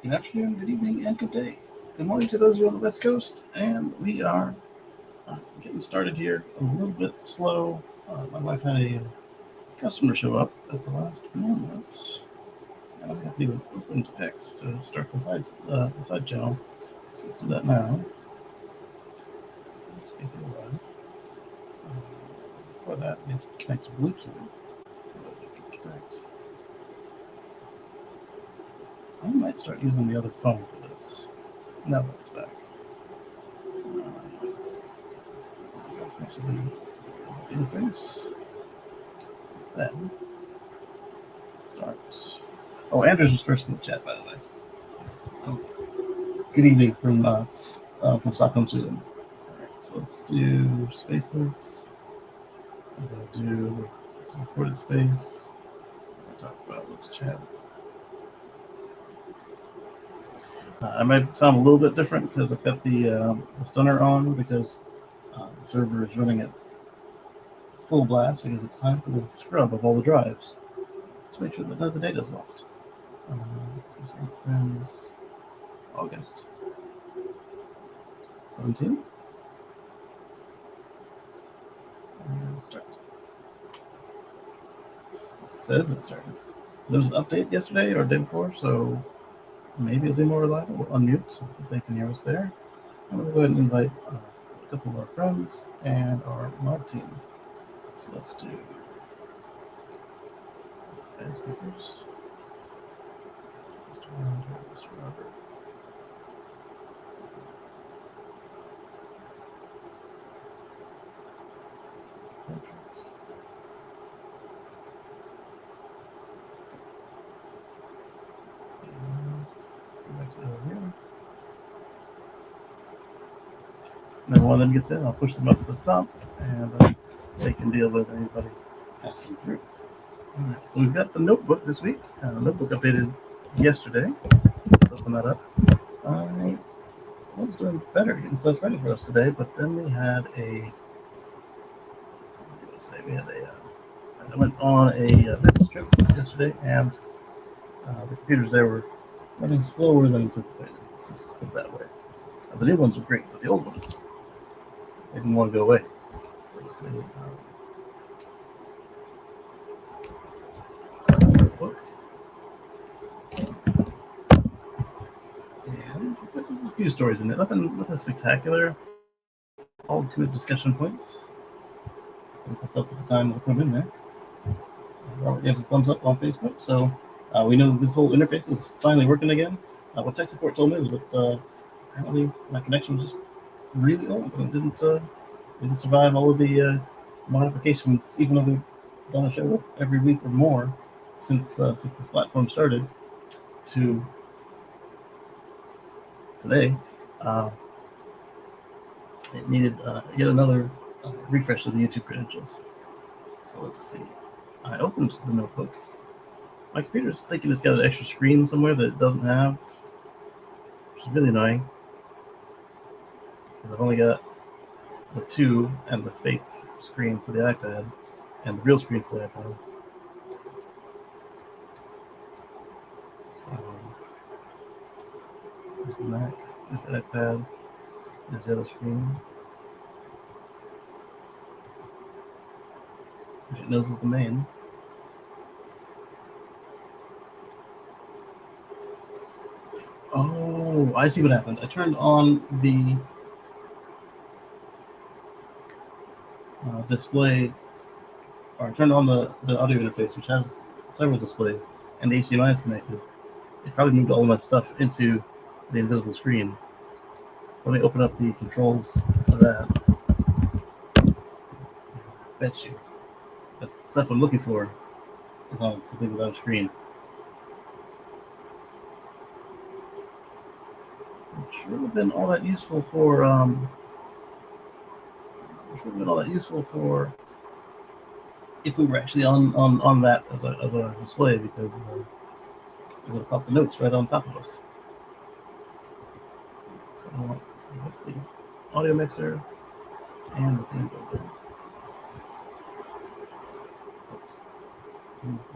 Good afternoon, good evening, and good day. Good morning to those of you on the West Coast, and we are getting started here a little bit slow. My wife had a customer show up at the last moment, and I have to open text to start the side channel. So let's do that now. Before that, we have to connect to Bluetooth so that we can connect. I might start using the other phone for this. Now that it's back. Back to the interface. Then start. Oh, Andrews was first in the chat, by the way. Good evening from Stockholm, Sweden. All right, so let's do spaceless. I'm gonna do some recorded space. I'm gonna talk about let's chat. I might sound a little bit different because I've got the stunner on because the server is running at full blast because it's time for the scrub of all the drives to make sure that none of the data is lost. Kacey and Friends, August 17. And start. It says it started. There was an update yesterday or day before, so maybe it'll be more reliable. We'll unmute so that they can hear us there. I'm going to go ahead and invite a couple of our friends and our mod team. So let's do add speakers. Mr. Robert. Patrick. And go back to over here. And then one of them gets in, I'll push them up to the top, and they can deal with anybody passing through. All right, so we've got the notebook this week. The notebook updated yesterday. Let's open that up. I was doing better getting stuff ready for us today, but then we had I went on a business trip yesterday, and the computers there were running slower than anticipated. Let's just put it that way. The new ones were great, but the old ones, they didn't want to go away. So let's see. Book. And there's a few stories in it. Nothing spectacular. All good discussion points. As I felt at the time, I'll put them in there. Robert gives a thumbs up on Facebook, so we know that this whole interface is finally working again. What tech support told me was that apparently my connection was just really old and it didn't survive all of the modifications, even though we've done a show every week or more since this platform started to today. It needed yet another refresh of the YouTube credentials. So let's see. I opened the notebook. My computer's thinking it's got an extra screen somewhere that it doesn't have, which is really annoying. Because I've only got the 2 and the fake screen for the iPad and the real screen for the iPad. So, there's the Mac, there's the iPad, there's the other screen, which it knows is the main. Oh, I see what happened. I turned on the display, or I turned on the audio interface, which has several displays, and the HDMI is connected. It probably moved all of my stuff into the invisible screen. Let me open up the controls for that. I bet you the stuff I'm looking for is on something without a screen. Which would have been all that useful for if we were actually on that as a display, because it would have popped the notes right on top of us. So that's the audio mixer and the theme builder.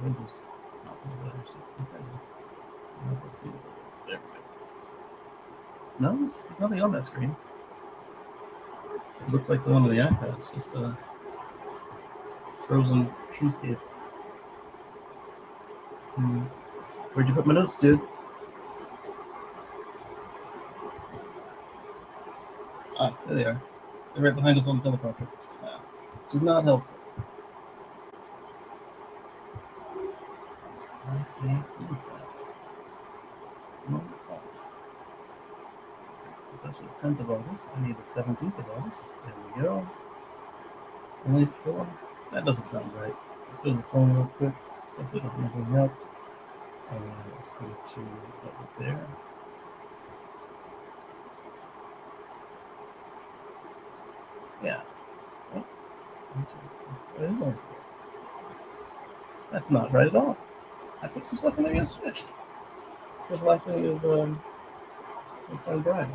Windows, let's see. There we go. No, there's nothing on that screen. It looks like the one on the iPad. It's just a frozen treescape. Where'd you put my notes, dude? Ah, there they are. They're right behind us on the teleprompter. Which is not helpful. I can't read that. No thoughts. That's the 10th of August. I need the 17th of August. There we go. Only 4. That doesn't sound right. Let's go to the phone real quick. Hopefully it doesn't mess us up. And then let's go to over there. Yeah. Oh, it is only 4. That's not right at all. I put some stuff in there yesterday. It says the last thing is my friend Brian.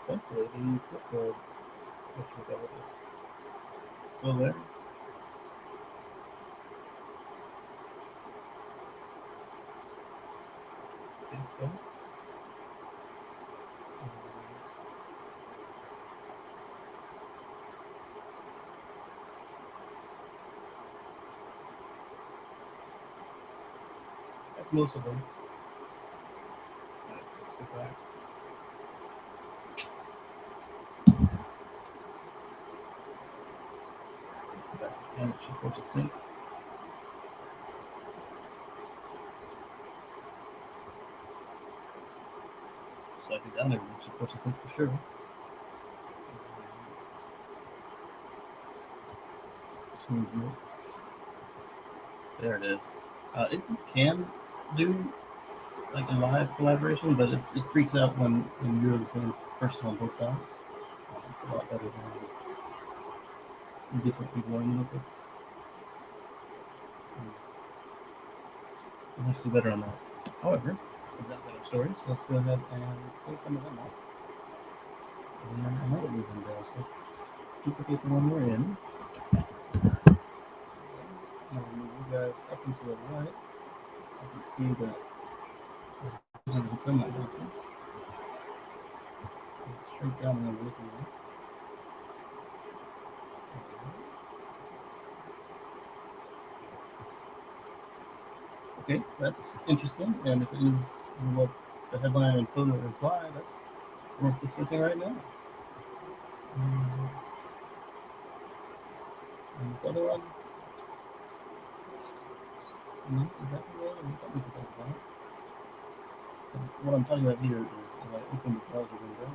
Hopefully the flipboard, which we got is still there. These things. That's most of them. Let's go back. And it should go to sync. Slightly down everything should go to sync for sure. Change notes. There it is. It can do like a live collaboration, but it freaks out when you're the same person on both sides. It's a lot better than different people are in the notebook. We'll have to do better on that. However, we've got better stories, so let's go ahead and pull some of them out. And then another moving there, so let's duplicate the one we're in. And move you guys up and to the right, so you can see that pages become my boxes. Let's shrink down and look at that. Okay, that's interesting, and if it is what the headline and photo imply, that's worth discussing right now. And this other one, not exactly right, I mean, something to think about. So what I'm talking about here is as I open the browser window,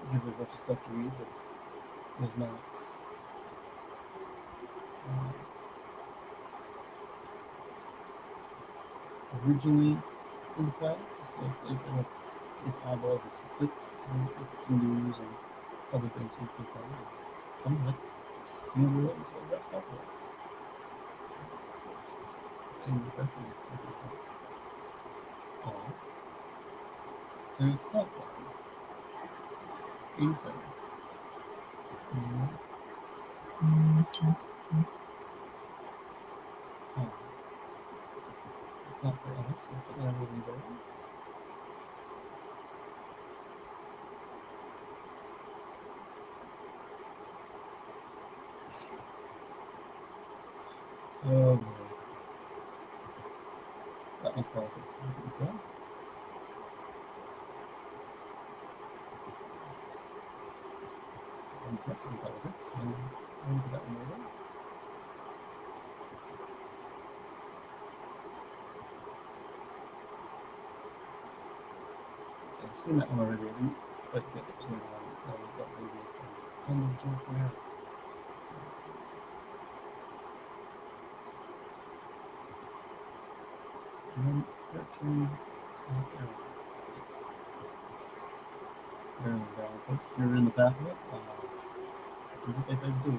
it gives me a bunch of stuff to read, but there's not originally in the cloud. So it's eyeballs, it's clicks, and it's news and other things we click on. Some of it seem related to what I've talked about. So it's in the rest of this making sense. All to stop that. Inside. It's not for us, it's an hour window. Oh boy. That one's politics, you can tell. And that's some politics, so we'll look at that one later. I've seen that one already. I didn't quite get to but maybe it's on the end of this one for now. And then 13. There we go, folks. You're in the path of it. Do what they say to do.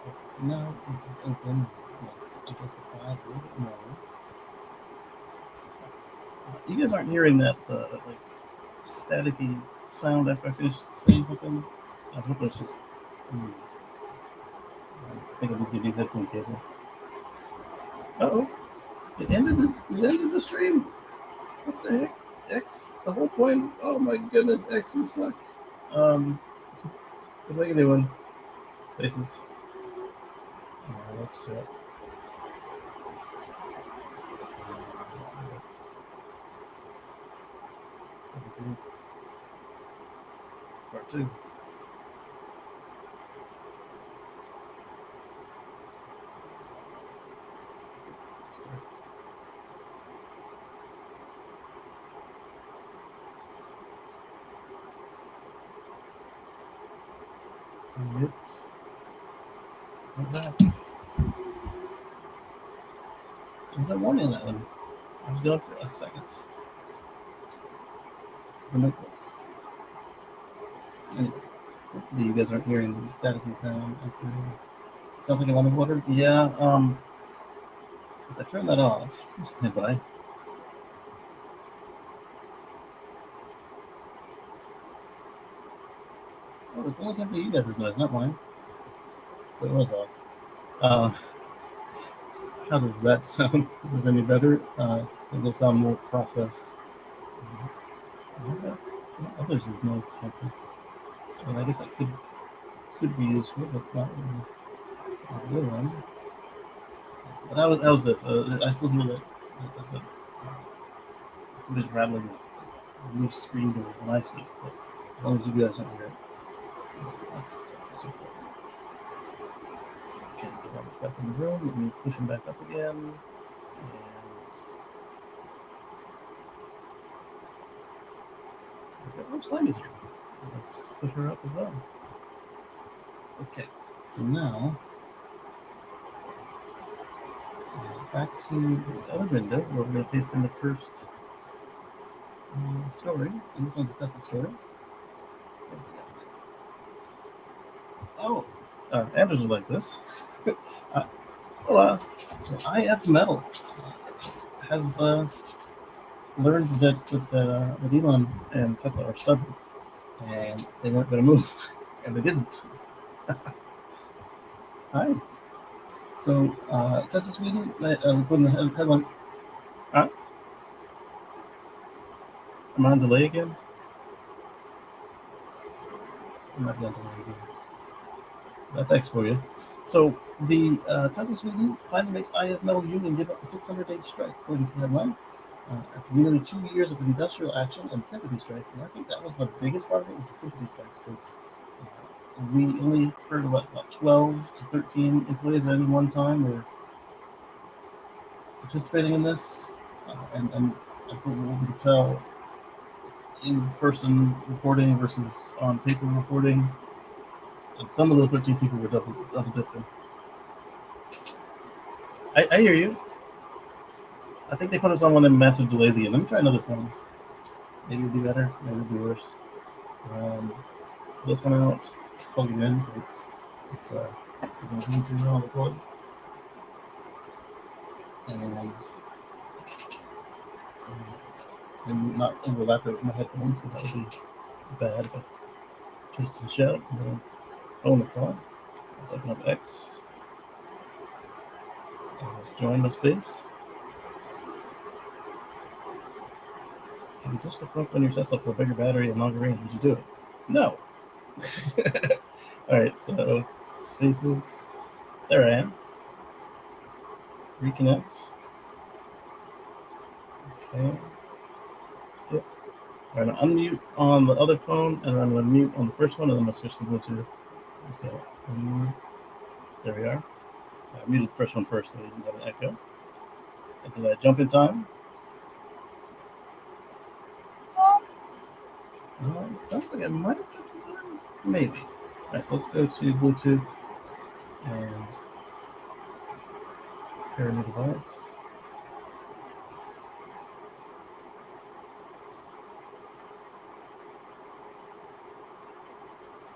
Okay, so now this is open. I guess the side a little bit more. You guys aren't hearing that like staticky sound after I finish saying something? I hope it's just. I think I need to get a new headphone cable. Uh-oh. It ended the stream. What the heck? X? The whole point? Oh my goodness, X, you suck. Let's make a new one. Faces. Let's check. 17. Part 2. Yep. Not bad. There's no warning on that one. I was going for a second. The notebook. Anyway, hopefully you guys aren't hearing the staticky sound. Sounds like a lot of water. Yeah. If I turn that off, stand by. Oh, it's only coming through you guys' noise, not mine. So it was off. How does that sound? Is it any better? It will sound more processed. Others is noise canceled. I mean, I guess that could be useful, but it's not really a good one. But that was this. I still hear that somebody's rattling this loose screen door when I speak, but as long as you guys don't hear it, that's what's important. Okay, so Robert's back in the room. Let me push him back up again. And oh, Slime's here. Let's push her up as well. Okay, so now back to the other window where we're going to paste in the first story. And this one's a Tesla story. Oh, Anders would like this. So IF Metal has learned that Elon and Tesla are stubborn, and they weren't going to move, and they didn't. Hi. So Tesla Sweden, putting the headline. Huh? Am I on delay again? I might be on delay again. That's X for you. So the Tesla Sweden finally makes IF Metal Union give up a 600-day strike, according to the headline. After nearly 2 years of industrial action and sympathy strikes, and I think that was the biggest part of it was the sympathy strikes, because we only heard about 12 to 13 employees at any one time were participating in this, and from what we could tell, in-person reporting versus on paper reporting, and some of those 13 people were double dipping. I hear you. I think they put us on one of them massive delays again. Let me try another phone. Maybe it'll be better. Maybe it'll be worse. Pull this one out. Plug it in. It's going to on the plug. And not overlap it with my headphones, because that would be bad. But twist and shout. And then phone the phone. Let's open up X. And let's join the space. If you just hook on your Tesla for a bigger battery and longer range, would you do it? No. All right, so spaces. There I am. Reconnect. Okay. Skip. All right, unmute on the other phone, and then I'm going to mute on the first one, and then I'm going to switch to Bluetooth. So, there we are. I muted the first one first, so we didn't have an echo. And did I jump in time? Sounds like I might have jumped in time. Maybe. All right, so let's go to Bluetooth and pair a new device.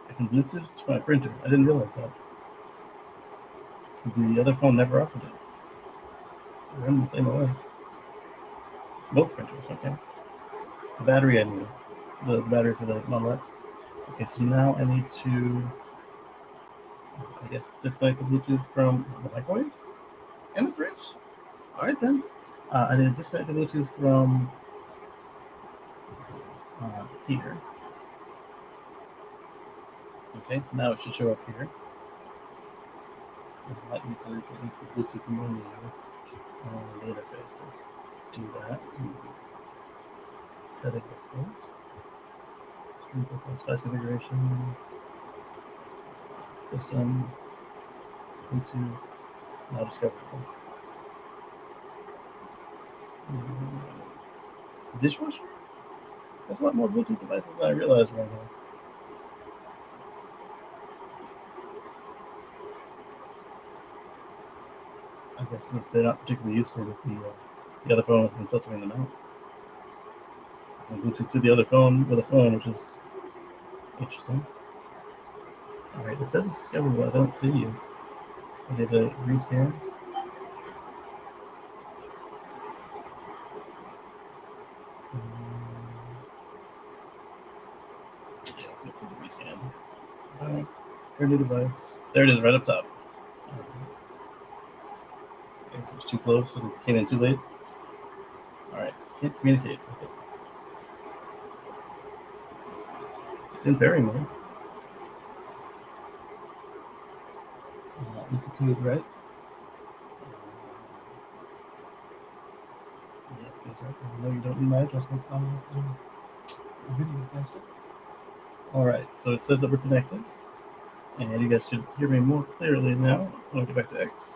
I can Bluetooth to my printer. I didn't realize that. The other phone never offered it. They're in the same OS. Both printers, okay. The battery I knew. the battery for the Model X. Okay, so now I need to, I guess, disconnect the Bluetooth from the microwave and the fridge. All right then. I need to disconnect the Bluetooth from here. Okay, so now it should show up here. I might need to get into the Bluetooth menu on the interfaces. Do that. Setting this one. Stream performance, device configuration, system, Bluetooth, now discoverable. The dishwasher? There's a lot more Bluetooth devices than I realized right now. I guess they're not particularly useful with the other phone has been filtering them out. And Bluetooth to the other phone with a phone, which is interesting. Alright, it says it's discoverable. I don't see you. I did a rescan. Yeah, let's go through the rescan. Alright, your new device. There it is, right up top. It was too close and came in too late. Alright, can't communicate with it. It's in pairing mode. Is the code right? Yeah, good job. No, you don't need my address. No comment on the video faster. Alright, so it says that we're connected. And you guys should hear me more clearly now. I'm going to get back to X.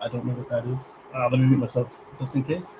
I don't know what that is. Let me mute myself just in case.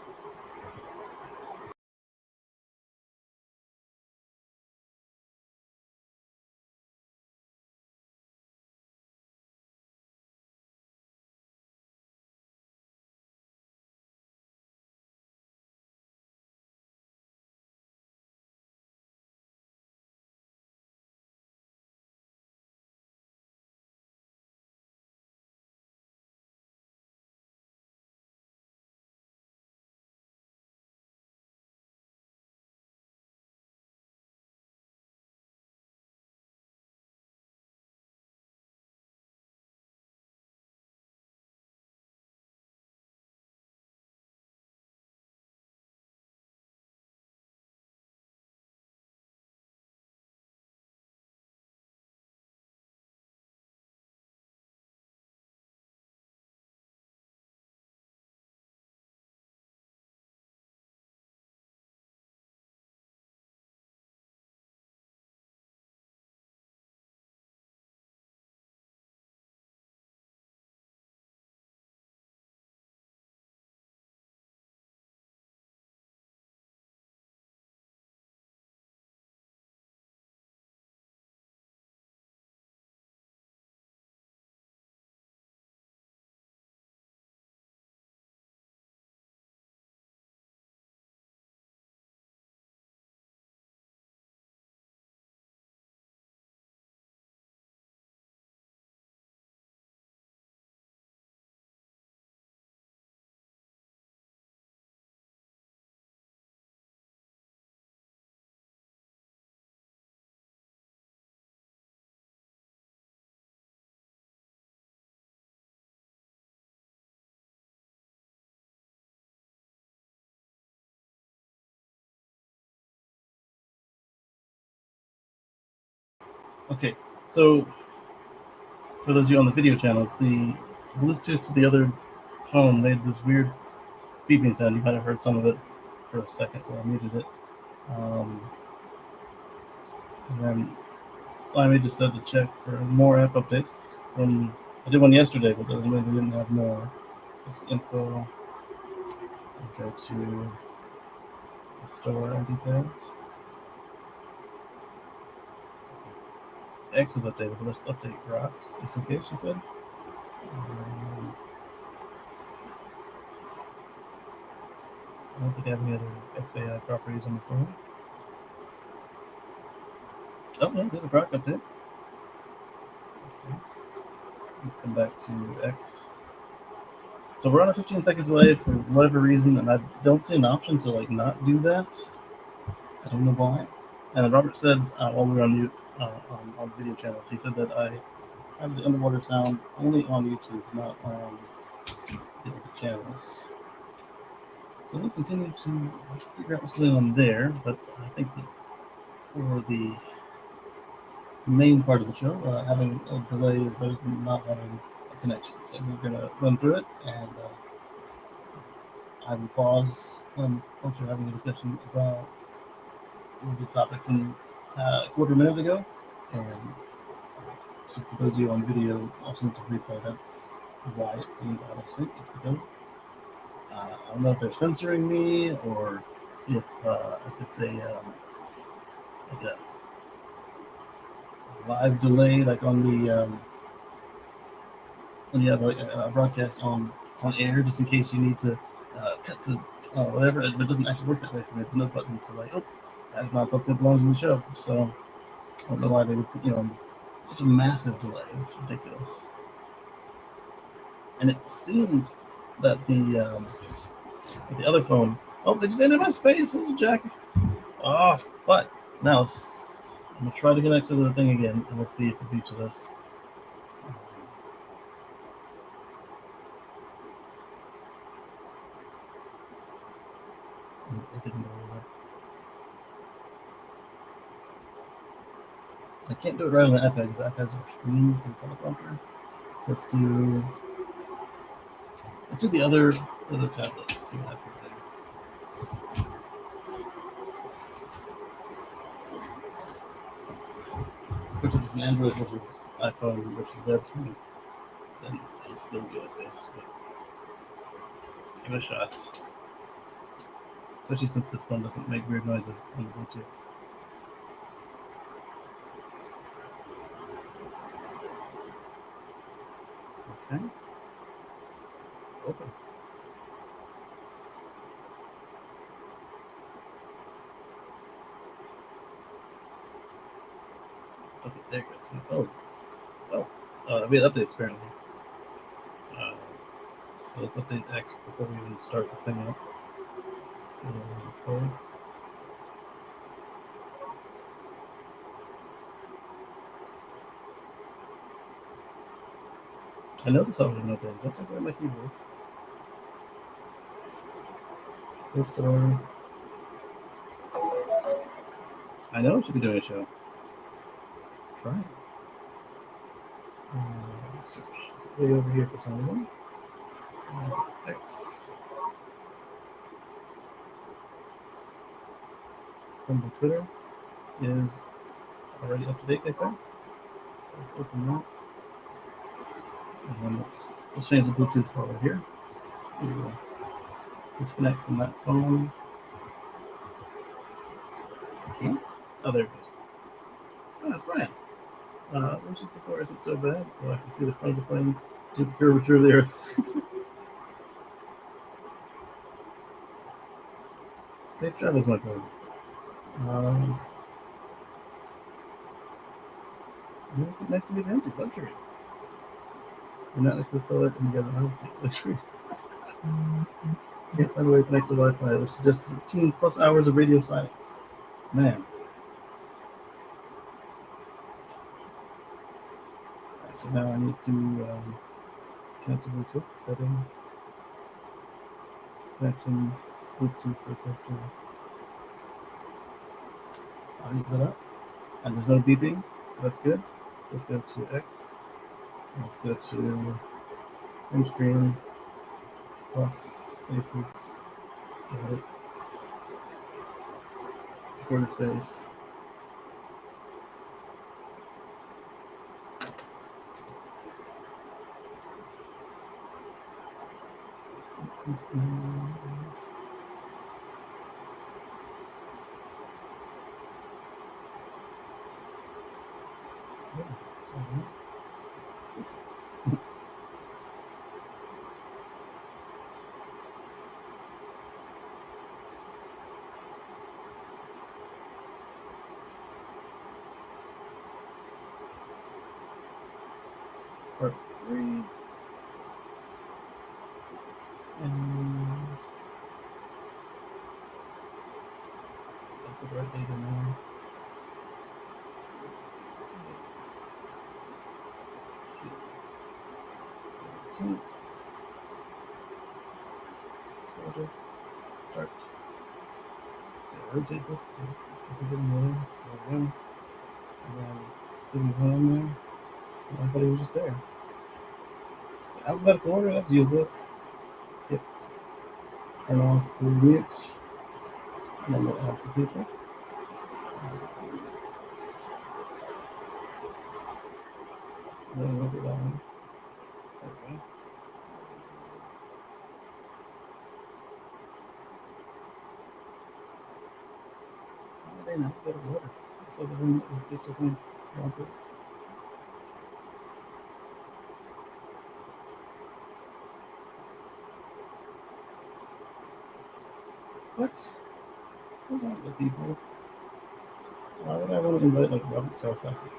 Okay, so for those of you on the video channels, the Bluetooth to the other phone made this weird beeping sound. You might have heard some of it for a second, so I muted it. And then Slimy just said to check for more app updates. I did one yesterday, but doesn't mean they didn't have more. Just info. Go to the store and details. X is updated, but let's update Grok just in case, she said. I don't think I have any other XAI properties on the phone. Oh, no, there's a Grok update. Okay. Let's come back to X. So we're on a 15-second delay for whatever reason, and I don't see an option to like not do that. I don't know why. And Robert said while we were on mute on video channels, he said that I have the underwater sound only on YouTube, not on the other channels. So we'll continue to figure out what's going on there, but I think that for the main part of the show, having a delay is better than not having a connection. So we're going to run through it, and I will pause when folks are having a discussion about the topic from a quarter minute ago. And so for those of you on video, watching this replay, that's why it seemed out of sync. It's because I don't know if they're censoring me or if it's like a live delay, like on the when you have a broadcast on air, just in case you need to cut to whatever. It doesn't actually work that way for me. There's no button to like, oh, that's not something that belongs in the show. So I don't know why they would put such a massive delay. It's ridiculous. And it seemed that the other phone. Oh, they just ended my space, little Jack. Oh, but now I'm gonna try to connect to the thing again, and let's see if it beeps with us. It didn't go over. I can't do it right on the iPad because iPads are streamed to the teleprompter. So let's do the other tablet. See what happens there. Which is an Android versus iPhone versus web thing, then it'll still be like this. But let's give it a shot. Especially since this one doesn't make weird noises on the Bluetooth. Okay. Open. Okay, there you go. We had updates apparently. So let's update X before we even start this thing up. I know this already no Don't take away my keyboard. Restore. I know I should be doing a show. Try it. Search. Way over here for someone. X. From the Twitter is already up to date, they say. So let's open that. And then let's change the Bluetooth over here. We will disconnect from that phone. I can't? Oh, there it goes. Oh, that's Brian. 164 isn't so bad. Well, I can see the front of the plane, the curvature of the earth. Safe travels, my friend. Next to me is empty. Luxury. You're not next to the toilet and you got an aisle seat. Luxury. Can't find a way to connect to Wi-Fi, which is just 15 plus hours of radio silence. Man. Right, so now I need to connect to Bluetooth settings, connections, Bluetooth requester. I'll leave that up. And there's no beeping, so that's good. So let's go to X. Let's go to home screen plus spaces. Got it. Quarter space. Part 3. Put the right date in there. 17th. Order. Start. So rotate this. This is getting there. There we go. And then give me one in there. And I thought he was just there. Alphabetical order, that's useless. Skip. Turn off the mute. And then we'll add some people. And then we'll do that one. There we go. How are they not alphabetical order? So the room is just me. What? Who's on the people? Why would I want to invite like Robert Kawasaki?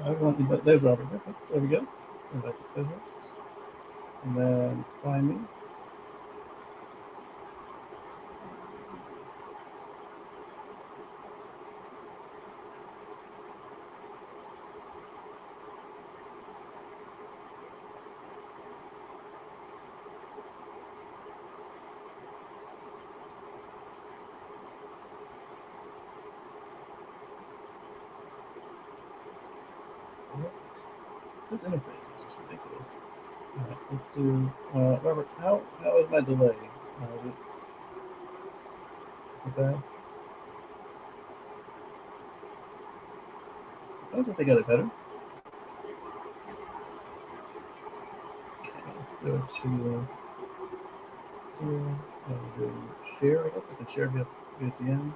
I want to invite, there's Robert. There we go. Invite the co-host. And then sign me. This interface is just ridiculous. Alright, so let's do Robert, how is my delay? Is it bad? It sounds like they got it better. Okay, let's go to here and do share. I guess I can share via the end.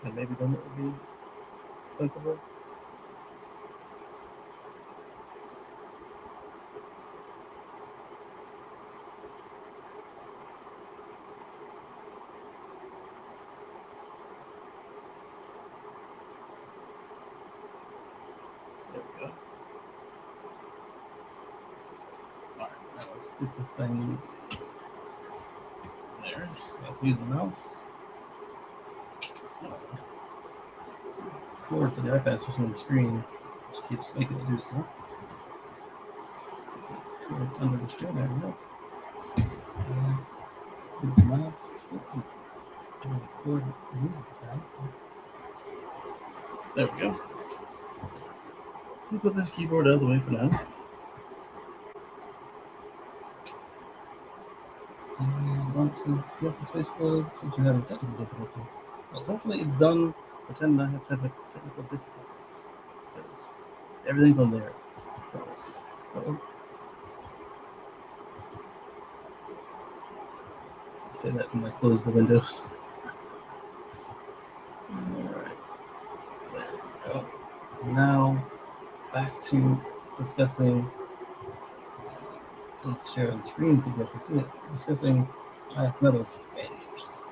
And maybe then it would be sensible. There we go. Alright, now let's get this thing there. Just have to use the mouse. Forward for the iPad is just on the screen. Just keeps making it do stuff. Under the screen, there we go. Move the mouse. There we go. We'll put this keyboard out of the way for now. Yes, the space load since you're having technical difficulties. Well, hopefully it's done. Pretend I have technical difficulties. Because everything's on there. I promise. I say that when I close the windows. Alright. There we go. Now, back to discussing. Let's share the screen so you guys can see it. Discussing IF Metal's failures.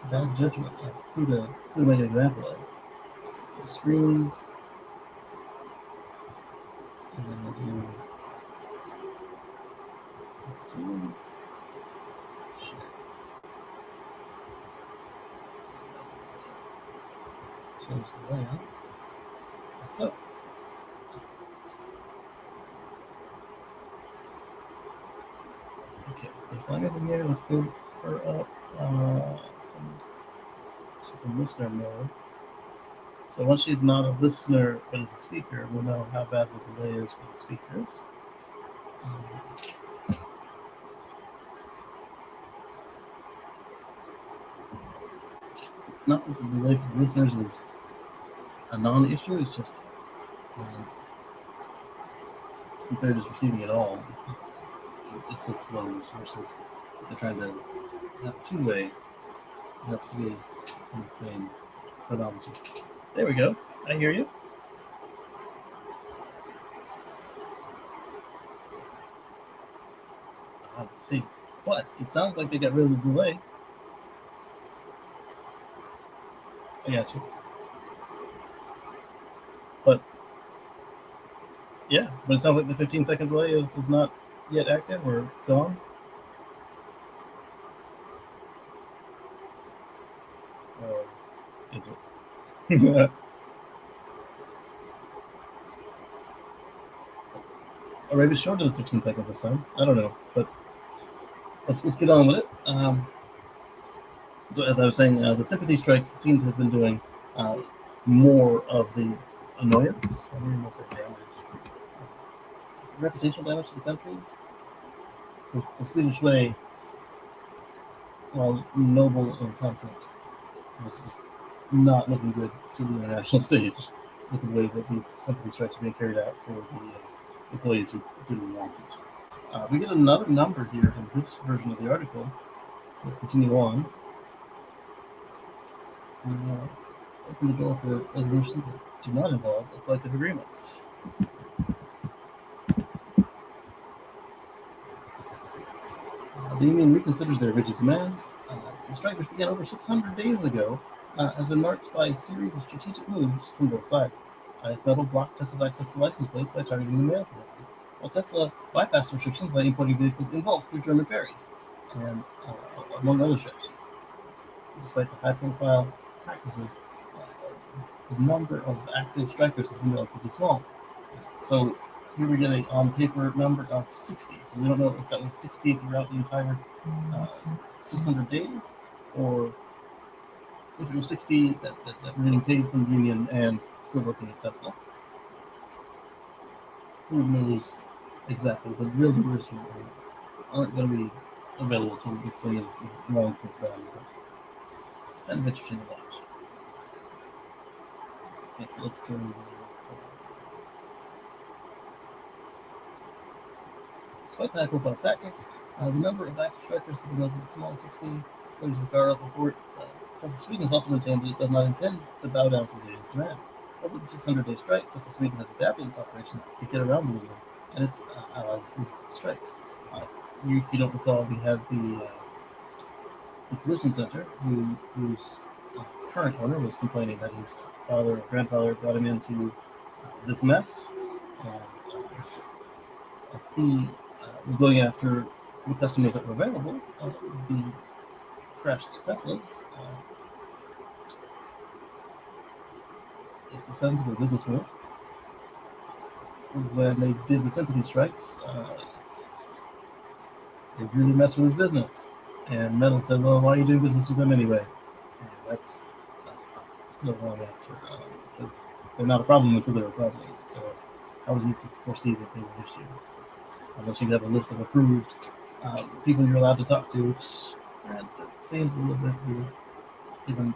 Bad judgment of who to make an example of. The screens. And then we'll do this screen. Change the layout. Like so. Okay, so as long as I'm here, let's move her up. She's in listener mode. So once she's not a listener but is a speaker, we'll know how bad the delay is for the speakers. Not that the delay for the listeners is a non-issue, it's just since they're just receiving it all, it still flows versus if they're trying to have two-way, it has to be in the same chronology. There we go. I hear you. See, but it sounds like they got rid of the delay. I got you. But yeah, but it sounds like the 15-second delay is not yet active or gone. Is it? Or maybe shorter than 15 seconds this time. I don't know, but let's get on with it. So as I was saying, the sympathy strikes seem to have been doing more of the annoyance. I don't even know if damage. Reputational damage to the country. The Swedish way, while noble in concept, was not looking good to the international stage with the way that these sympathy strikes are being carried out for the employees who didn't want it. We get another number here in this version of the article, so let's continue on. Open the door for resolutions that do not involve collective agreements. The union reconsiders their rigid demands. The strike, which began over 600 days ago, has been marked by a series of strategic moves from both sides. Metal blocked Tesla's access to license plates by targeting the mail delivery, while Tesla bypassed restrictions by importing vehicles in bulk through German ferries, and among other strategies. Despite the high-profile practices, the number of active strikers has been relatively small. So here we get a on paper number of 60. So we don't know if that was 60 throughout the entire 600 days, or if it was 60 that were getting paid from the union and still working at Tesla. Who knows exactly? The real numbers aren't going to be available until this thing is long since done. But it's kind of interesting to watch. Okay, so let's go. Despite the high-profile tactics, the number of active strikers has been relatively small, 60. According to the Gareth report, Tesla Sweden has also maintained that it does not intend to bow down to the union's demand. Over the 600-day strike, Tesla Sweden has adapted its operations to get around the union and its allies' strikes. If you don't recall, we had the collision center, whose current owner was complaining that his father or grandfather got him into this mess, and as he was going after the customers that were available, the crashed Teslas. It's a sensible business move. When they did the sympathy strikes, they really messed with his business. And Metal said, "Well, why are you doing business with them anyway?" And that's the wrong answer. Because they're not a problem until they're a problem. So how is it to foresee that they would issue? Unless you have a list of approved people you're allowed to talk to, which that seems a little bit weird. Given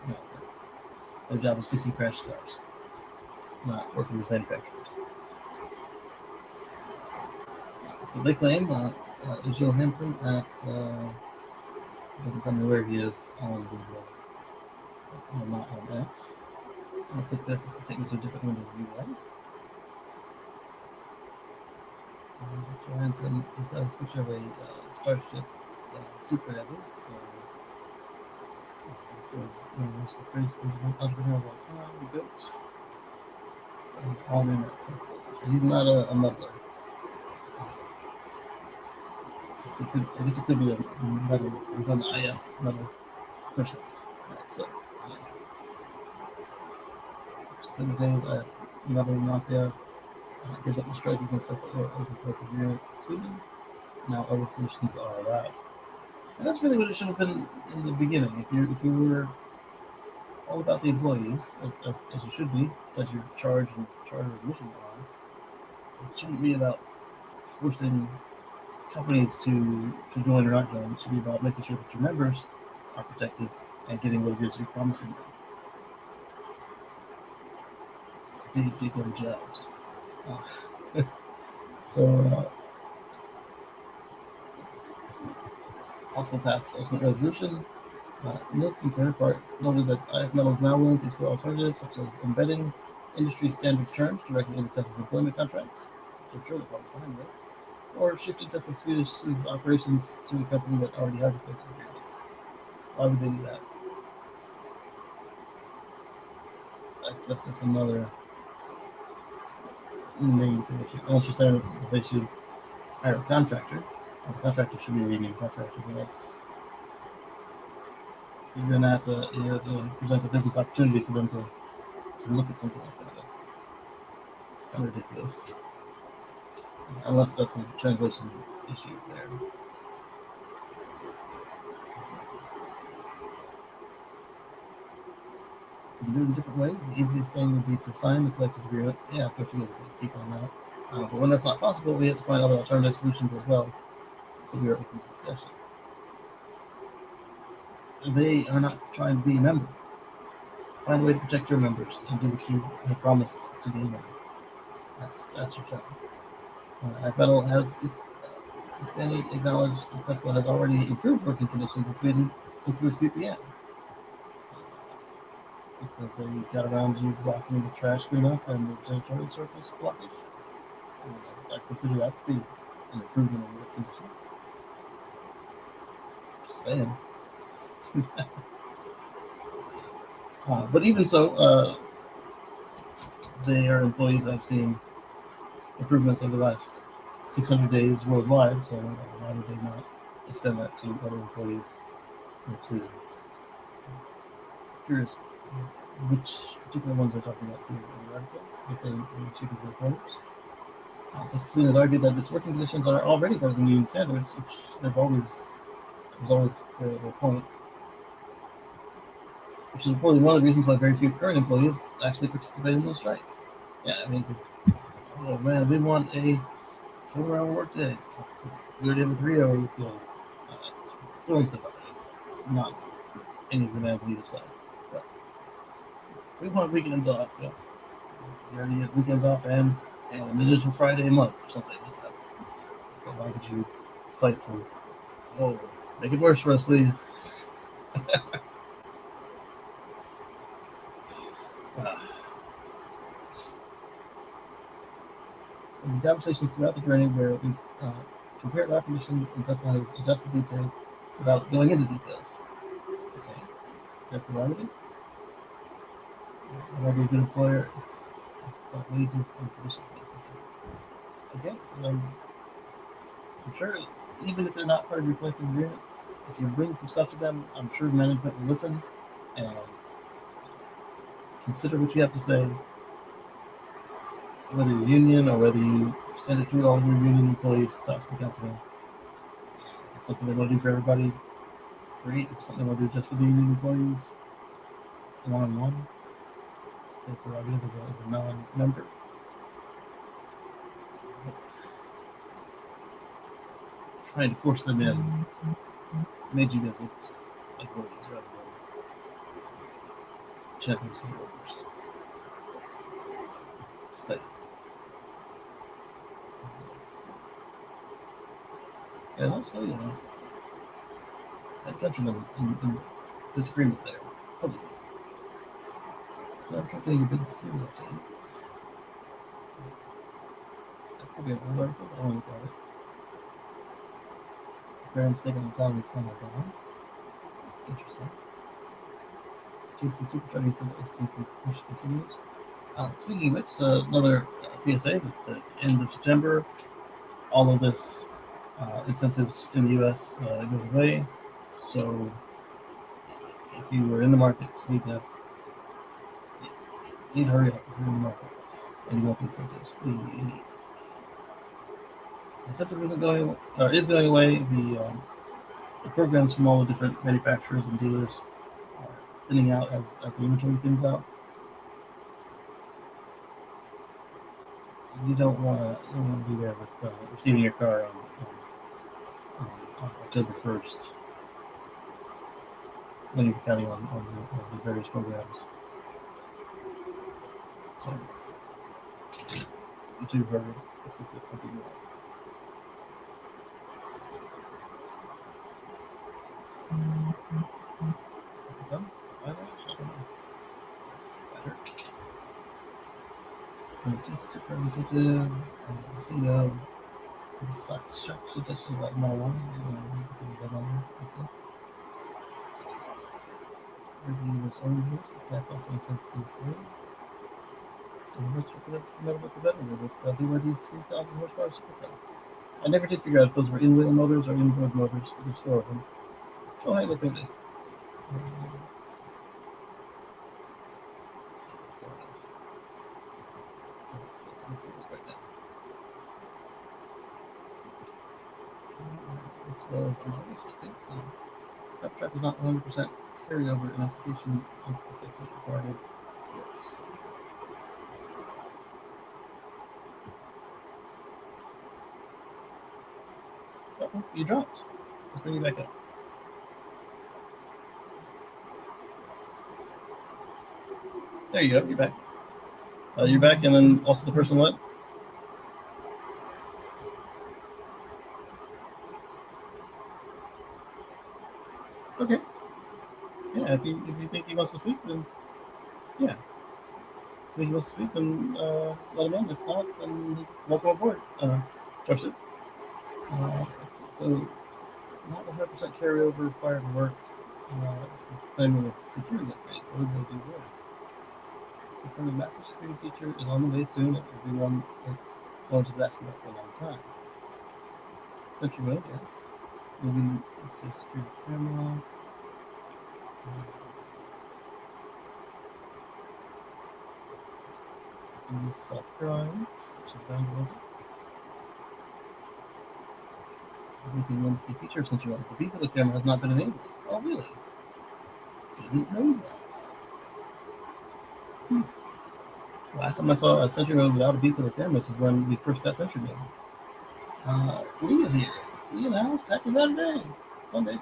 their job is fixing crash cars, not working with manufacturers. So they claim Johansson at doesn't tell me where he is on the not on X. I'm gonna click this. It's gonna take me to a different window of view guys. Johansson is got a picture of a Starship Super Heavy. It says the greatest entrepreneur of all time, the goat. And all in at Tesla. So he's not a muddler. I guess it could be a metal. He's on the IF metal person. Right, so the day that metal mafia gives up the strike against us or open collective agreements in Sweden, now other solutions are allowed. And that's really what it should have been in the beginning. If you were all about the employees, as you should be, as your charge and charter of mission are, it shouldn't be about forcing companies to join or not join. It should be about making sure that your members are protected and getting what it is you're promising them. Stay good jobs. So possible paths to ultimate resolution. Nielsen, for her part, noted that IF Metal is now willing to explore alternatives such as embedding industry standard terms directly into Tesla's employment contracts, which I'm sure they're probably fine with, or shifting Tesla Swedish's operations to a company that already has a collective agreements. Why would they do that? That's just another name for it. Unless you're saying that they should hire a contractor. The contractor should be a union contractor, but that's you're going to have to present a business opportunity for them to look at something like that. It's kind of ridiculous. Unless that's a translation issue there. You can do it in different ways. The easiest thing would be to sign the collective agreement. Yeah, put together keep on that. But when that's not possible, we have to find other alternative solutions as well. So we are open to discussion. They are not trying to be a member. Find a way to protect your members and do what you have promised to be a member. That's your job. Vettel has, if any, acknowledged that Tesla has already improved working conditions in Sweden since the dispute began. Because they got around you blocking the trash cleanup and the janitorial surface blockage. I consider that to be an improvement in work conditions. Just saying. But even so, their employees have seen improvements over the last 600 days worldwide, so why would they not extend that to other employees in Sweden? Curious which particular ones they're talking about here in the article, if they achieve their quotas. Sweden has argued that its working conditions are already better than union standards, which was always their point. Which is probably one of the reasons why very few current employees actually participate in the strike. Yeah, I mean, oh man, we want a 4-hour workday. We already have a 3-hour workday. Throwing stuff out there. Not any demands on either side. But we want weekends off. Yeah. We already have weekends off and an additional Friday a month or something like that. So why would you fight for, oh, make it worse for us, please? In conversations throughout the journey where we compared our conditions and Tesla has adjusted details without going into details. Okay, their prerogative. Whenever a good employer, it's about wages and conditions necessary. Okay, so I'm sure even if they're not part of your collective agreement, if you bring some stuff to them, I'm sure management will listen and consider what you have to say, whether you're union or whether you send it through all of your union employees to talk to the company. If it's something they want to do for everybody, great. If it's something they want to do just for the union employees, one-on-one, it's their prerogative as a non-member. Trying to force them in made you guys look like bullies rather than champions for workers. Stay. And also, I countrymen in disagreement there. Publicly. So I'm trying to get your big security update. That could be an old article, but I want to look at it. Very mistaken on time is kind of balance. Interesting. GC supercharging system push continues. Speaking of which, another PSA that at the end of September, all of this incentives in the U.S. Goes away. So if you were in the market, you need to hurry up if you're in the market and you want the incentives. The incentive is going away. The programs from all the different manufacturers and dealers are thinning out as the inventory thins out. You don't want to be there with receiving your car on October 1st when you're counting on the various programs. So, do hurry if it's something you want. Just representative, CEO, stock suggestion about marijuana. Review was oranges, the cap off intensity 3. And let's look at the competitor with BYD's 3,000 horsepower supercar. I never did figure out if those were in-wheel motors or in-board motors. There's 4 of them. Oh, hey, look, there it is. As well as Genesis, I think so. Self-track is not 100% carryover in application of the 6 required. Oh, you dropped. Let's bring you back up. There you go. You're back. You're back, and then also the person what? Okay. Yeah. If you think he wants to speak, then yeah. If he wants to speak, then let him in. If not, then welcome aboard, Joseph. Uh, so not 100% carryover required work. It's claiming it's a security upgrade, so everybody do work. Confirming massive security feature is on the way soon, and everyone has been asking about for a long time. Century Road, yes. Moving into security camera. Use self-reliance, such as vandalism. Using one key feature of Century Road. The vehicle camera has not been enabled. Oh, really? Didn't know that. Last time I saw a Century Road without a vehicle camera was when we first got Century Road. Lee is here. Lee in the house. Happy Saturday. Sunday.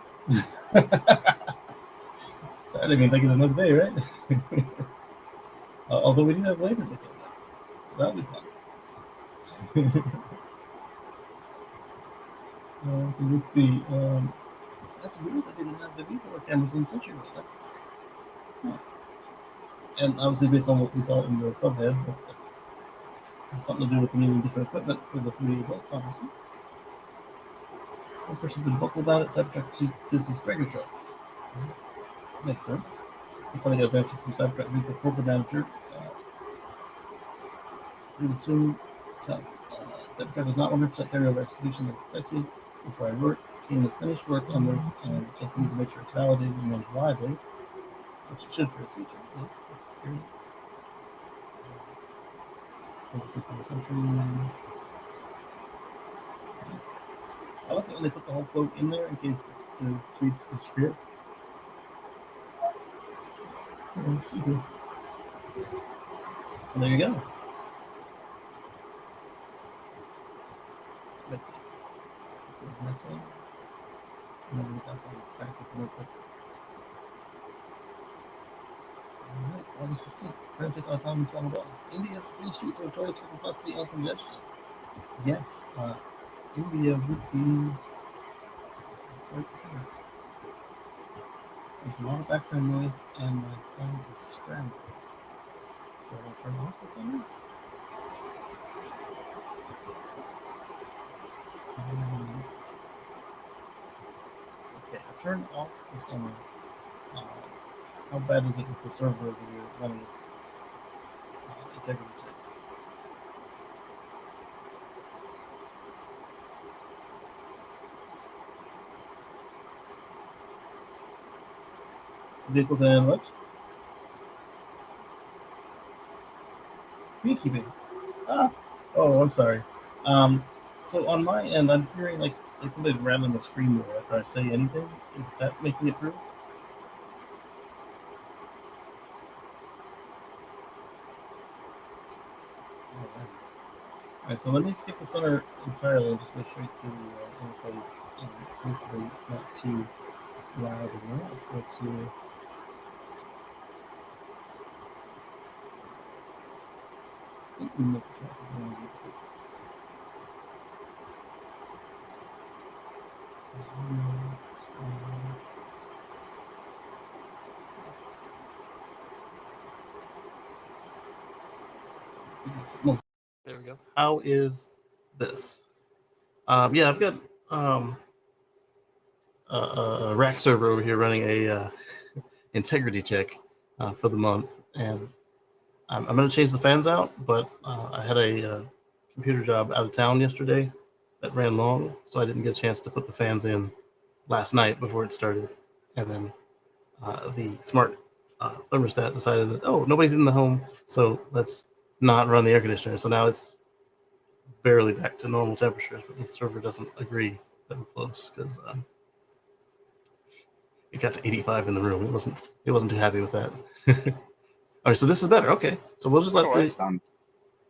Saturday means like it's another day, right? Although we do have Labor Day coming up, so that'll be fun. Let's see. That's weird. I didn't have the vehicle cameras in Century Road. That's and obviously based on what we saw in the subhead, that has something to do with needing different equipment for the 3 volt, obviously. One person's been vocal about it. Cybertruck uses his breaker truck. Makes sense. I thought I got answer from Cybertruck vehicle corporate manager. Really soon, Cybertruck is not 100% carryover execution that's sexy. Required work. Team has finished work on this and just need to make sure it's validated and runs reliably, which it should for its future. Yes, that's great. I like it when they put the whole quote in there in case the tweets disappear. And there you go. Makes sense. Let's go to the next one. And then we got the track with the notebook. Alright, August 15th. Trying to take autonomy travel dogs. India's city streets are notorious for complexity and congestion. Yes, India would be right here. There's a lot of background noise, and my sound is scrambled. So I'll turn off this one. Okay, I turned off this one. How bad is it with the server over here running its integrity checks? Vehicles and what? Beekeeping. Ah, oh, I'm sorry. So on my end, I'm hearing like somebody rattling the screen door after I say anything. Is that making it through? Alright, so let me skip the center entirely and just go straight to the interface. And hopefully it's not too loud in there. Let's go to there we go. How is this? Yeah, I've got a rack server over here running a integrity check for the month, and I'm going to change the fans out, but I had a computer job out of town yesterday that ran long, so I didn't get a chance to put the fans in last night before it started, and then the smart thermostat decided that, oh, nobody's in the home, so let's not run the air conditioner. So now it's barely back to normal temperatures, but the server doesn't agree that we're close because it got to 85 in the room. It wasn't too happy with that. All right, so this is better. Okay, so we'll just let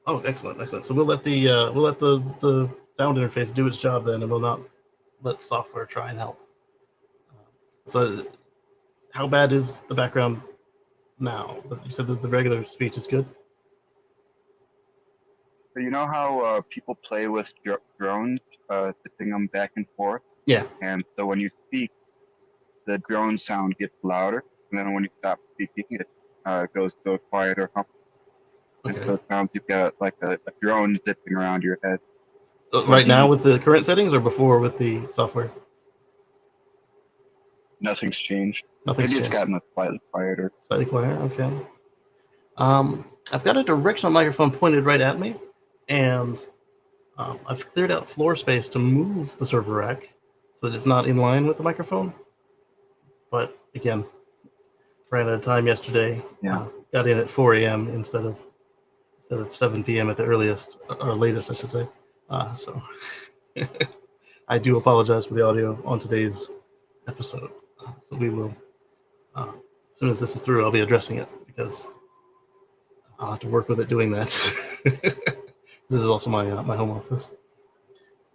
Oh, excellent. So we'll let the sound interface do its job then, and we'll not let software try and help. So, how bad is the background now? You said that the regular speech is good. So you know how people play with drones, zipping them back and forth? Yeah. And so when you speak, the drone sound gets louder, and then when you stop speaking, it goes to a quieter hum. Okay. And so it sounds you've got like a drone zipping around your head. Right now with the current settings, or before with the software? Nothing's changed. Nothing's Maybe changed. It's gotten slightly quieter. Slightly quieter. Okay. I've got a directional microphone pointed right at me, and I've cleared out floor space to move the server rack so that it's not in line with the microphone. But again, ran out of time yesterday. Yeah. Got in at 4 a.m. instead of 7 p.m. at the earliest, or latest, I should say. So I do apologize for the audio on today's episode. So we will, as soon as this is through, I'll be addressing it because I'll have to work with it doing that. This is also my home office.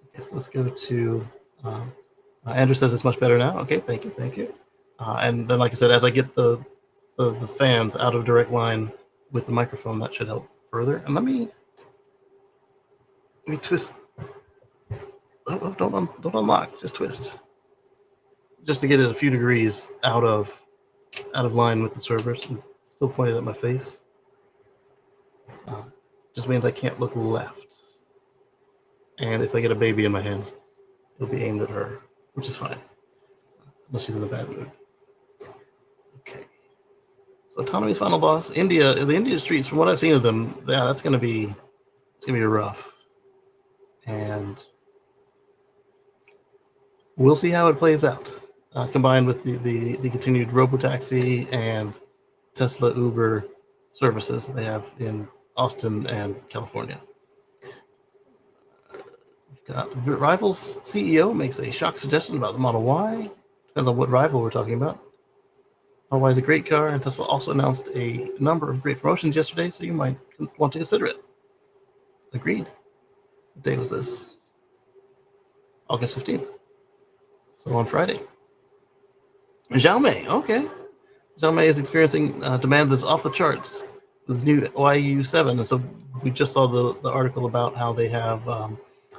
Okay, so let's go to Andrew says it's much better now. Okay, thank you. And then, like I said, as I get the fans out of direct line with the microphone, that should help further. And let me twist. Oh, don't unlock. Just twist. Just to get it a few degrees out of line with the servers. And still pointed at my face. Just means I can't look left. And if I get a baby in my hands, it'll be aimed at her, which is fine, unless she's in a bad mood. Okay. So autonomy's final boss, India. The India streets, from what I've seen of them, yeah, that's gonna be rough. And we'll see how it plays out, combined with the continued robotaxi and Tesla Uber services they have in Austin and California. The Rival's CEO makes a shock suggestion about the Model Y. Depends on what rival we're talking about. Model Y is a great car, and Tesla also announced a number of great promotions yesterday, so you might want to consider it. Agreed. What day was this? August 15th. So on Friday. Xiaomi, okay. Xiaomi is experiencing demand that's off the charts with this new YU7, and so we just saw the article about how they have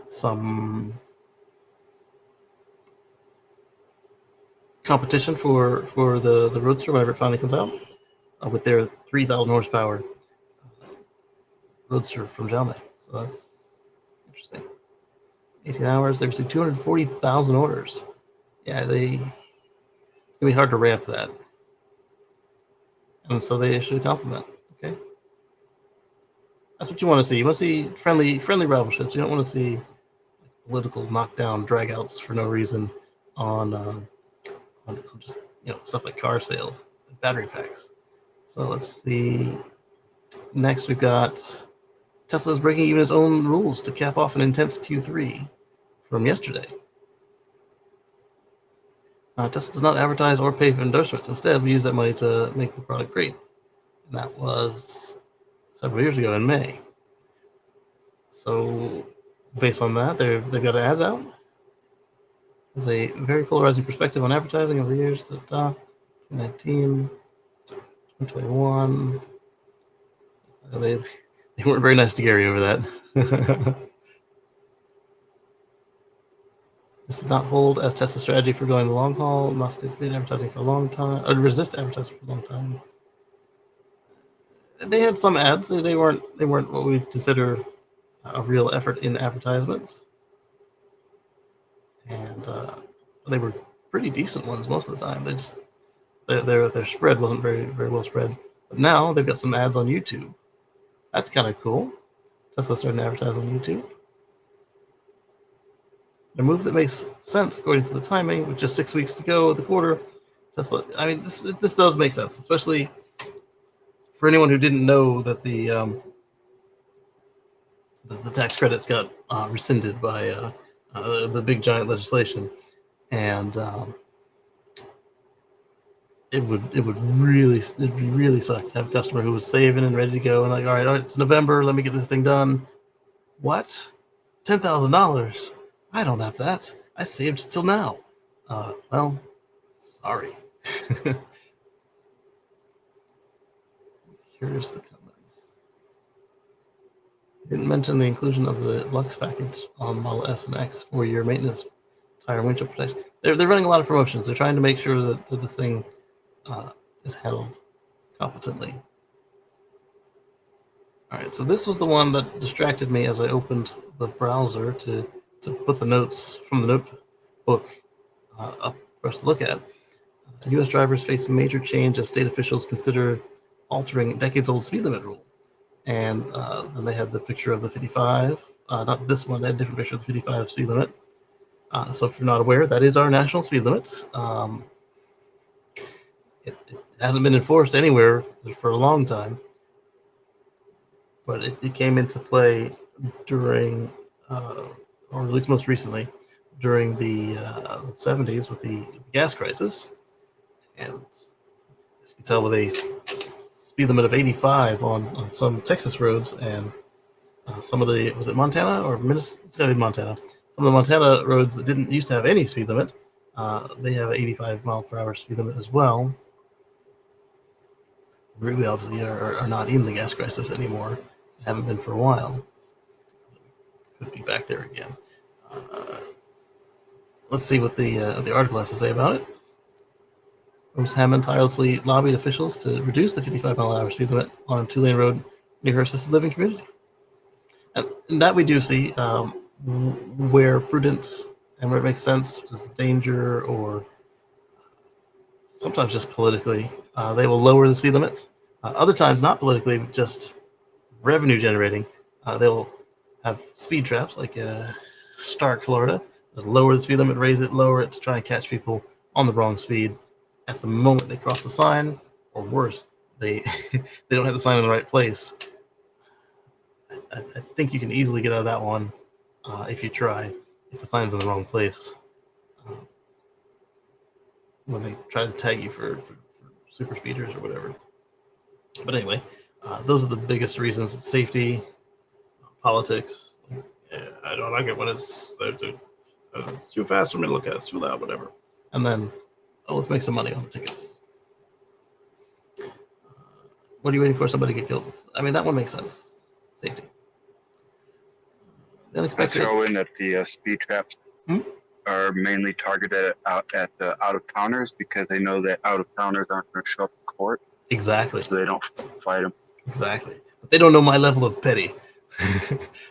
some competition for the Roadster whenever it finally comes out with their 3,000 horsepower Roadster from Xiaomi. So that's interesting. 18 hours, they received 240,000 orders. Yeah, it's gonna be hard to ramp that, and so they issued a compliment. Okay, that's what you want to see. You want to see friendly rival ships. You don't want to see political knockdown dragouts for no reason on just stuff like car sales and battery packs. So let's see. Next, we've got Tesla's breaking even its own rules to cap off an intense Q3 from yesterday. Tesla does not advertise or pay for endorsements. Instead, we use that money to make the product great. And that was several years ago in May. So, based on that, they've got ads out. There's a very polarizing perspective on advertising over the years. 2019, 2021. They weren't very nice to Gary over that. This did not hold as Tesla's strategy for going the long haul. Musk did advertising for a long time, or resist advertising for a long time. They had some ads. They weren't what we'd consider a real effort in advertisements, and they were pretty decent ones most of the time. Their spread wasn't very well spread. But now they've got some ads on YouTube. That's kind of cool. Tesla's starting to advertise on YouTube. A move that makes sense according to the timing. With just 6 weeks to go of the quarter, Tesla. I mean, this does make sense, especially for anyone who didn't know that the tax credits got rescinded by the big giant legislation, and it'd really suck to have a customer who was saving and ready to go and like, all right, it's November, let me get this thing done. What? $10,000? I don't have that. I saved till now. Well, sorry. Here's the comments. Didn't mention the inclusion of the Lux package on Model S and X for your maintenance, tire, and windshield protection. They're running a lot of promotions. They're trying to make sure that this thing is handled competently. All right, so this was the one that distracted me as I opened the browser to put the notes from the notebook up for us to look at. U.S. drivers face major change as state officials consider altering decades-old speed limit rule. And then they had the picture of the 55. Not this one. They had a different picture of the 55 speed limit. So if you're not aware, that is our national speed limit. It hasn't been enforced anywhere for a long time. But it came into play during, or at least most recently, during the 70s with the gas crisis. And as you can tell, with a speed limit of 85 on some Texas roads, and some of the, was it Montana or Minnesota? It's got to be Montana. Some of the Montana roads that didn't used to have any speed limit, they have an 85 mile per hour speed limit as well. We obviously are not in the gas crisis anymore. Haven't been for a while. Could be back there again. Let's see what the article has to say about it. Rose Hammond tirelessly lobbied officials to reduce the 55 mile per hour speed limit on a 2-lane road near her assisted living community. And that we do see where prudent and where it makes sense, just danger or sometimes just politically, they will lower the speed limits. Other times, not politically, but just revenue generating. They'll have speed traps like Stark, Florida. They'll lower the speed limit, raise it, lower it to try and catch people on the wrong speed at the moment they cross the sign, or worse, they they don't have the sign in the right place. I think you can easily get out of that one if you try, if the sign's in the wrong place. When they try to tag you for super speeders or whatever. But anyway, those are the biggest reasons. It's safety, politics. Yeah, I don't like it when it's too fast for me to look at, it's too loud, whatever. And then, let's make some money on the tickets. What are you waiting for? Somebody to get killed? I mean, that one makes sense. Safety. The unexpected. I throw in that the speed traps are mainly targeted at the out-of-towners because they know that out-of-towners aren't going to show up in court. Exactly. So they don't fight them. Exactly. But they don't know my level of petty.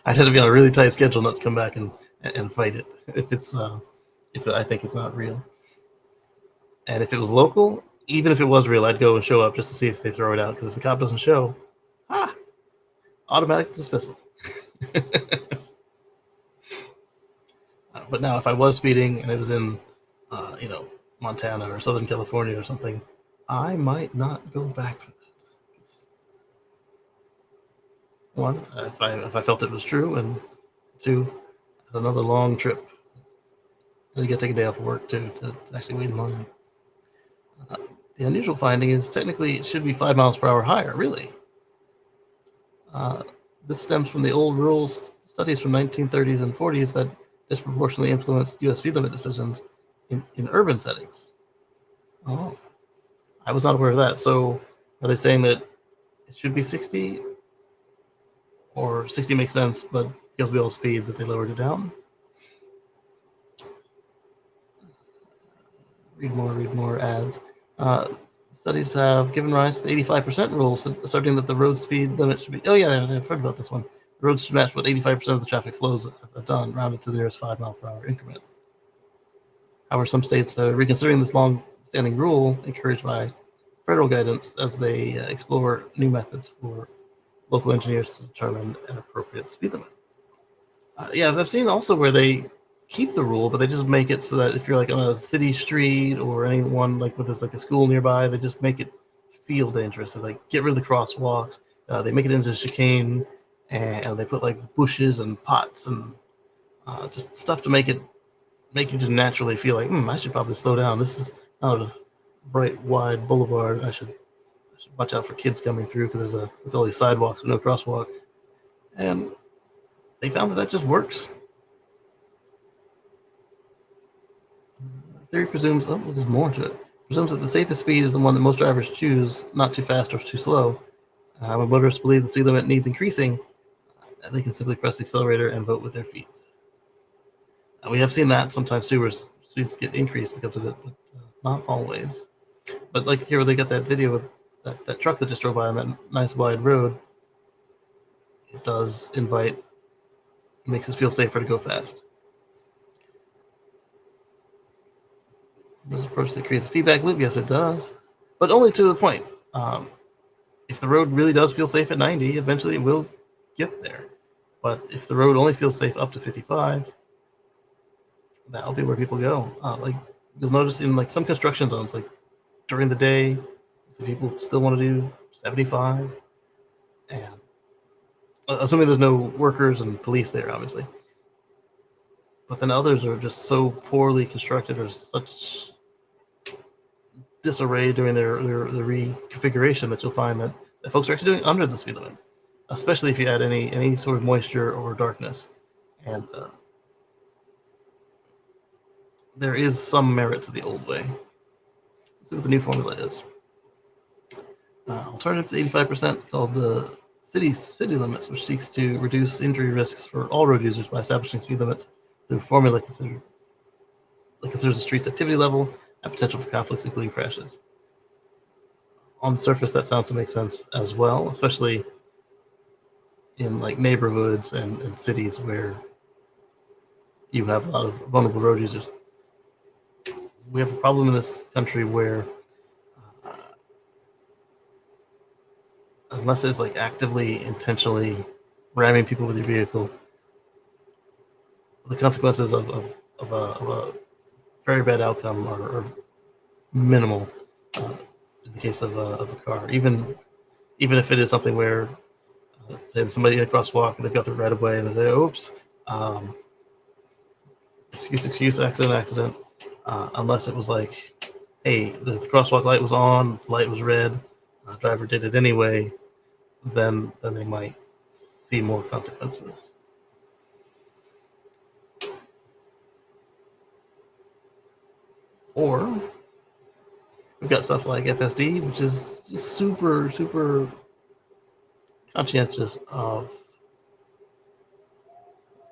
I'd have to be on a really tight schedule not to come back and fight it if I think it's not real. And if it was local, even if it was real, I'd go and show up just to see if they throw it out. Because if the cop doesn't show, automatic dismissal. But now, if I was speeding and it was in, Montana or Southern California or something, I might not go back for that. One, if I felt it was true, and two, it's another long trip. You got to take a day off of work too to actually wait in line. The unusual finding is technically it should be 5 miles per hour higher, really. This stems from the old rules studies from 1930s and 40s that disproportionately influenced U.S. speed limit decisions in urban settings. Oh, I was not aware of that. So are they saying that it should be 60? Or 60 makes sense, but because we all speed, that they lowered it down? Read more ads. Studies have given rise to the 85% rule, asserting that the road speed limit should be... Oh yeah, I've heard about this one. The roads should match what 85% of the traffic flows have done, rounded to the nearest 5 mile per hour increment. However, some states are reconsidering this long-standing rule, encouraged by federal guidance as they explore new methods for local engineers to determine an appropriate speed limit. Yeah, I've seen also where they keep the rule, but they just make it so that if you're like on a city street or anyone like with like a school nearby, they just make it feel dangerous. They like get rid of the crosswalks. They make it into a chicane, and they put like bushes and pots and just stuff to make you just naturally feel like I should probably slow down. This is not a bright wide boulevard. I should watch out for kids coming through because there's all these sidewalks with no crosswalk. And they found that just works. Theory presumes, there's more to it. Presumes that the safest speed is the one that most drivers choose, not too fast or too slow. When motorists believe the speed limit needs increasing, they can simply press the accelerator and vote with their feet. We have seen that sometimes too, where speeds get increased because of it, but not always. But like here, where they got that video with that truck that just drove by on that nice wide road, it does makes us feel safer to go fast. This approach that creates a feedback loop, yes, it does, but only to a point. If the road really does feel safe at 90, eventually it will get there. But if the road only feels safe up to 55, that'll be where people go. Like you'll notice in like some construction zones, like during the day, so people still want to do 75, and assuming there's no workers and police there, obviously. But then others are just so poorly constructed or such disarray during their reconfiguration that you'll find that folks are actually doing under the speed limit, especially if you add any sort of moisture or darkness. And there is some merit to the old way. Let's see what the new formula is. Alternative to 85% called the city limits, which seeks to reduce injury risks for all road users by establishing speed limits through a formula considers the street's activity level and potential for conflicts, including crashes. On the surface, that sounds to make sense as well, especially in like neighborhoods and cities where you have a lot of vulnerable road users. We have a problem in this country where unless it's like actively, intentionally ramming people with your vehicle, the consequences of a very bad outcome are minimal in the case of a car. Even if it is something where, say, somebody in a crosswalk and they've got the right of way and they say, "Oops, excuse, accident." Unless it was like, "Hey, the crosswalk light was on, the light was red, driver did it anyway," then they might see more consequences. Or we've got stuff like FSD, which is super, super conscientious of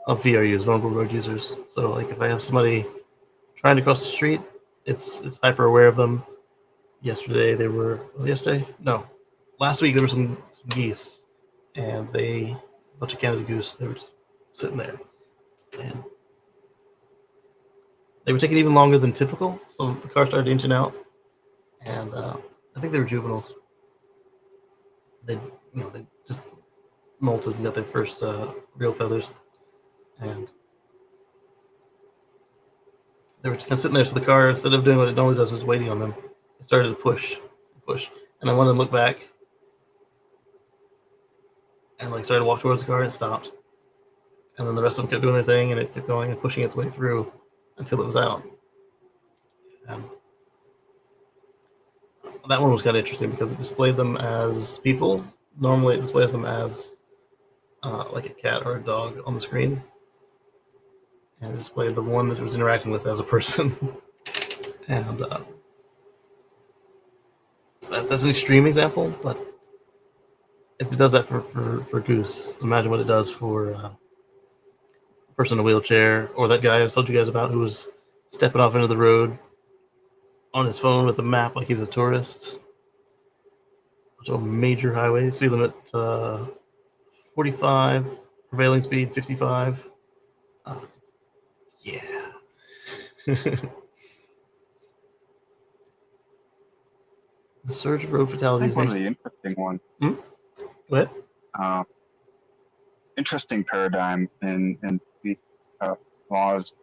VRUs, vulnerable road users. So like if I have somebody trying to cross the street, it's hyper aware of them. Last week there were some geese, and a bunch of Canada goose, they were just sitting there. And they were taking even longer than typical, so the car started inching out, and I think they were juveniles. They just molted and got their first real feathers, and they were just kind of sitting there. So the car, instead of doing what it normally does, was waiting on them. It started to push, and I wanted to look back, and like started to walk towards the car, and it stopped. And then the rest of them kept doing their thing, and it kept going and pushing its way through until it was out. And that one was kind of interesting because it displayed them as people. Normally, it displays them as like a cat or a dog on the screen, and it displayed the one that it was interacting with as a person. And that's an extreme example, but if it does that for Goose, imagine what it does for a person in a wheelchair, or that guy I told you guys about who was stepping off into the road on his phone with a map like he was a tourist. So a major highway, speed limit 45, prevailing speed 55. Yeah. The surge of road fatalities. One of the interesting ones. What? Interesting paradigm in laws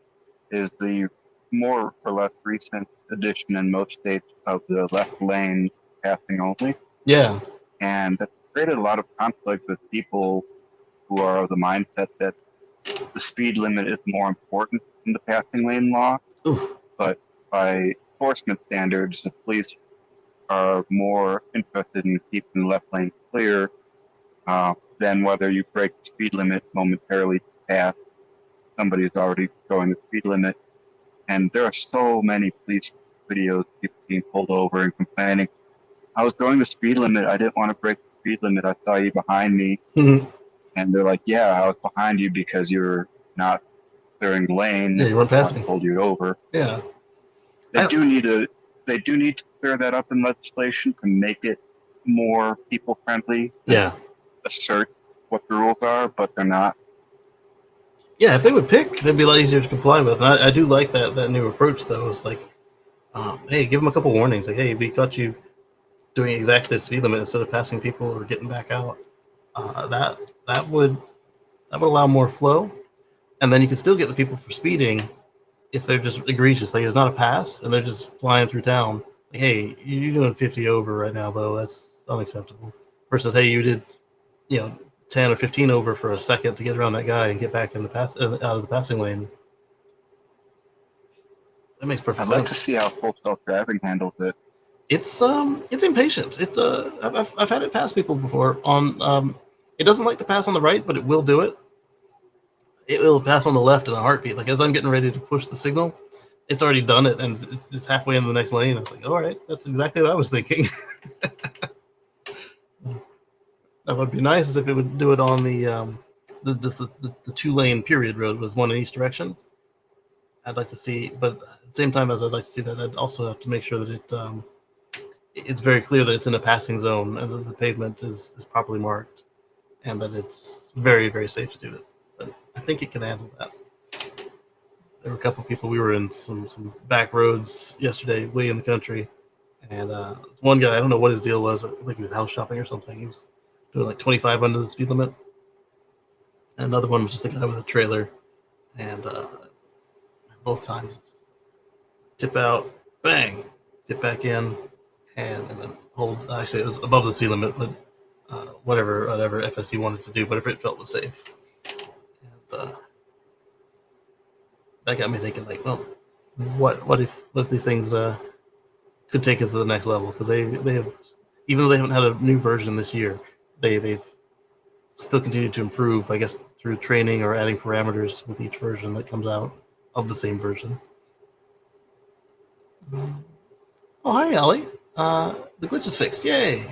is the more or less recent addition in most states of the left lane passing only. Yeah. And that's created a lot of conflict with people who are of the mindset that the speed limit is more important than the passing lane law. Oof. But by enforcement standards, the police are more interested in keeping the left lane clear than whether you break the speed limit momentarily to pass somebody who's already going the speed limit. And there are so many police videos of people being pulled over and complaining, I was going the speed limit. I didn't want to break the speed limit. I saw you behind me. Mm-hmm. And they're like, yeah, I was behind you because you're not clearing the lane. Yeah, you weren't passing. I pulled you over. Yeah. They do need to clear that up in legislation to make it more people friendly. Yeah. Assert what the rules are, but they're not. Yeah, if they would pick, they'd be a lot easier to comply with. And I do like that new approach, though. It's like, hey, give them a couple warnings. Like, hey, we caught you doing exactly the speed limit instead of passing people or getting back out. That would allow more flow, and then you can still get the people for speeding if they're just egregious. Like, it's not a pass, and they're just flying through town. Like, hey, you're doing 50 over right now, though. That's unacceptable. Versus, hey, you did, 10 or 15 over for a second to get around that guy and get back in the out of the passing lane. That makes perfect sense. I'd like to see how full self-driving handles it. It's impatient. It's I've had it pass people before on it doesn't like to pass on the right, but it will do it. It will pass on the left in a heartbeat. Like, as I'm getting ready to push the signal, it's already done it, and it's halfway in the next lane. It's like, all right, that's exactly what I was thinking. That would be nice if it would do it on the 2-lane period road, was one in each direction. I'd like to see, but at the same time as I'd like to see that, I'd also have to make sure that it's very clear that it's in a passing zone and that the pavement is properly marked, and that it's very, very safe to do it. But I think it can handle that. There were a couple of people, we were in some back roads yesterday, way in the country, and this one guy, I don't know what his deal was. I think he was house shopping or something. He was doing like 25 under the speed limit. And another one was just a guy with a trailer, and both times tip out, bang, tip back in, and then hold. Actually, it was above the speed limit, but whatever FSD wanted to do, whatever it felt was safe. And that got me thinking, like, well, what if these things could take it to the next level? Because they have, even though they haven't had a new version this year, they've still continued to improve, I guess, through training or adding parameters with each version that comes out of the same version. Oh, hi, Allie. The glitch is fixed. Yay!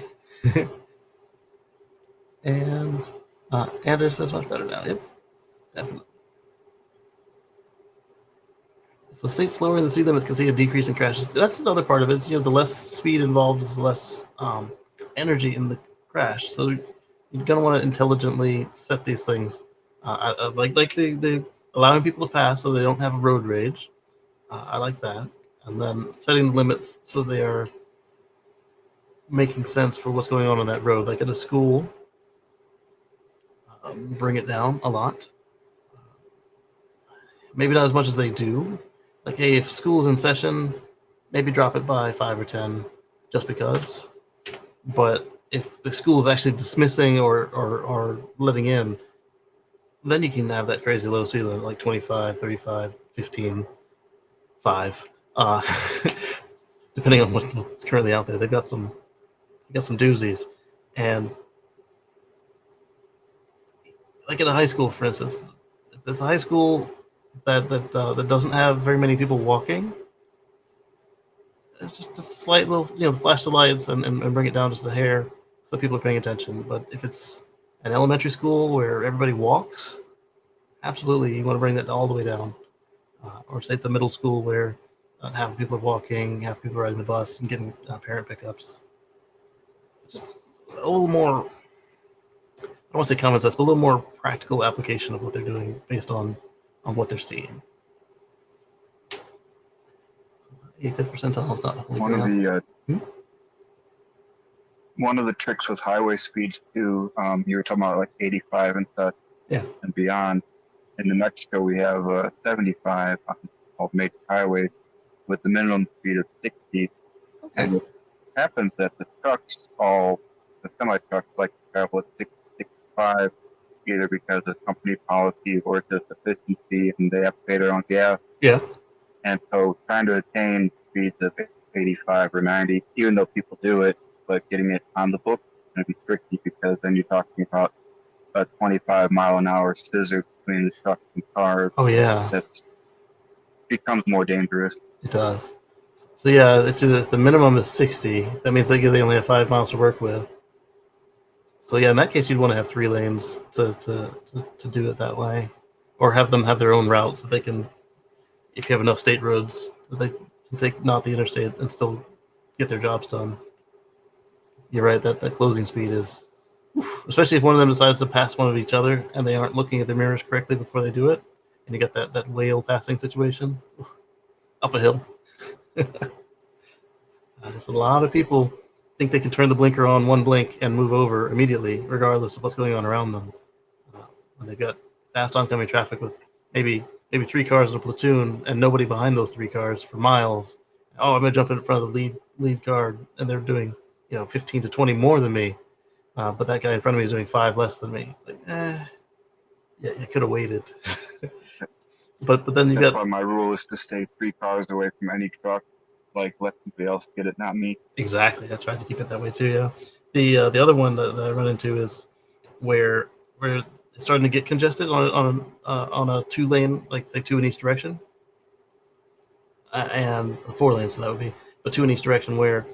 And Anders says much better now. Yep, definitely. So states lowering the speed limits can see a decrease in crashes. That's another part of it. The less speed involved is less energy in the crash. So you're going to want to intelligently set these things. Like the allowing people to pass so they don't have a road rage. I like that. And then setting the limits so they are making sense for what's going on that road. Like at a school, bring it down a lot. Maybe not as much as they do. Like, hey, if school's in session, maybe drop it by 5 or 10 just because. But if the school is actually dismissing or letting in, then you can have that crazy low speed limit, like 25, 35, 15, 5. Depending on what's currently out there. They've got some doozies. And like at a high school, for instance, if it's a high school that doesn't have very many people walking, it's just a slight little, flash the lights and bring it down just a hair so people are paying attention. But if it's an elementary school where everybody walks, absolutely you want to bring that all the way down. Or say it's a middle school where half the people are walking, half the people are riding the bus and getting parent pickups. Just a little more, I don't want to say common sense, but a little more practical application of what they're doing based on what they're seeing. 85th percentile is not holy grail. One of the tricks with highway speeds too, you were talking about like 85 and such, yeah, and beyond. In New Mexico, we have 75 on called major highways with the minimum speed of 60. Okay. And it happens that the semi trucks like to travel at 60, 65, either because of company policy or just efficiency, and they have to pay their own gas. Yeah. And so trying to attain speeds of 85 or 90, even though people do it, but getting it on the book is going to be tricky, because then you're talking about a 25-mile-an-hour scissor between the truck and car. Oh yeah. That becomes more dangerous. It does. So yeah, if the minimum is 60, that means they only have 5 miles to work with. So yeah, in that case, you'd want to have 3 lanes to do it that way, or have them have their own routes that they can, if you have enough state roads, that they can take not the interstate and still get their jobs done. You're right, that closing speed is, especially if one of them decides to pass one of each other and they aren't looking at the mirrors correctly before they do it, and you get that whale passing situation up a hill. Just a lot of people think they can turn the blinker on one blink and move over immediately, regardless of what's going on around them. When they've got fast oncoming traffic with maybe 3 cars in a platoon and nobody behind those 3 cars for miles. Oh, I'm gonna jump in front of the lead car, and they're doing 15 to 20 more than me, but that guy in front of me is doing 5 less than me. It's like, yeah, you could have waited. but then That's why my rule is to stay 3 cars away from any truck. Like, let somebody else get it, not me. Exactly. I tried to keep it that way too. Yeah. The other one that I run into is where it's starting to get congested on a 2-lane, like say 2 in each direction, and 4 lanes. So that would be, but 2 in each direction, where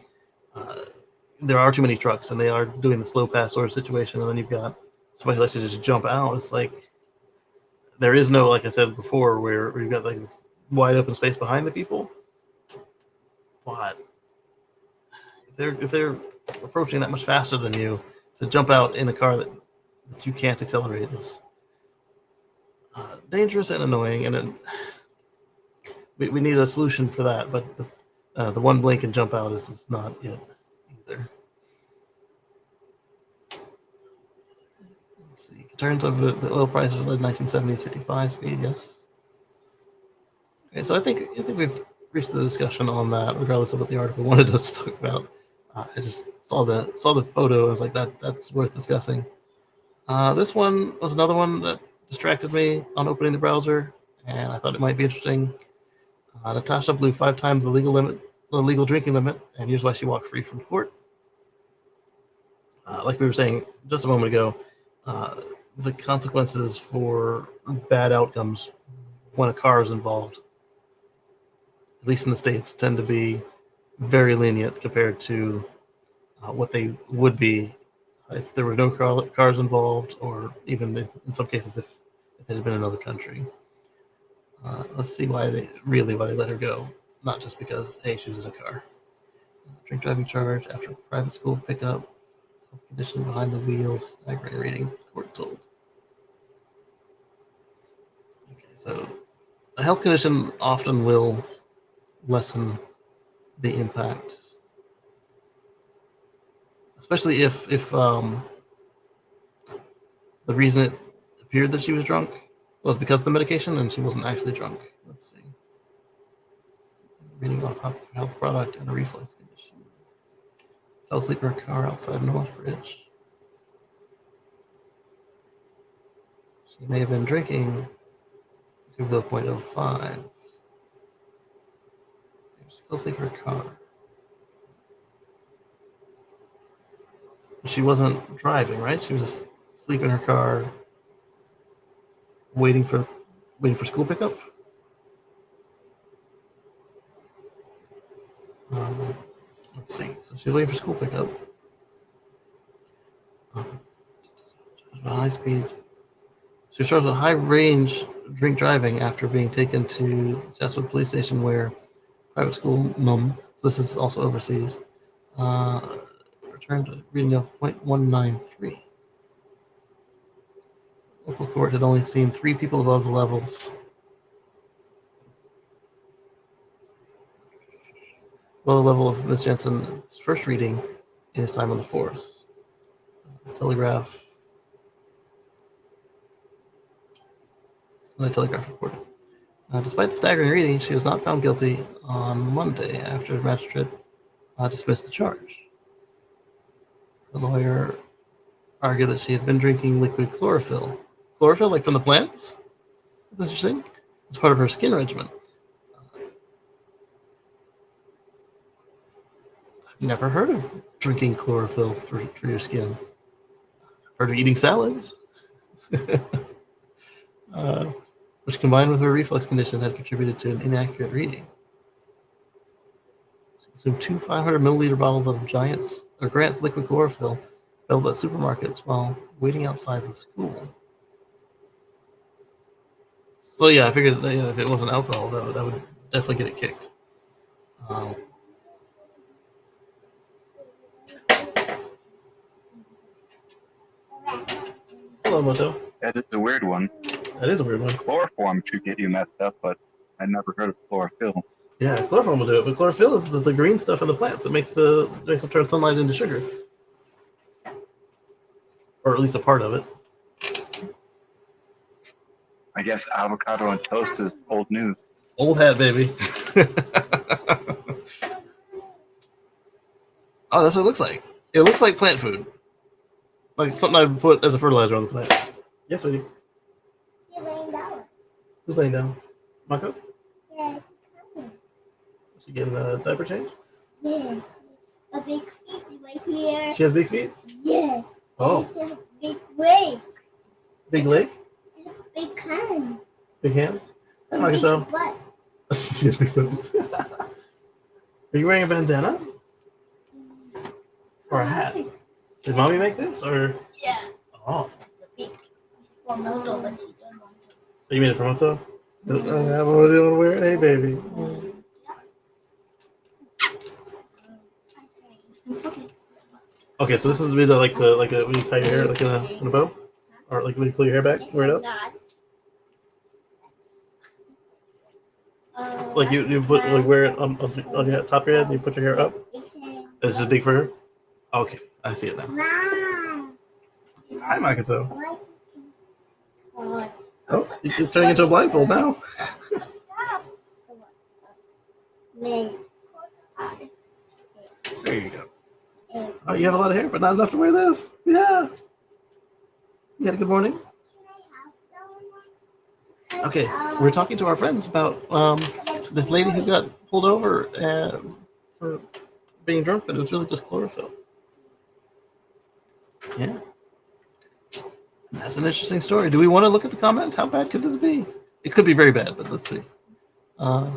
there are too many trucks and they are doing the slow pass sort of situation, and then you've got somebody who likes to just jump out. It's like there is no, like I said before, where you've got like this wide open space behind the people. But if they're approaching that much faster than you, to jump out in a car that you can't accelerate is dangerous and annoying. And we need a solution for that. But the one blink and jump out is not it either. Let's see. In terms of the oil prices of the 1970s, 55 speed, yes. Okay, so I think we've reached the discussion on that, regardless of what the article wanted us to talk about. I just saw the photo. I was like, that's worth discussing. This one was another one that distracted me on opening the browser, and I thought it might be interesting. Natasha blew 5 times the legal drinking limit, and here's why she walked free from court. Like we were saying just a moment ago, the consequences for bad outcomes when a car is involved, at least in the States, tend to be very lenient compared to what they would be if there were no cars involved, or even in some cases if it had been another country. Let's see why they let her go. Not just because, hey, she was in a car. Drink driving charge after private school pickup. Health condition behind the wheels. Staggering reading. Court told. Okay, so a health condition often will lessen the impact, especially if the reason it appeared that she was drunk was because of the medication and she wasn't actually drunk. Let's see. Reading on a popular health product and a reflex condition. Fell asleep in her car outside Northbridge. She may have been drinking to the point of 5. She fell asleep in her car. She wasn't driving, right? She was just asleep in her car, waiting for school pickup. Let's see. So she was waiting for school pickup. High speed. She started a high range drink driving after being taken to the Chesapeake police station, where private school mum, so this is also overseas, returned a reading of 0.193. Local court had only seen 3 people above the levels. Well, the level of Ms. Jensen's first reading in his time on the force. The Telegraph. Sunday Telegraph reported. Despite the staggering reading, she was not found guilty on Monday after the magistrate dismissed the charge. The lawyer argued that she had been drinking liquid chlorophyll. Chlorophyll, like from the plants? That's interesting. It's part of her skin regimen. I've never heard of drinking chlorophyll for your skin. I've heard of eating salads. Which combined with her reflux condition had contributed to an inaccurate reading. She consumed 2 500 milliliter bottles of Grant's liquid chlorophyll available at supermarkets while waiting outside the school. So yeah, I figured if it wasn't alcohol, that would definitely get it kicked. Hello, Moto. That is a weird one. That is a weird one. Chloroform should get you messed up, but I never heard of chlorophyll. Yeah, chloroform will do it, but chlorophyll is the green stuff in the plants that makes them turn sunlight into sugar, or at least a part of it. I guess avocado and toast is old news. Old hat, baby. Oh, that's what it looks like. It looks like plant food, like something I put as a fertilizer on the plant. Yes, sweetie. She's laying down. Who's laying down? Mako? Yeah, she's coming. Is she getting a diaper change? Yeah. A big feet right here. She has big feet? Yeah. Oh. It's a big leg. Big leg? It's a big hand. Big hands? A I big guess so. butt. She has big foot. Are you wearing a bandana? Or a hat? Did mommy make this? Or Yeah. oh. It's a big for Moto, but she don't want to. You made it for Moto? I want to wear it. Hey baby. Okay, so this is when you tie your hair like in a bow? Or like when you pull your hair back, wear it up? Like you put wear it on your top of your head and you put your hair up? It's just big for her? Okay, I see it now. Mom. Hi, Makato. What? Oh, it's turning into a blindfold now. There you go. Oh, you have a lot of hair, but not enough to wear this. Yeah. You had a good morning? Okay, we're talking to our friends about this lady who got pulled over for being drunk, but it was really just chlorophyll. Yeah. That's an interesting story. Do we want to look at the comments? How bad could this be? It could be very bad, but let's see. The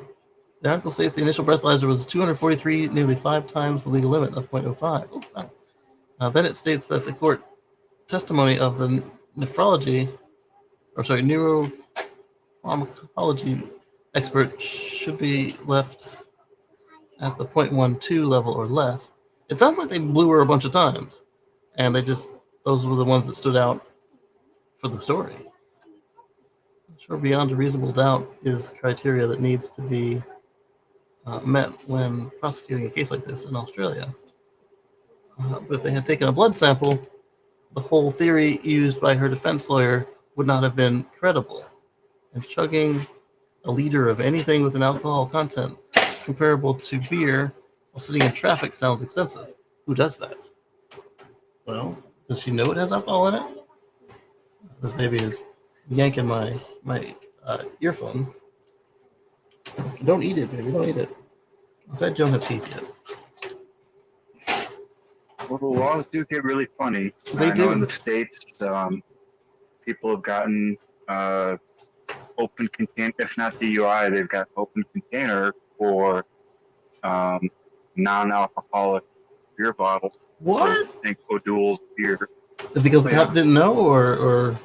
article states the initial breathalyzer was 243, nearly 5 times the legal limit of 0.05. Oh, wow. Then it states that the court testimony of the neuropharmacology expert should be left at the 0.12 level or less. It sounds like they blew her a bunch of times, and those were the ones that stood out for the story. I'm sure beyond a reasonable doubt is criteria that needs to be met when prosecuting a case like this in Australia. But if they had taken a blood sample, the whole theory used by her defense lawyer would not have been credible. And chugging a liter of anything with an alcohol content comparable to beer while sitting in traffic sounds excessive. Who does that? Well, does she know it has alcohol in it? This baby is yanking my earphone. Don't eat it, baby. Don't eat it. I'm glad you don't have teeth yet. Well, the laws do get really funny. They I do. know in the States, people have gotten open container, if not DUI, they've got open container for non-alcoholic beer bottles. What? I think O'Doul's beer. Because the cop didn't know, or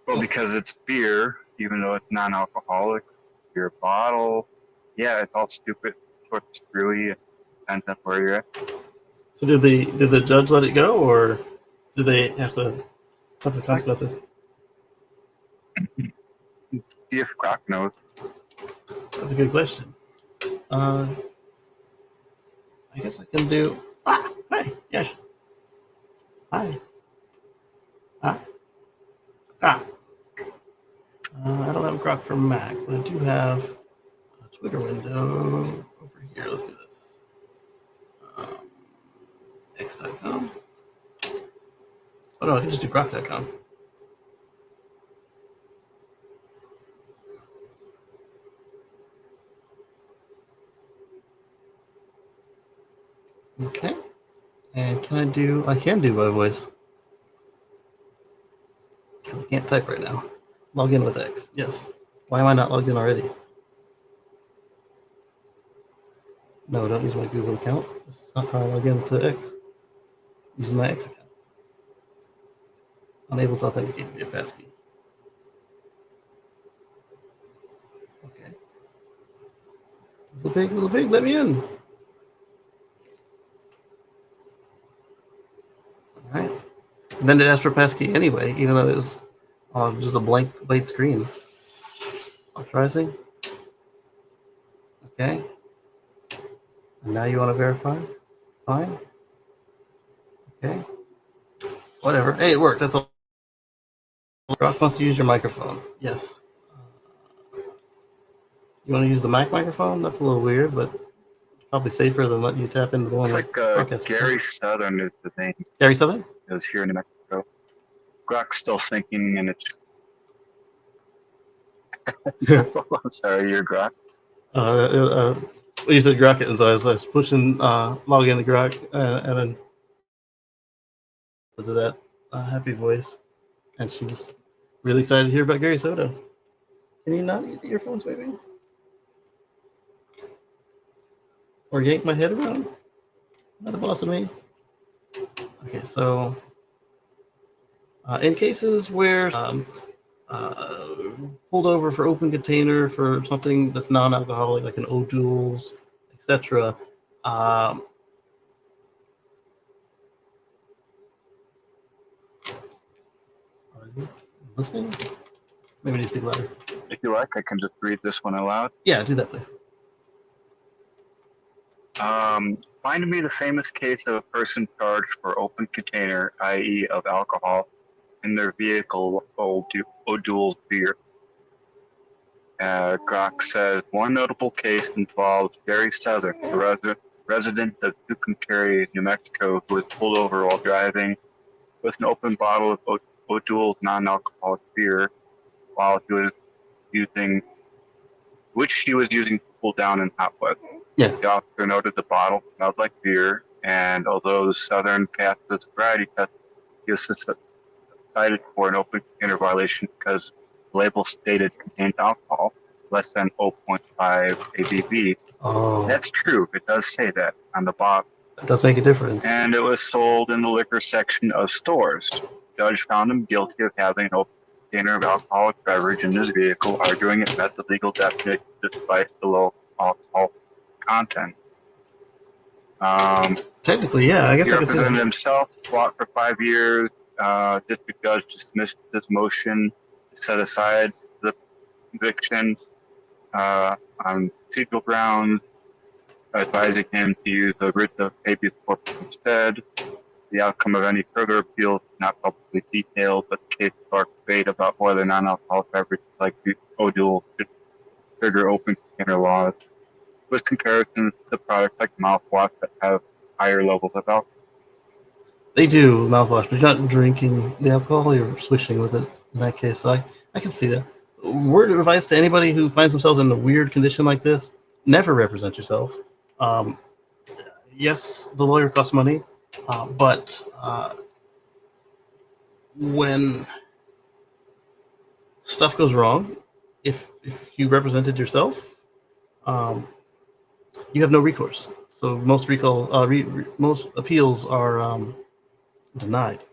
Well, because it's beer, even though it's non-alcoholic, beer bottle. Yeah, it's all stupid, sort of screwy. It depends on where you're at. so did the judge let it go, or did they have to suffer consequences? See if Croc knows. That's a good question. I guess I can do. Hi, yes. Hi. I don't have Grok for Mac, but I do have a Twitter window over here. Let's do this. X.com. Oh no, I can just do Grok.com. Okay. And I can do by voice. I can't type right now. Log in with X. Yes. Why am I not logged in already? No, don't use my Google account. This is not how I log in to X. Using my X account. Unable to authenticate via passkey. Okay. Little pig, let me in. Alright. And then it asked for passkey anyway, even though it was just a blank white screen. Authorizing. Okay. And now you want to verify? Fine. Okay. Whatever. Hey, it worked. That's all. Grok wants to use your microphone. Yes. You want to use the Mac microphone? That's a little weird, but probably safer than letting you tap into the one. It's like Gary Southern is the name. Gary Southern? It was here in New Mexico. Grok's still thinking, and it's. I'm sorry, you're Grok. You said Grok, and so I was pushing log into Grok, and then to that happy voice, and she was really excited to hear about Gary Soto. Can you not eat the earphones, baby? Or yank my head around? Not the boss of me. Okay, so in cases where pulled over for open container for something that's non-alcoholic, like an O'Doul's, etc. Listening? Maybe need to speak louder. If you like, I can just read this one aloud. Yeah, do that, please. Find me the famous case of a person charged for open container, i.e. of alcohol, in their vehicle, O'Doul's beer. Grok says, one notable case involves Gary Southern, a resident of Tucumcari, New Mexico, who was pulled over while driving with an open bottle of O'Doul's non-alcoholic beer while he was using to cool down in hot weather. Yeah. The officer noted the bottle smelled like beer, and although the Southern passed the sobriety test, he was cited for an open container violation because the label stated contained alcohol, less than 0.5 ABV. Oh. That's true. It does say that on the bottle. It does make a difference. And it was sold in the liquor section of stores. The judge found him guilty of having an open container of alcoholic beverage in his vehicle, arguing it met the legal definition despite the low alcohol content. Technically, yeah, I guess he I could say represented that. himself, fought for 5 years. District judge dismissed this motion, set aside the conviction on procedural grounds, advising him to use a writ of habeas corpus instead. The outcome of any further appeals is not publicly detailed, but the case sparked debate about whether non-alcoholic beverages like O'Doul should trigger open container laws, with comparisons to products like mouthwash that have higher levels of alcohol. They do mouthwash, but you're not drinking the alcohol, you're swishing with it in that case. So I can see that. Word of advice to anybody who finds themselves in a weird condition like this, never represent yourself. Yes, the lawyer costs money, but when stuff goes wrong, if you represented yourself, you have no recourse. So most most appeals are denied.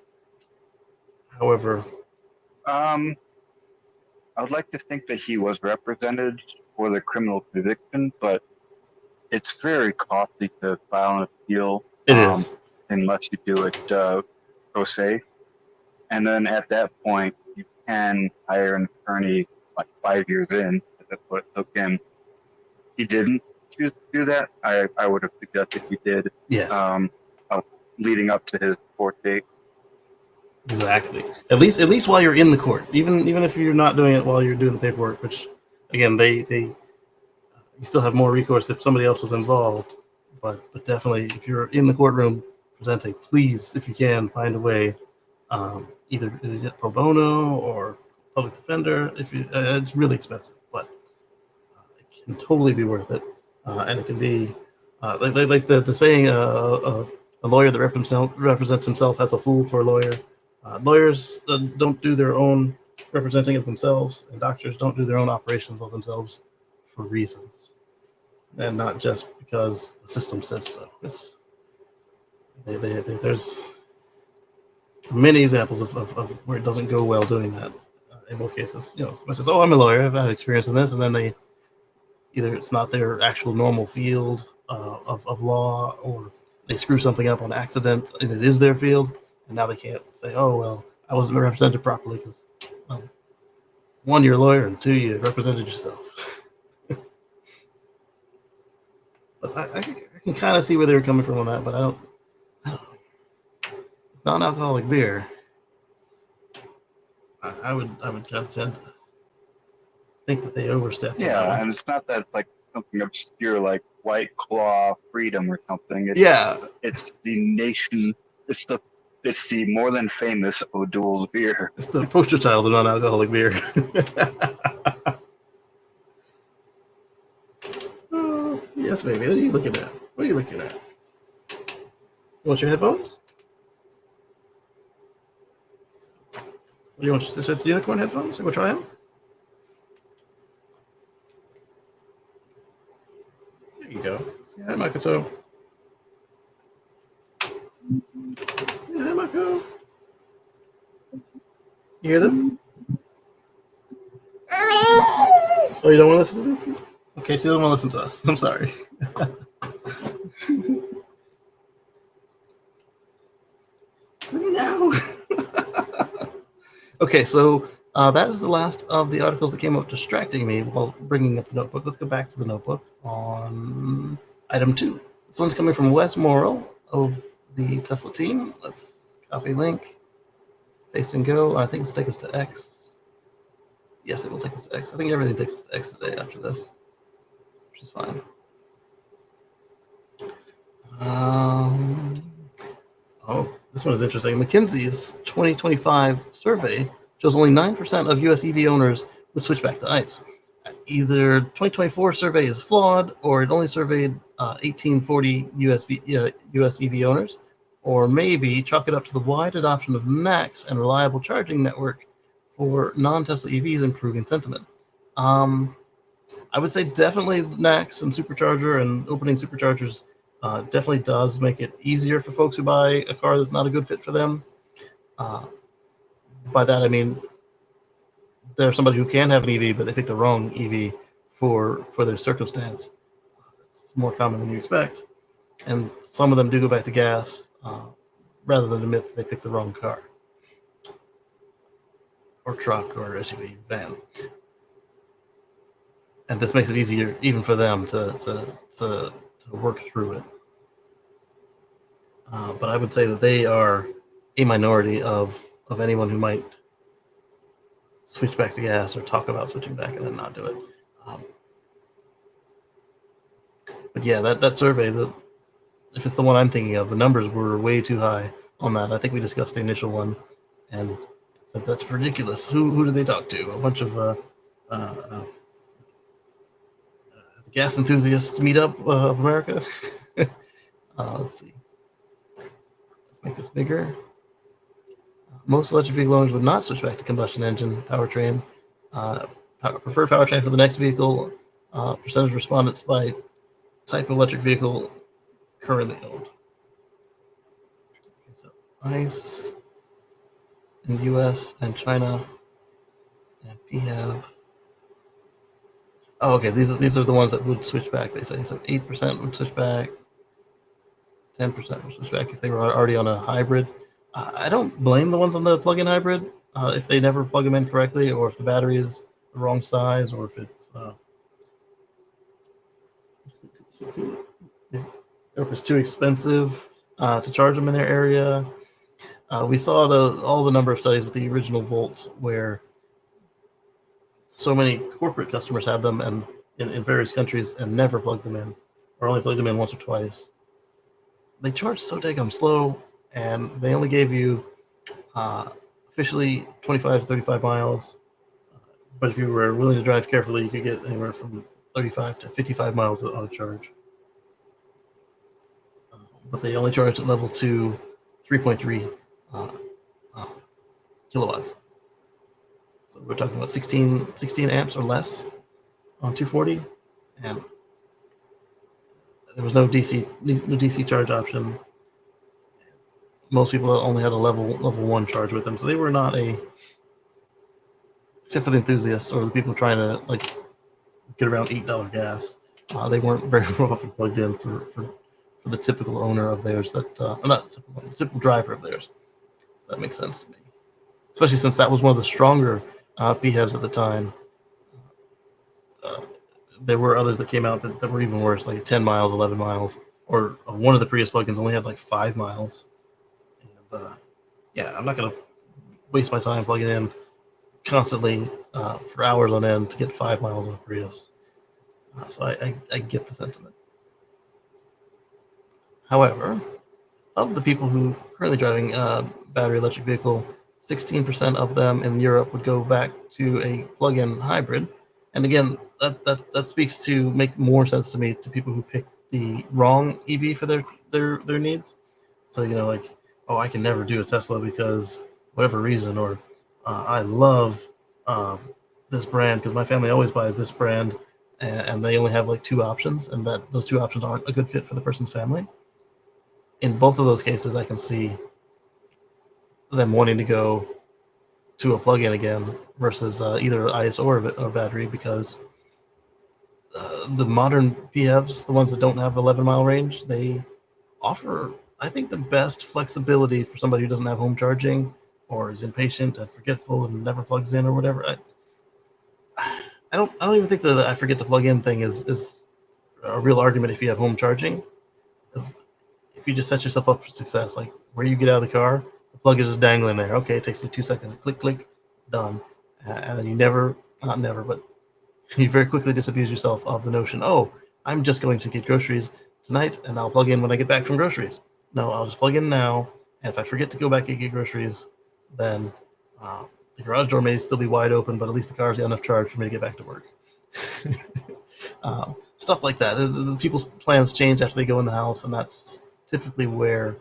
However, I would like to think that he was represented for the criminal conviction, but it's very costly to file an appeal. It is. Unless you do it pro se. And then at that point, you can hire an attorney like 5 years in. That's what it took him. He didn't choose to do that. I would have suggested he did. Yes. Leading up to his court date. Exactly. At least while you're in the court, even if you're not doing it while you're doing the paperwork, which again they you still have more recourse if somebody else was involved. But definitely if you're in the courtroom presenting, please, if you can, find a way, either get pro bono or public defender. If you, it's really expensive, but it can totally be worth it, and it can be like the saying, a lawyer that represents himself as a fool for a lawyer. Lawyers don't do their own representing of themselves, and doctors don't do their own operations of themselves for reasons, and not just because the system says so. There's many examples of where it doesn't go well doing that. In both cases, somebody says, "Oh, I'm a lawyer. I've had experience in this," and then either it's not their actual normal field of law, or they screw something up on accident and it is their field, and now they can't say, "Oh, well, I wasn't represented properly because, well, one, you're a lawyer, and two, you represented yourself." But I can kind of see where they were coming from on that, but I don't know. It's not an alcoholic beer. I would kind of tend to think that they overstepped. Yeah, and it's not that it's like something obscure like White Claw Freedom or something. It's the nation. It's the more than famous O'Doul's beer. It's the poster child of non-alcoholic beer. Oh, yes, baby. What are you looking at? What are you looking at? You want your headphones? What do you want? Your unicorn headphones? You want to try them? There you go. Yeah, Makoto. Yeah, Mako. You hear them? Oh, you don't want to listen to them? Okay, she doesn't want to listen to us. I'm sorry. No. Okay, so that is the last of the articles that came up distracting me while bringing up the notebook. Let's go back to the notebook on item 2. This one's coming from Wes Morrill of the Tesla team. Let's copy link, paste and go. I think it's take us to X. Yes, it will take us to X. I think everything takes us to X today after this, which is fine. Oh, this one is interesting. McKinsey's 2025 survey shows only 9% of U.S. EV owners would switch back to ICE. Either 2024 survey is flawed, or it only surveyed 1840 U.S. EV owners, or maybe chalk it up to the wide adoption of NACS and reliable charging network for non-Tesla EVs improving sentiment. I would say definitely NACS and supercharger and opening superchargers definitely does make it easier for folks who buy a car that's not a good fit for them. By that I mean there's somebody who can have an EV, but they pick the wrong EV for their circumstance. It's more common than you expect, and some of them do go back to gas rather than admit that they picked the wrong car or truck or SUV van. And this makes it easier even for them to work through it. But I would say that they are a minority of anyone who might switch back to gas or talk about switching back and then not do it. But yeah, that survey, if it's the one I'm thinking of, the numbers were way too high on that. I think we discussed the initial one and said that's ridiculous. Who do they talk to? A bunch of gas enthusiasts meetup of America. Let's see. Let's make this bigger. Most electric vehicle owners would not switch back to combustion engine powertrain. Preferred powertrain for the next vehicle. Percentage of respondents by type of electric vehicle currently owned. Okay, so ICE in the U.S. and China and PHEV. Oh, okay. These are the ones that would switch back. They say so. 8% would switch back. 10% would switch back if they were already on a hybrid. I don't blame the ones on the plug-in hybrid if they never plug them in correctly, or if the battery is the wrong size, or if it's too expensive to charge them in their area. We saw all the number of studies with the original Volt where so many corporate customers had them and in various countries and never plugged them in, or only plugged them in once or twice. They charged so daggum slow, and they only gave you officially 25 to 35 miles. But if you were willing to drive carefully, you could get anywhere from 35 to 55 miles on a charge. But they only charged at level 2, 3.3 kilowatts. So we're talking about 16 amps or less on 240, and there was no DC charge option. Most people only had a level 1 charge with them, so they were not except for the enthusiasts or the people trying to like get around $8 gas. They weren't very often plugged in for the typical owner of theirs. Not typical driver of theirs. So that makes sense to me, especially since that was one of the stronger PHEVs at the time. There were others that came out that were even worse, like 10 miles, 11 miles, or one of the Prius plugins only had like 5 miles. And, yeah, I'm not going to waste my time plugging in constantly for hours on end to get 5 miles on a Prius. So I get the sentiment. However, of the people who are currently driving a battery electric vehicle, 16% of them in Europe would go back to a plug-in hybrid. And again, that speaks to make more sense to me to people who pick the wrong EV for their needs. So, like, oh, I can never do a Tesla because whatever reason, or I love this brand because my family always buys this brand, and they only have like 2 options, and that those 2 options aren't a good fit for the person's family. In both of those cases, I can see them wanting to go to a plug-in again versus either ICE or a battery, because the modern PHEVs, the ones that don't have 11-mile range, they offer, I think, the best flexibility for somebody who doesn't have home charging or is impatient and forgetful and never plugs in or whatever. I don't even think the I forget to plug in thing is a real argument if you have home charging. If you just set yourself up for success, like where you get out of the car, the plug is just dangling there. Okay, it takes you 2 seconds. Click, click, done. And then you but you very quickly disabuse yourself of the notion, oh, I'm just going to get groceries tonight and I'll plug in when I get back from groceries. No, I'll just plug in now. And if I forget to go back and get groceries, then the garage door may still be wide open, but at least the car's got enough charge for me to get back to work. Stuff like that. People's plans change after they go in the house, and that's typically where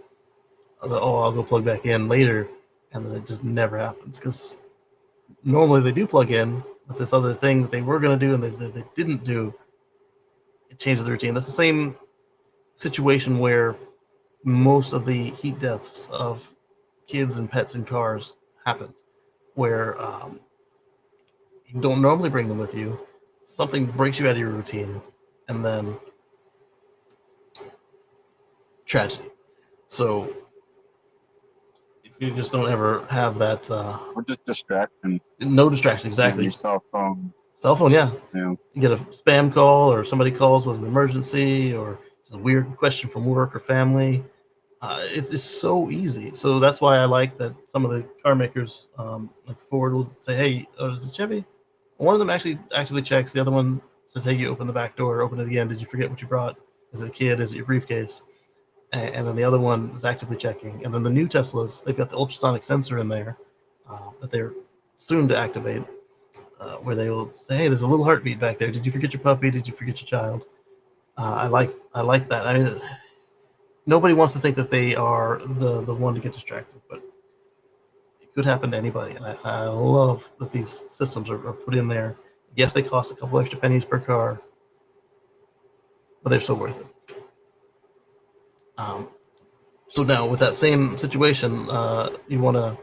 I'll go plug back in later, and then it just never happens, because normally they do plug in, but this other thing that they were going to do and they didn't do, it changes the routine. That's the same situation where most of the heat deaths of kids and pets in cars happens, where you don't normally bring them with you, something breaks you out of your routine, and then tragedy. So if you just don't ever have that Or just distraction. no distraction, exactly. Your cell phone. Cell phone, yeah. You You get a spam call, or somebody calls with an emergency, or just a weird question from work or family. It's so easy. So that's why I like that some of the car makers, like Ford, will say, "Hey, is it Chevy?" One of them actually checks. The other one says, "Hey, you open the back door. Open it again. Did you forget what you brought? Is it a kid? Is it your briefcase?" And then the other one is actively checking. And then the new Teslas, they've got the ultrasonic sensor in there that they're soon to activate, where they will say, "Hey, there's a little heartbeat back there. Did you forget your puppy? Did you forget your child?" I like that. I mean, nobody wants to think that they are the one to get distracted, but it could happen to anybody. And I love that these systems are put in there. Yes, they cost a couple extra pennies per car, but they're so worth it. So now with that same situation, you want to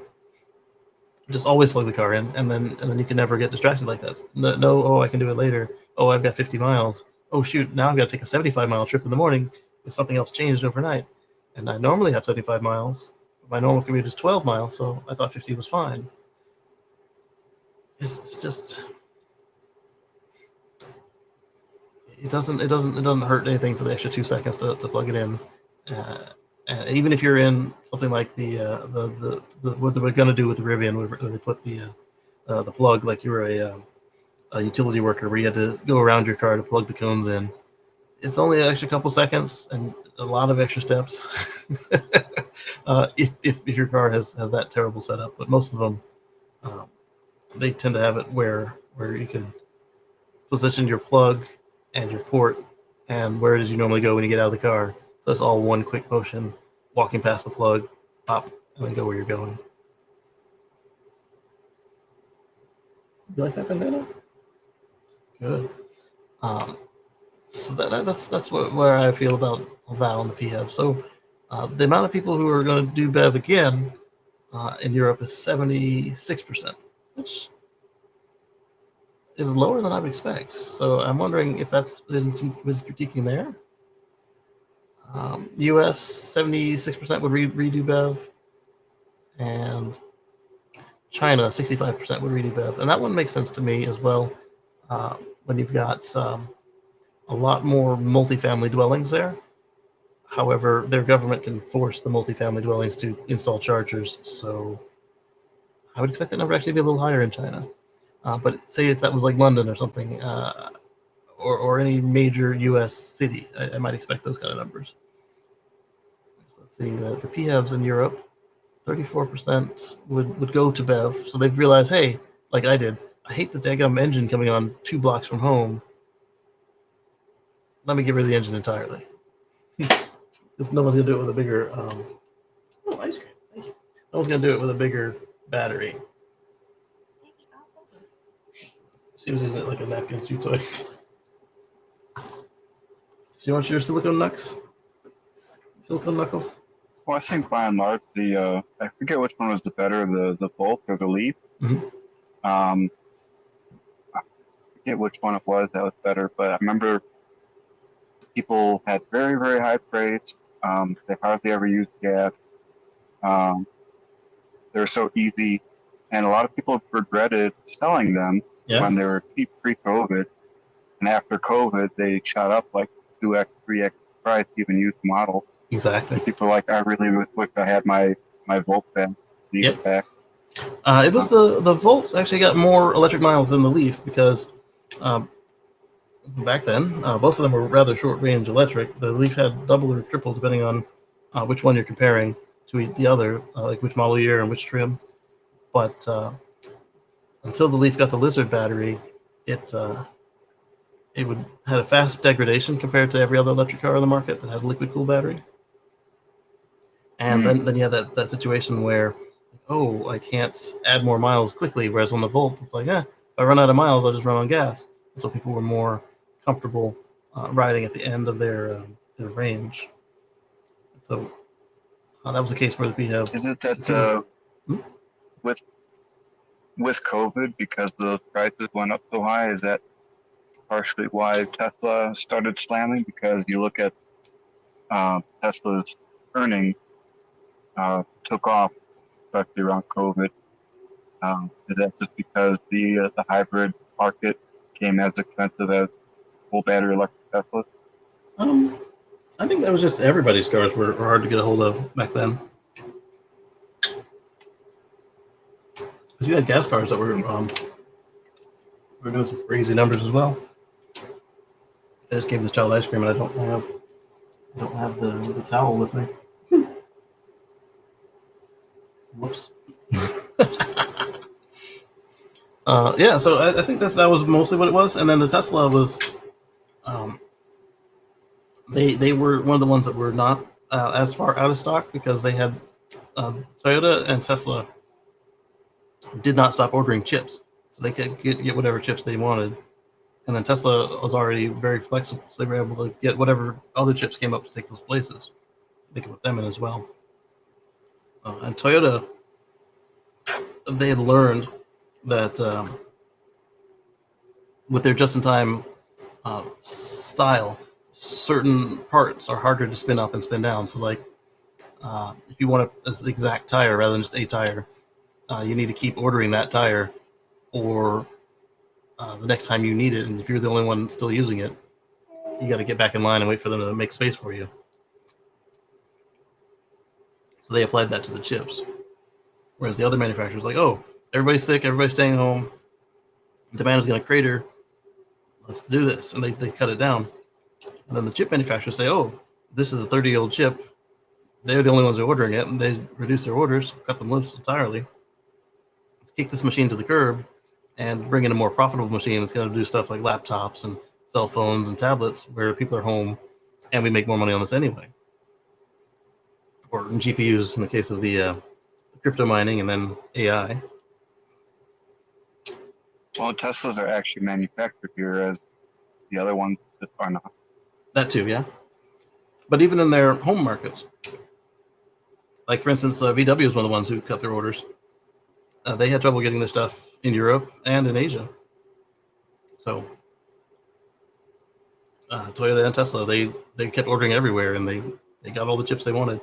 just always plug the car in, and then you can never get distracted like that. No, oh, I can do it later. Oh, I've got 50 miles. Oh, shoot, now I've got to take a 75-mile trip in the morning because something else changed overnight. And I normally have 75 miles. My normal commute is 12 miles, so I thought 50 was fine. It's just, it doesn't hurt anything for the extra 2 seconds to plug it in. And even if you're in something like the what they're going to do with the Rivian, where they put the plug, like you were a utility worker, where you had to go around your car to plug the cones in. It's only an extra couple seconds and a lot of extra steps if your car has that terrible setup. But most of them, they tend to have it where you can position your plug and your port and where it is you normally go when you get out of the car. So it's all one quick motion, walking past the plug, pop, and then go where you're going. You like that bandana? Good. So that's where I feel about that on the PHEV. So the amount of people who are going to do BEV again in Europe is 76%, which is lower than I would expect. So I'm wondering if that's what is critiquing there. US 76% would redo BEV, and China 65% would redo BEV, and that one makes sense to me as well. When you've got a lot more multifamily dwellings there. However, their government can force the multifamily dwellings to install chargers, so I would expect that number actually to be a little higher in China. But say if that was like London or something, or any major U.S. city, I might expect those kind of numbers. So let's see, the PHEVs in Europe, 34% would go to BEV, so they've realized, hey, like I did, I hate the daggum engine coming on 2 blocks from home. Let me get rid of the engine entirely. Because no one's gonna do it with a bigger ice cream. Thank you. No one's gonna do it with a bigger battery. She was using it like a napkin chew toy. She wants your silicone knucks? Silicone knuckles? Well, I think by and large, I forget which one was the better, the Volt or the Leaf. Mm-hmm. I forget which one it was that was better, but I remember people had very, very high praise. They hardly ever used gas. They were so easy, and a lot of people regretted selling them when they were cheap pre-COVID. And after COVID, they shot up like 2x, 3x price, even used model. Exactly. And people were like, I really wish I had my Volt back. It back. It was the Volt actually got more electric miles than the Leaf because back then both of them were rather short-range electric. The Leaf had double or triple depending on which one you're comparing to the other, like which model year and which trim. But until the Leaf got the Lizard battery, it had a fast degradation compared to every other electric car on the market that had a liquid cooled battery. And then you have that situation where, oh, I can't add more miles quickly. Whereas on the Volt, it's like, if I run out of miles, I'll just run on gas. And so people were more comfortable riding at the end of their range. So that was the case for the PHEV. Is it that with COVID, because the prices went up so high, is that partially why Tesla started slamming? Because you look at Tesla's earnings took off, especially around COVID. Is that just because the hybrid market became as expensive as full battery electric Teslas? I think that was just everybody's cars were hard to get a hold of back then. Because you had gas cars that were doing some crazy numbers as well. I just gave this child ice cream and I don't have the towel with me. Whoops. So I think that was mostly what it was, and then the Tesla was, they were one of the ones that were not as far out of stock because they had Toyota and Tesla did not stop ordering chips, so they could get whatever chips they wanted, and then Tesla was already very flexible, so they were able to get whatever other chips came up to take those places. They could put them in as well. And Toyota, they had learned that with their just-in-time style, certain parts are harder to spin up and spin down. So, like, if you want an exact tire rather than just a tire, you need to keep ordering that tire, or the next time you need it, and if you're the only one still using it, you got to get back in line and wait for them to make space for you. So they applied that to the chips. Whereas the other manufacturers like, oh, everybody's sick, everybody's staying home, demand is going to crater. Let's do this, and they cut it down. And then the chip manufacturers say, oh, this is a 30-year-old chip. They're the only ones who are ordering it, and they reduce their orders, cut them loose entirely. Let's kick this machine to the curb and bring in a more profitable machine that's going to do stuff like laptops and cell phones and tablets where people are home, and we make more money on this anyway. Or GPUs in the case of the crypto mining and then AI. Well, Teslas are actually manufactured here as the other ones that are not. That too, yeah. But even in their home markets, like for instance, VW is one of the ones who cut their orders. They had trouble getting this stuff in Europe and in Asia. So Toyota and Tesla, they kept ordering everywhere, and they got all the chips they wanted.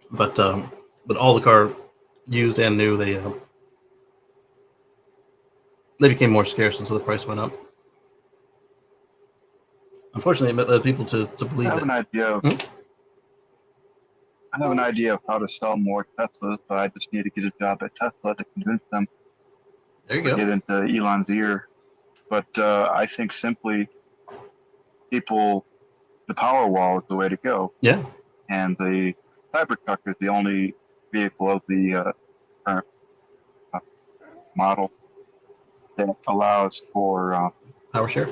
But all the car, used and new, they became more scarce, and so the price went up. Unfortunately, it led people to believe I have that. an idea of, I have an idea of how to sell more Teslas, but I just need to get a job at Tesla to convince them There you to go. get into Elon's ear. But I think simply the power wall is the way to go. Yeah. And the Cybertruck is the only vehicle of the current model that allows for Power share.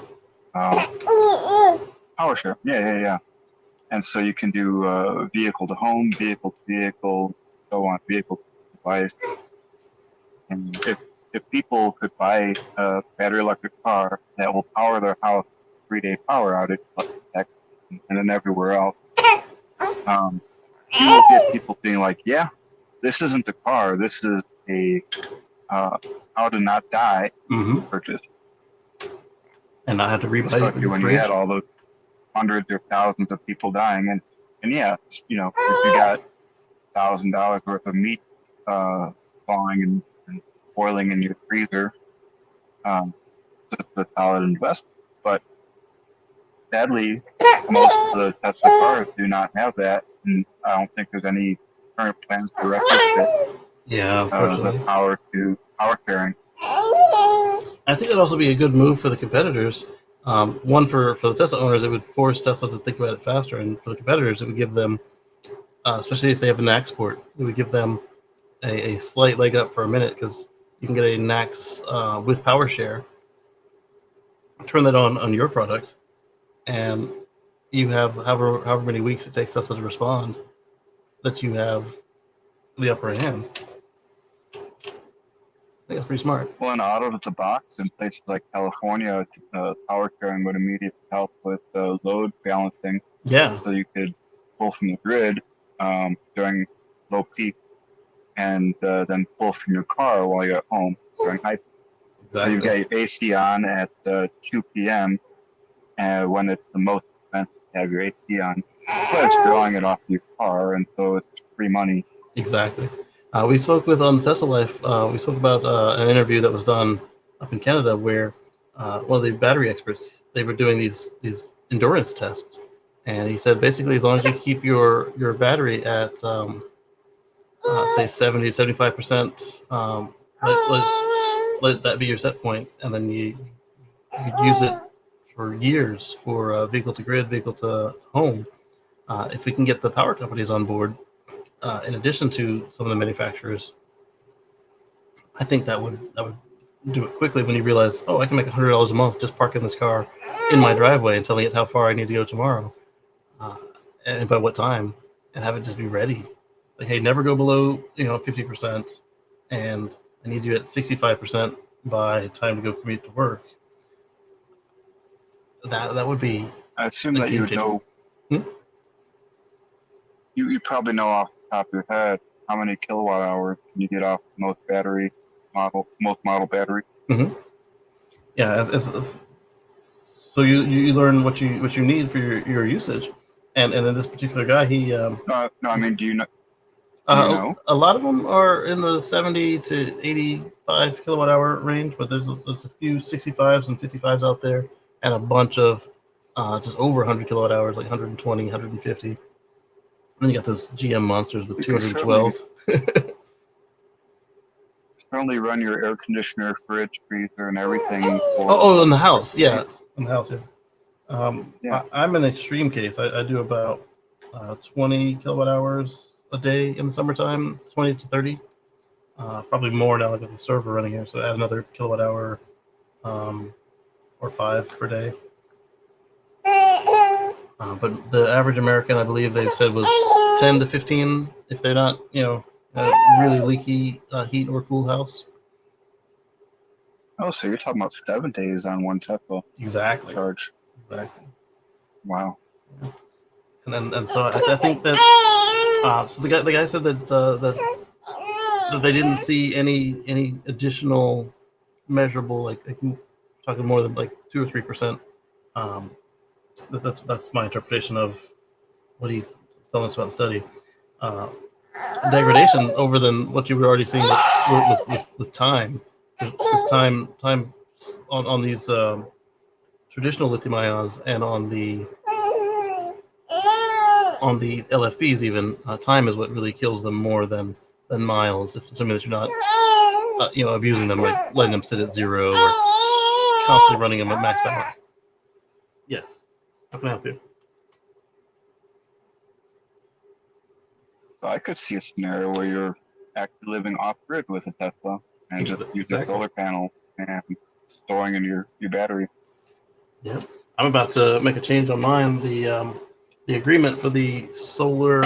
power share. Yeah. And so you can do vehicle to home, vehicle to vehicle, so on, vehicle to device. And if people could buy a battery electric car that will power their house 3-day power outage, and then everywhere else, you will get people being like, yeah, this isn't a car, this is a how to not die purchase. And not have to rebuy Especially when you had all those hundreds or thousands of people dying. And yeah, you know, if you got $1,000 worth of meat falling and boiling in your freezer, it's a solid investment. But sadly, most of the Tesla cars do not have that, and I don't think there's any current plans to retrofit the power to power sharing. I think that'd also be a good move for the competitors. One, for the Tesla owners, it would force Tesla to think about it faster, and for the competitors, it would give them, especially if they have a NACS port, it would give them a slight leg up for a minute, because you can get a NACS with power share, turn that on your product, and you have however many weeks it takes Tesla to respond, that you have the upper hand. I think that's pretty smart. Well, in out of the box in places like California, power sharing would immediately help with load balancing. Yeah. So you could pull from the grid during low peak, and then pull from your car while you're at home during high peak. Exactly. So you get your AC on at 2 p.m. When it's the most expensive to have your AC on. But it's drawing it off your car, and so it's free money. Exactly. We spoke with on Tesla Life. We spoke about an interview that was done up in Canada, where one of the battery experts, they were doing these endurance tests, and he said basically as long as you keep your battery at say 70 to 75%, let that be your set point, and then you could use it for years for vehicle to grid, vehicle to home. If we can get the power companies on board, in addition to some of the manufacturers, I think that would do it quickly when you realize, oh, I can make $100 a month just parking this car in my driveway and telling it how far I need to go tomorrow, and by what time, and have it just be ready. Like, hey, never go below 50%, and I need you at 65% by time to go commute to work. That would be. I assume that you would know. You probably know off the top of your head how many kilowatt hours you get off most model battery. Mm-hmm. Yeah, so you learn what you need for your usage, and then this particular guy, he. No, I mean, do you know? A lot of them are in the 70 to 85 kilowatt hour range, but there's a few 65s and 55s out there, and a bunch of just over 100 kilowatt hours, like 120, 150. And then you got those GM monsters with You can 212. Certainly run your air conditioner, fridge, freezer, and everything. Oh, in the house, yeah. In the house, yeah. Yeah. I'm an extreme case. I do about 20 kilowatt hours a day in the summertime, 20 to 30. Probably more now with the server running here, so add another kilowatt hour or 5 per day. But the average American, I believe they've said, was 10 to 15 if they're not, really leaky heat or cool house. Oh, so you're talking about 7 days on one Tesla Exactly. charge. Exactly. Wow. And so I think that so the guy said that that they didn't see any additional measurable, like talking more than like 2 or 3%. That's my interpretation of what he's telling us about the study. Degradation over than what you were already seeing with time. Because time on these traditional lithium ions and on the LFPs even, time is what really kills them more than miles. If assuming that you're not abusing them, like letting them sit at 0 or constantly running them at max power. Yes. How can I help you? So I could see a scenario where you're actually living off grid with a Tesla and just use a solar panel and storing in your battery. Yep. I'm about to make a change on mine. The agreement for the solar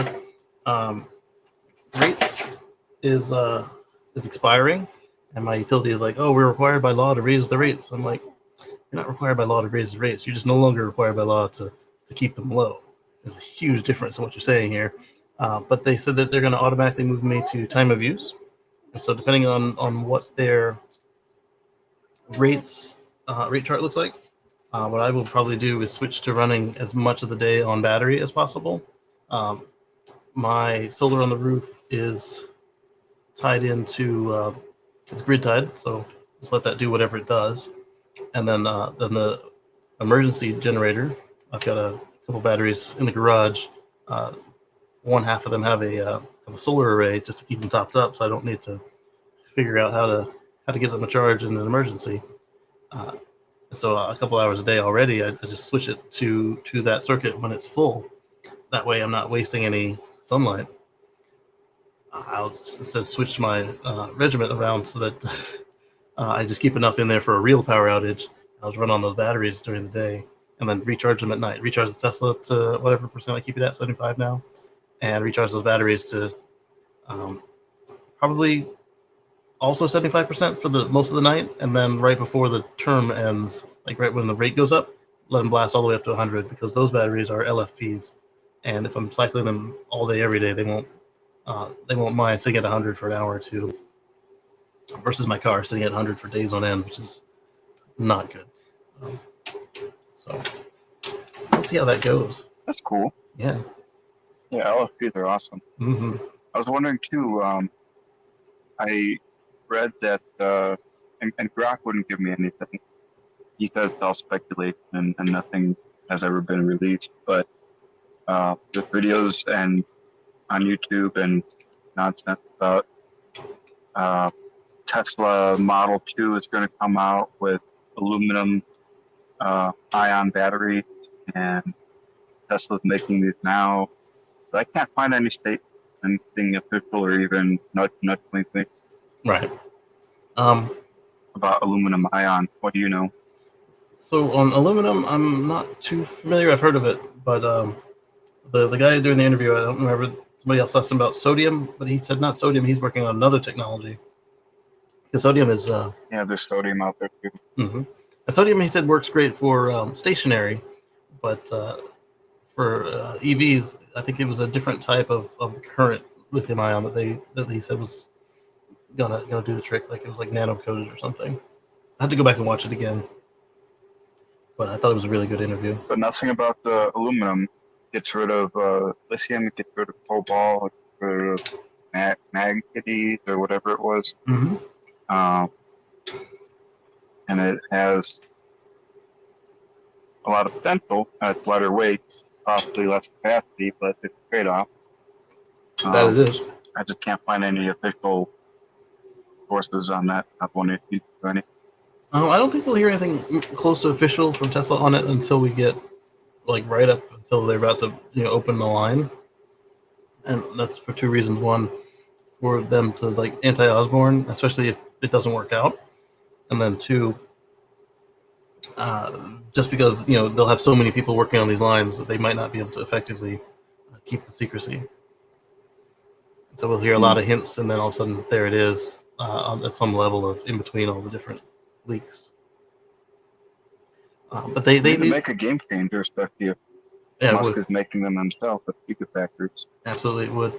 rates is expiring, and my utility is like, oh, we're required by law to raise the rates. I'm like, you're not required by law to raise the rates. You're just no longer required by law to keep them low. There's a huge difference in what you're saying here. But they said that they're going to automatically move me to time of use. And so depending on what their rate chart looks like, what I will probably do is switch to running as much of the day on battery as possible. My solar on the roof is tied into, it's grid tied, so just let that do whatever it does. And then the emergency generator, I've got a couple batteries in the garage. One half of them have a solar array just to keep them topped up, so I don't need to figure out how to get them a charge in an emergency. So a couple hours a day already, I just switch it to that circuit when it's full. That way I'm not wasting any sunlight. I'll instead switch my regiment around so that I just keep enough in there for a real power outage. I'll just run on those batteries during the day and then recharge them at night. Recharge the Tesla to whatever percent I keep it at, 75 now, and recharge those batteries to probably also 75% for the most of the night, and then right before the term ends, like right when the rate goes up, let them blast all the way up to 100, because those batteries are LFPs, and if I'm cycling them all day every day, they won't mind sitting at 100 for an hour or two, versus my car sitting at 100 for days on end, which is not good. So we'll see how that goes. That's cool. Yeah. Yeah, LFPs are awesome. Mm-hmm. I was wondering too. I read that, and Grok wouldn't give me anything. He says it's all speculation and nothing has ever been released. But there's videos and on YouTube and nonsense about Tesla Model 2 is going to come out with aluminum ion batteries, and Tesla's making these now. But I can't find any statements, anything official or even nudge anything Right. about aluminum ion. What do you know? So on aluminum, I'm not too familiar. I've heard of it, but the guy doing the interview, I don't remember. Somebody else asked him about sodium, but he said not sodium. He's working on another technology. Because sodium is Yeah, there's sodium out there too. mm-hmm. And sodium, he said, works great for stationary, but for EVs, I think it was a different type of current lithium ion that he said was gonna do the trick. Like it was like nano coated or something. I had to go back and watch it again, but I thought it was a really good interview. But nothing about the aluminum gets rid of lithium, it gets rid of cobalt, it gets rid of manganese or whatever it was. Mm-hmm. And it has a lot of potential. It's lighter weight, possibly less capacity, but it's a trade-off. That it is. I just can't find any official sources on that. I wonder if you know any. I don't think we'll hear anything close to official from Tesla on it until we get right up until they're about to open the line, and that's for two reasons. One, for them to anti-Osborne, especially if it doesn't work out, and then two, just because they'll have so many people working on these lines that they might not be able to effectively keep the secrecy. So we'll hear a lot of hints, and then all of a sudden there it is at some level of in between all the different leaks. But they make a game changer, especially if Musk is making them himself at Gigafactories. Absolutely, it would.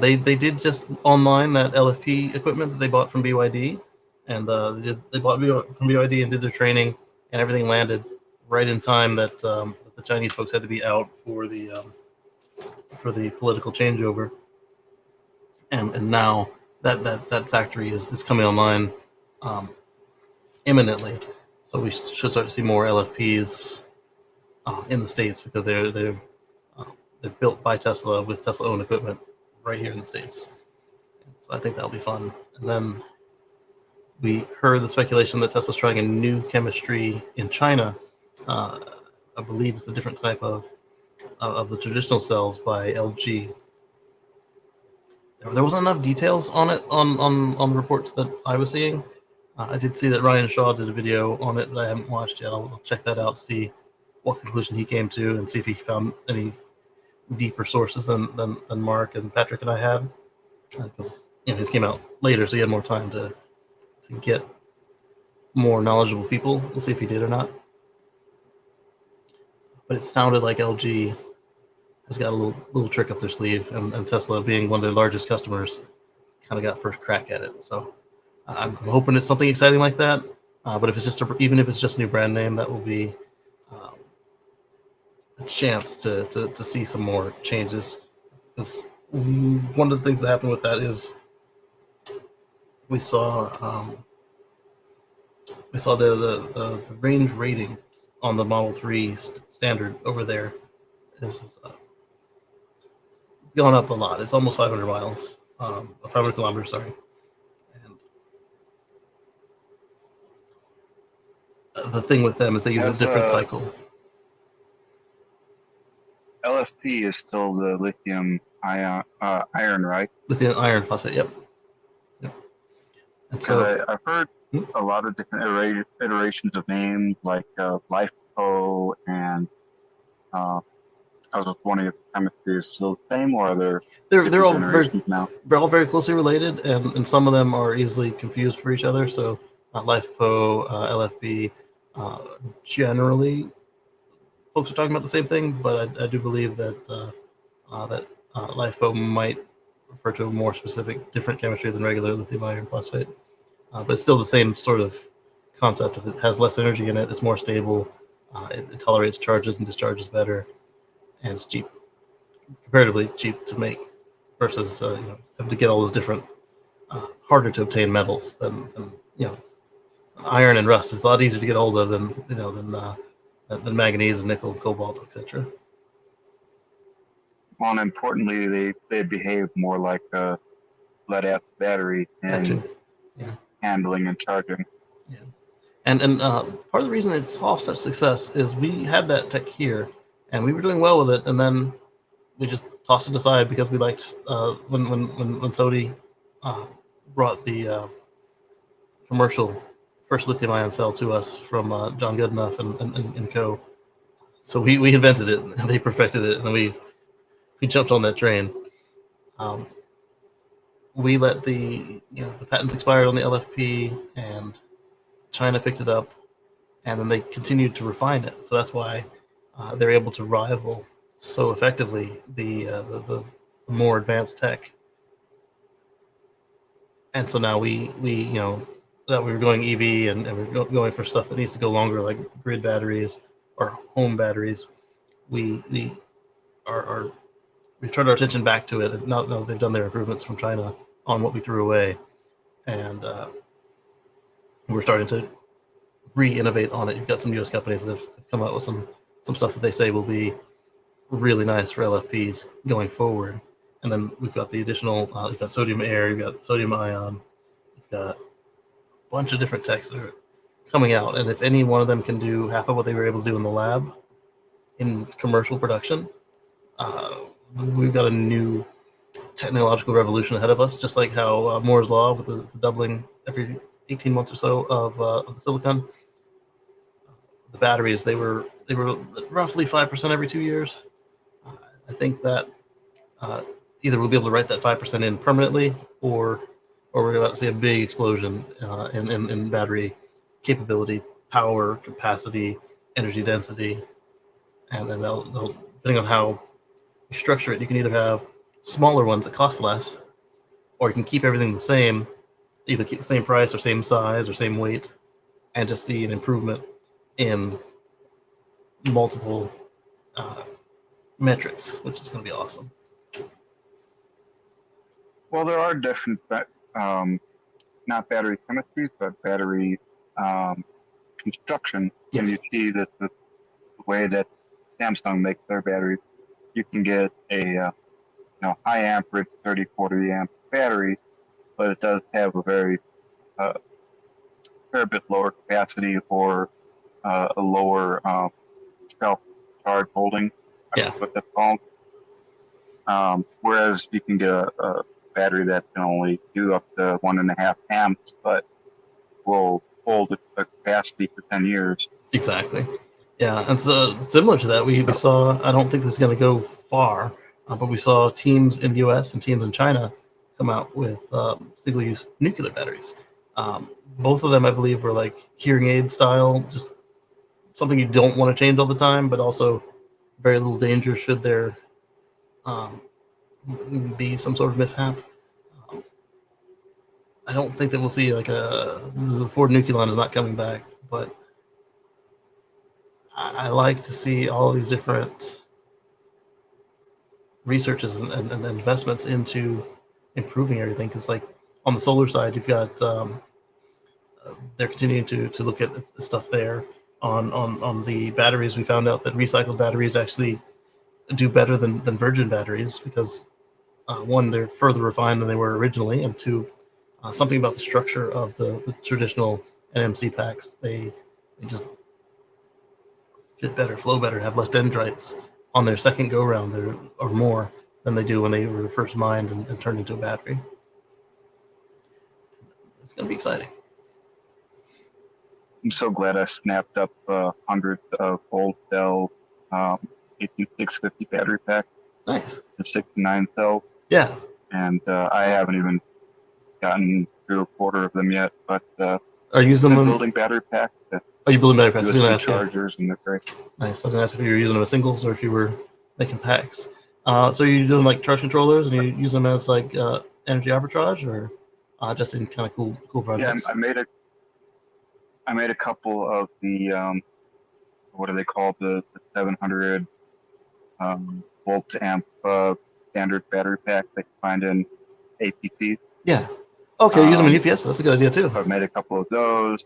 They did just online that LFP equipment that they bought from BYD, and they bought from BYD and did their training, and everything landed right in time that the Chinese folks had to be out for the political changeover, and now that factory is coming online imminently, so we should start to see more LFPs in the States because they're built by Tesla with Tesla-owned equipment right here in the States. So I think that'll be fun. And then we heard the speculation that Tesla's trying a new chemistry in China. I believe it's a different type of the traditional cells by LG. There wasn't enough details on it on the reports that I was seeing. I did see that Ryan Shaw did a video on it that I haven't watched yet. I'll check that out, see what conclusion he came to, and see if he found any deeper sources than Mark and Patrick and I had, because his came out later, so he had more time to get more knowledgeable people. We'll see if he did or not. But it sounded like LG has got a little trick up their sleeve, and Tesla, being one of their largest customers, kind of got first crack at it. So I'm hoping it's something exciting like that. But if it's even if it's just a new brand name, that will be a chance to see some more changes. Because one of the things that happened with that is we saw the range rating on the Model 3 standard over there is it's gone up a lot. It's almost 500 miles, 500 kilometers, sorry. And the thing with them is they use a different cycle. LFP is still the lithium iron, right? Lithium iron phosphate, yep. And so I've heard a lot of different iterations of names like LifePo, and I was just wondering if the chemistry is still the same, or are they're all very closely related, and some of them are easily confused for each other. So LifePo, LFB, generally folks are talking about the same thing, but I do believe that LifePo might refer to a more specific, different chemistry than regular lithium iron phosphate. But it's still the same sort of concept. If it has less energy in it, it's more stable, it tolerates charges and discharges better, and it's cheap, comparatively cheap to make, versus having to get all those different harder to obtain metals than iron and rust. It's a lot easier to get hold of than manganese and nickel, cobalt, etc. Well, and importantly, they behave more like a lead-acid battery in handling and charging. Yeah, and part of the reason it's off such success is we had that tech here, and we were doing well with it, and then we just tossed it aside because we liked when Sony brought the commercial first lithium-ion cell to us from John Goodenough and co. So we invented it, and they perfected it, and we jumped on that train. We let the patents expired on the LFP, and China picked it up, and then they continued to refine it. So that's why they're able to rival so effectively the more advanced tech. And so now we that we were going EV and we're going for stuff that needs to go longer, like grid batteries or home batteries. We turned our attention back to it. And now they've done their improvements from China on what we threw away, and we're starting to re-innovate on it. You've got some U.S. companies that have come out with some stuff that they say will be really nice for LFPs going forward. And then we've got the additional, you've got sodium air, you've got sodium ion, you've got a bunch of different techs that are coming out. And if any one of them can do half of what they were able to do in the lab in commercial production, we've got a new technological revolution ahead of us, just like how Moore's law with the doubling every 18 months or so of the silicon. The batteries, they were roughly 5% every 2 years. I think that either we'll be able to write that 5% in permanently, or we're about to see a big explosion in battery capability, power, capacity, energy density, and then they'll depending on how you structure it, you can either have smaller ones that cost less, or you can keep everything the same, either keep the same price or same size or same weight, and just see an improvement in multiple metrics, which is going to be awesome. Well, there are different, not battery chemistries, but battery construction. Yes. And you see that the way that Samsung makes their batteries, you can get a high amperage 30, 40 amp battery, but it does have a very fair bit lower capacity or a lower self-charge holding. Yeah. What that's called. Whereas you can get a battery that can only do up to 1.5 amps, but will hold a capacity for 10 years. Exactly. Yeah, and so similar to that, we saw, I don't think this is going to go far, but we saw teams in the US and teams in China come out with single-use nuclear batteries. Both of them, I believe, were like hearing aid style, just something you don't want to change all the time, but also very little danger should there be some sort of mishap. I don't think that we'll see like the Ford Nucleon is not coming back, but I like to see all these different researches and investments into improving everything. Because like on the solar side, you've got they're continuing to look at the stuff there. On the batteries, we found out that recycled batteries actually do better than virgin batteries because one, they're further refined than they were originally, and two, something about the structure of the traditional NMC packs, they just fit better, flow better, have less dendrites on their second go round there or more than they do when they were first mined and turned into a battery. It's going to be exciting. I'm so glad I snapped up 100 volt cell 18650 battery pack. Nice. The 69 cell. Yeah. And I haven't even gotten through a quarter of them yet, but are you using them building battery packs? Oh, you building battery packs? USB chargers, and they're great. Nice. I was gonna ask if you were using them as singles or if you were making packs. So you're doing like charge controllers and you use them as like energy arbitrage, or just in kind of cool projects? Yeah, I made a couple of the what do they call the 700 volt amp standard battery pack that you find in APC. Yeah. Okay, use them in UPS. That's a good idea too. I've made a couple of those.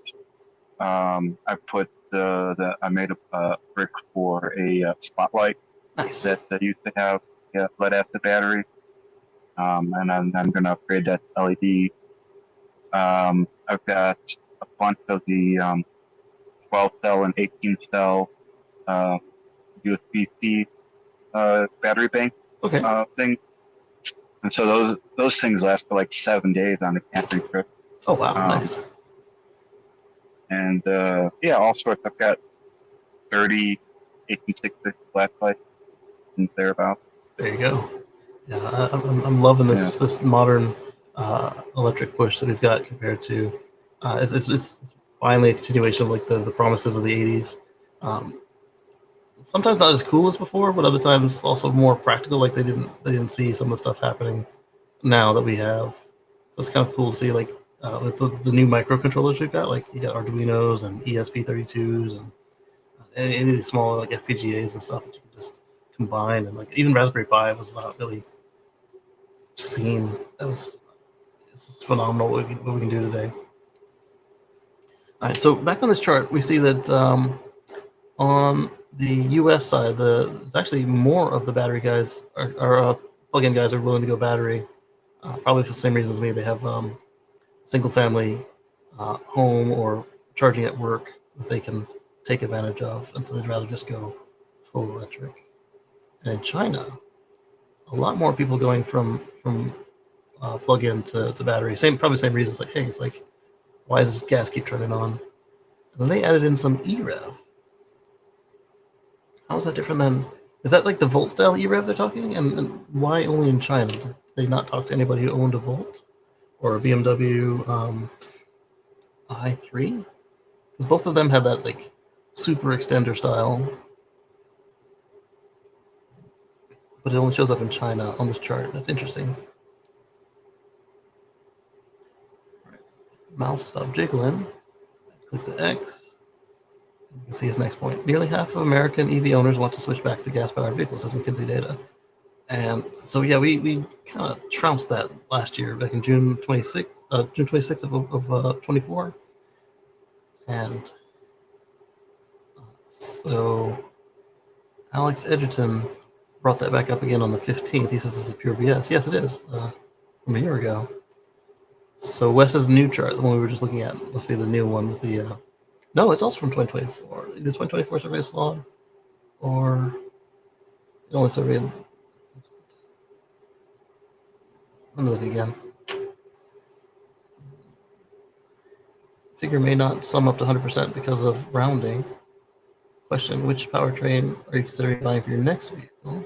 I put I made a brick for a spotlight. Nice. that used to have lead acid battery, and I'm going to upgrade that to LED. I've got a bunch of the 12 cell and 18 cell USB-C battery bank thing, and so those things last for like 7 days on a camping trip. Oh wow, nice. And yeah, all sorts. I've got 30 18650 flashlights and thereabouts. There you go. Yeah, I'm loving this modern electric push that we've got compared to it's finally a continuation of like the promises of the 80s. Sometimes not as cool as before, but other times also more practical. Like they didn't see some of the stuff happening now that we have. So it's kind of cool to see like with the new microcontrollers we've got. Like you got Arduinos and ESP32s and any of these small like FPGAs and stuff that you can just combine, and like even Raspberry Pi was not really seen. It's phenomenal what we can do today. All right, so back on this chart, we see that on the U.S. side, there's actually more of the battery guys are plug-in guys are willing to go battery, probably for the same reasons as me. They have single-family home or charging at work that they can take advantage of, and so they'd rather just go full electric. And in China, a lot more people going from plug-in to battery. Probably same reasons. Like, hey, it's like, why does this gas keep turning on? And then they added in some EREV. How is that different than? Is that like the Volt style EREV they're talking? And why only in China? Did they not talk to anybody who owned a Volt or a BMW i3? Because both of them have that like super extender style, but it only shows up in China on this chart. That's interesting. Mouse stop jiggling. Click the X. You can see his next point. Nearly half of American EV owners want to switch back to gas-powered vehicles, says McKinsey data. And so, yeah, we kind of trounced that last year, back in June 26th of 24. And so Alex Edgerton brought that back up again on the 15th. He says this is pure BS. Yes, it is, from a year ago. So Wes's new chart, the one we were just looking at, must be the new one with the... no, it's also from 2024. Either 2024 survey is flawed, or it only surveyed... Let me look again. Figure may not sum up to 100% because of rounding. Question, which powertrain are you considering buying for your next vehicle?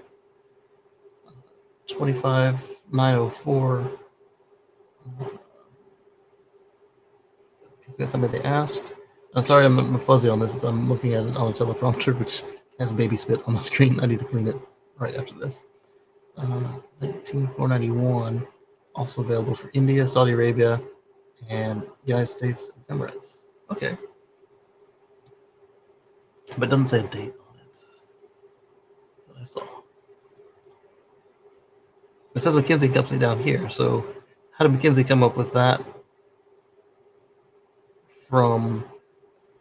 25904. That's something they asked. I'm sorry, I'm fuzzy on this. I'm looking at it on a teleprompter, which has baby spit on the screen. I need to clean it right after this. 19491, also available for India, Saudi Arabia, and United States Emirates. Okay. But it doesn't say a date on it that I saw. It says McKinsey Company down here. So how did McKinsey come up with that from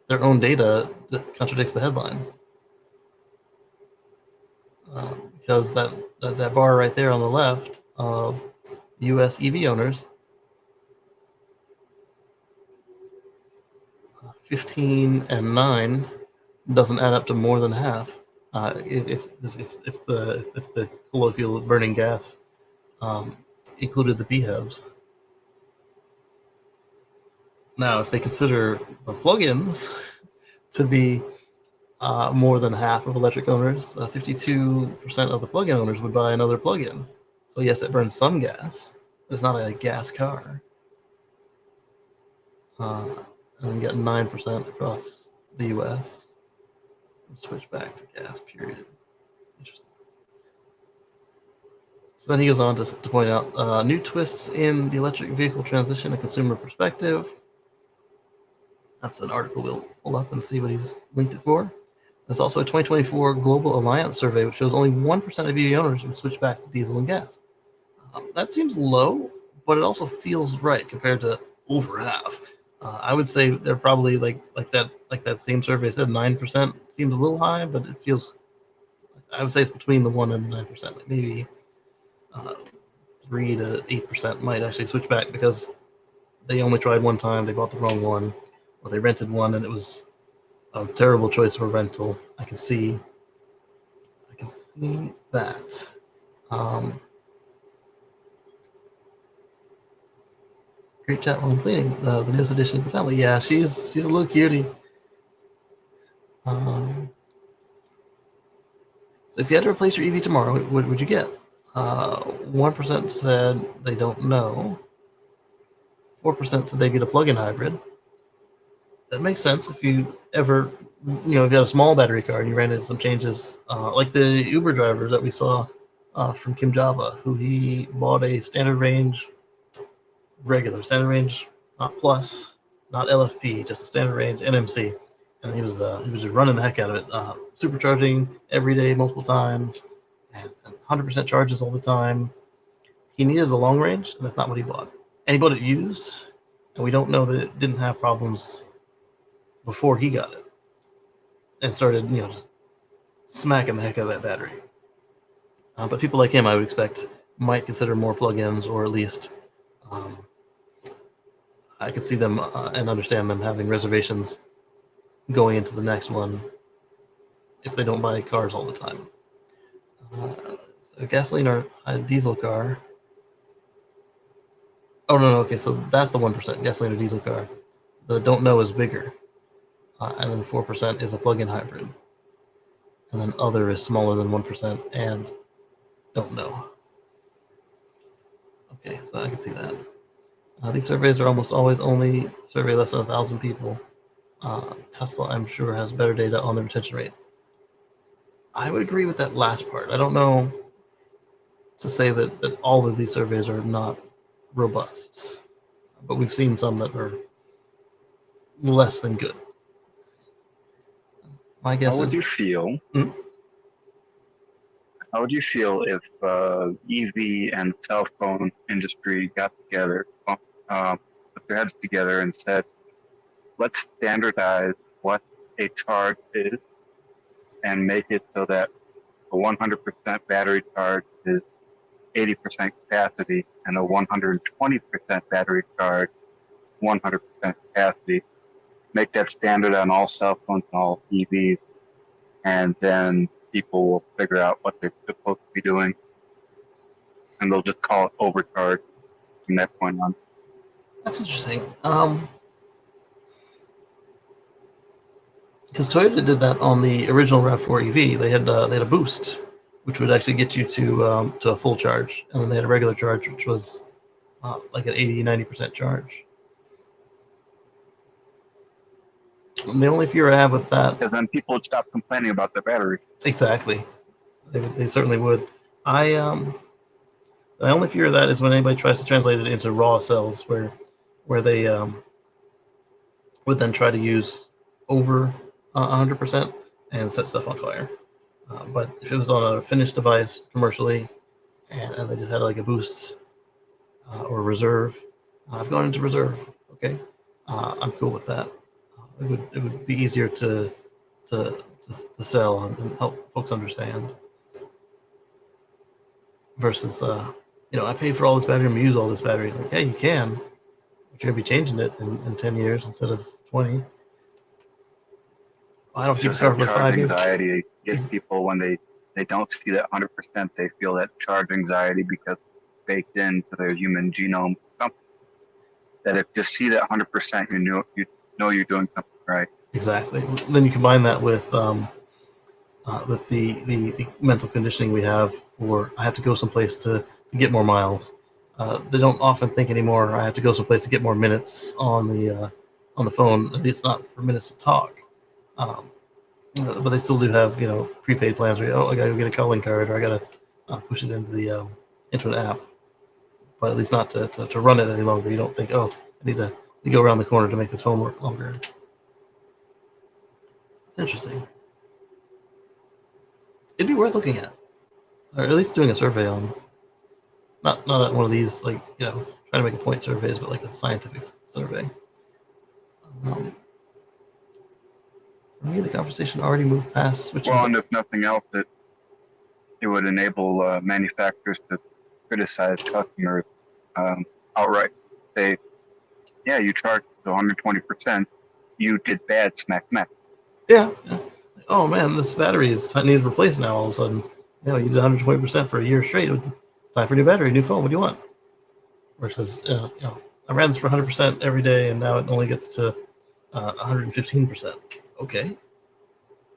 their own data that contradicts the headline? Because that bar right there on the left of U.S. EV owners, 15 and 9 doesn't add up to more than half. If the colloquial burning gas included the PHEVs. Now, if they consider the plugins to be more than half of electric owners, 52% of the plug-in owners would buy another plug-in. So yes, it burns some gas, but it's not a gas car. And then you got 9% across the U.S. Switch back to gas, period. Interesting. So then he goes on to point out new twists in the electric vehicle transition and consumer perspective. That's an article we'll pull up and see what he's linked it for. There's also a 2024 Global Alliance survey, which shows only 1% of EV owners would switch back to diesel and gas. That seems low, but it also feels right compared to over half. I would say they're probably like that same survey said, 9% seems a little high, but it feels. I would say it's between the 1 and 9%. Like maybe 3 to 8% might actually switch back because they only tried one time, they bought the wrong one, or they rented one and it was a terrible choice for rental. I can see that. Great chat while I'm cleaning. The newest addition to the family. Yeah, she's a little cutie. So if you had to replace your EV tomorrow, what would you get? 1% said they don't know. 4% said they get a plug-in hybrid. That makes sense if you ever, if you had a small battery car and you ran into some changes, like the Uber driver that we saw from Kim Java, who he bought a standard range, standard range, not plus, not LFP, just a standard range NMC, and he was just running the heck out of it, supercharging every day, multiple times, and 100% charges all the time. He needed a long range, and that's not what he bought. And he bought it used, and we don't know that it didn't have problems before he got it and started, just smacking the heck out of that battery. But people like him, I would expect, might consider more plugins, or at least I could see them and understand them having reservations going into the next one if they don't buy cars all the time. So gasoline or a diesel car. Oh, no, okay, so that's the 1%, gasoline or diesel car. The don't know is bigger. And then 4% is a plug-in hybrid. And then other is smaller than 1% and don't know. Okay, so I can see that. These surveys are almost always only survey less than 1,000 people. Tesla, I'm sure, has better data on the retention rate. I would agree with that last part. I don't know to say that all of these surveys are not robust, but we've seen some that are less than good. My guess How would is. you feel? Hmm? How would you feel if EV and cell phone industry got together, put their heads together, and said, "Let's standardize what a charge is, and make it so that a 100% battery charge is 80% capacity, and a 120% battery charge 100% capacity. Make that standard on all cell phones and all EVs, and then people will figure out what they're supposed to be doing, and they'll just call it overcharge from that point on." That's interesting. Because Toyota did that on the original RAV4 EV. They had a boost, which would actually get you to a full charge, and then they had a regular charge, which was like an 80-90% charge. The only fear I have with that, Because then people would stop complaining about their battery. exactly, they certainly would. The only fear of that is when anybody tries to translate it into raw cells, where they would then try to use over 100% and set stuff on fire. But if it was on a finished device commercially, and they just had like a boost or reserve, I've gone into reserve. Okay, I'm cool with that. It would be easier to sell and help folks understand. Versus, I paid for all this battery, I'm gonna use all this battery. Like, yeah, you can, but you're gonna be changing it in 10 years instead of 20. I don't keep a car for 5 years. Anxiety gets people when they don't see that 100%. They feel that charge anxiety because it's baked into their human genome. That if you see that 100%, you know you're doing something right. Exactly. Then you combine that with the mental conditioning we have for I have to go someplace to get more miles. They don't often think anymore. I have to go someplace to get more minutes on the phone. At least not for minutes to talk. But they still do have prepaid plans where I gotta go get a calling card, or I gotta push it into an app. But at least not to run it any longer. You don't think, I need to go around the corner to make this phone work longer. It's interesting. It'd be worth looking at, or at least doing a survey on. Not one of these trying to make a point surveys, but like a scientific survey. For me, the conversation already moved past switching. Well, and if nothing else, it would enable manufacturers to criticize customers outright. Say, yeah, you charged 120%. You did bad, smack. Yeah. Oh man, this battery needs replaced now. All of a sudden, you did 120% for a year straight. It's time for a new battery, new phone. What do you want? Versus, I ran this for 100% every day, and now it only gets to 115%. Okay.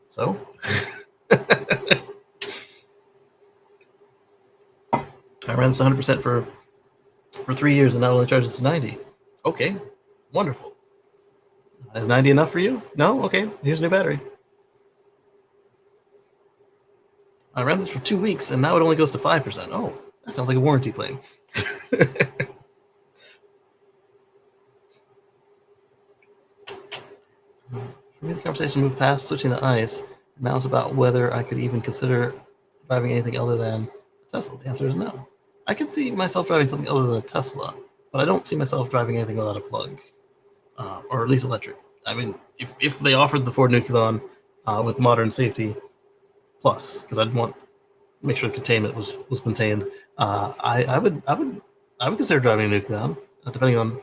So. I ran this 100% for 3 years, and now it only charges to 90. Okay, wonderful. Is 90 enough for you? No? Okay, here's a new battery. I ran this for 2 weeks, and now it only goes to 5%. Oh, that sounds like a warranty claim. For me, the conversation moved past switching to ICE. Now it's about whether I could even consider driving anything other than a Tesla. The answer is no. I can see myself driving something other than a Tesla, but I don't see myself driving anything without a plug, or at least electric. I mean, if they offered the Ford Nucleon with modern safety plus, because I'd want make sure containment was maintained, I would consider driving a Nucleon, depending on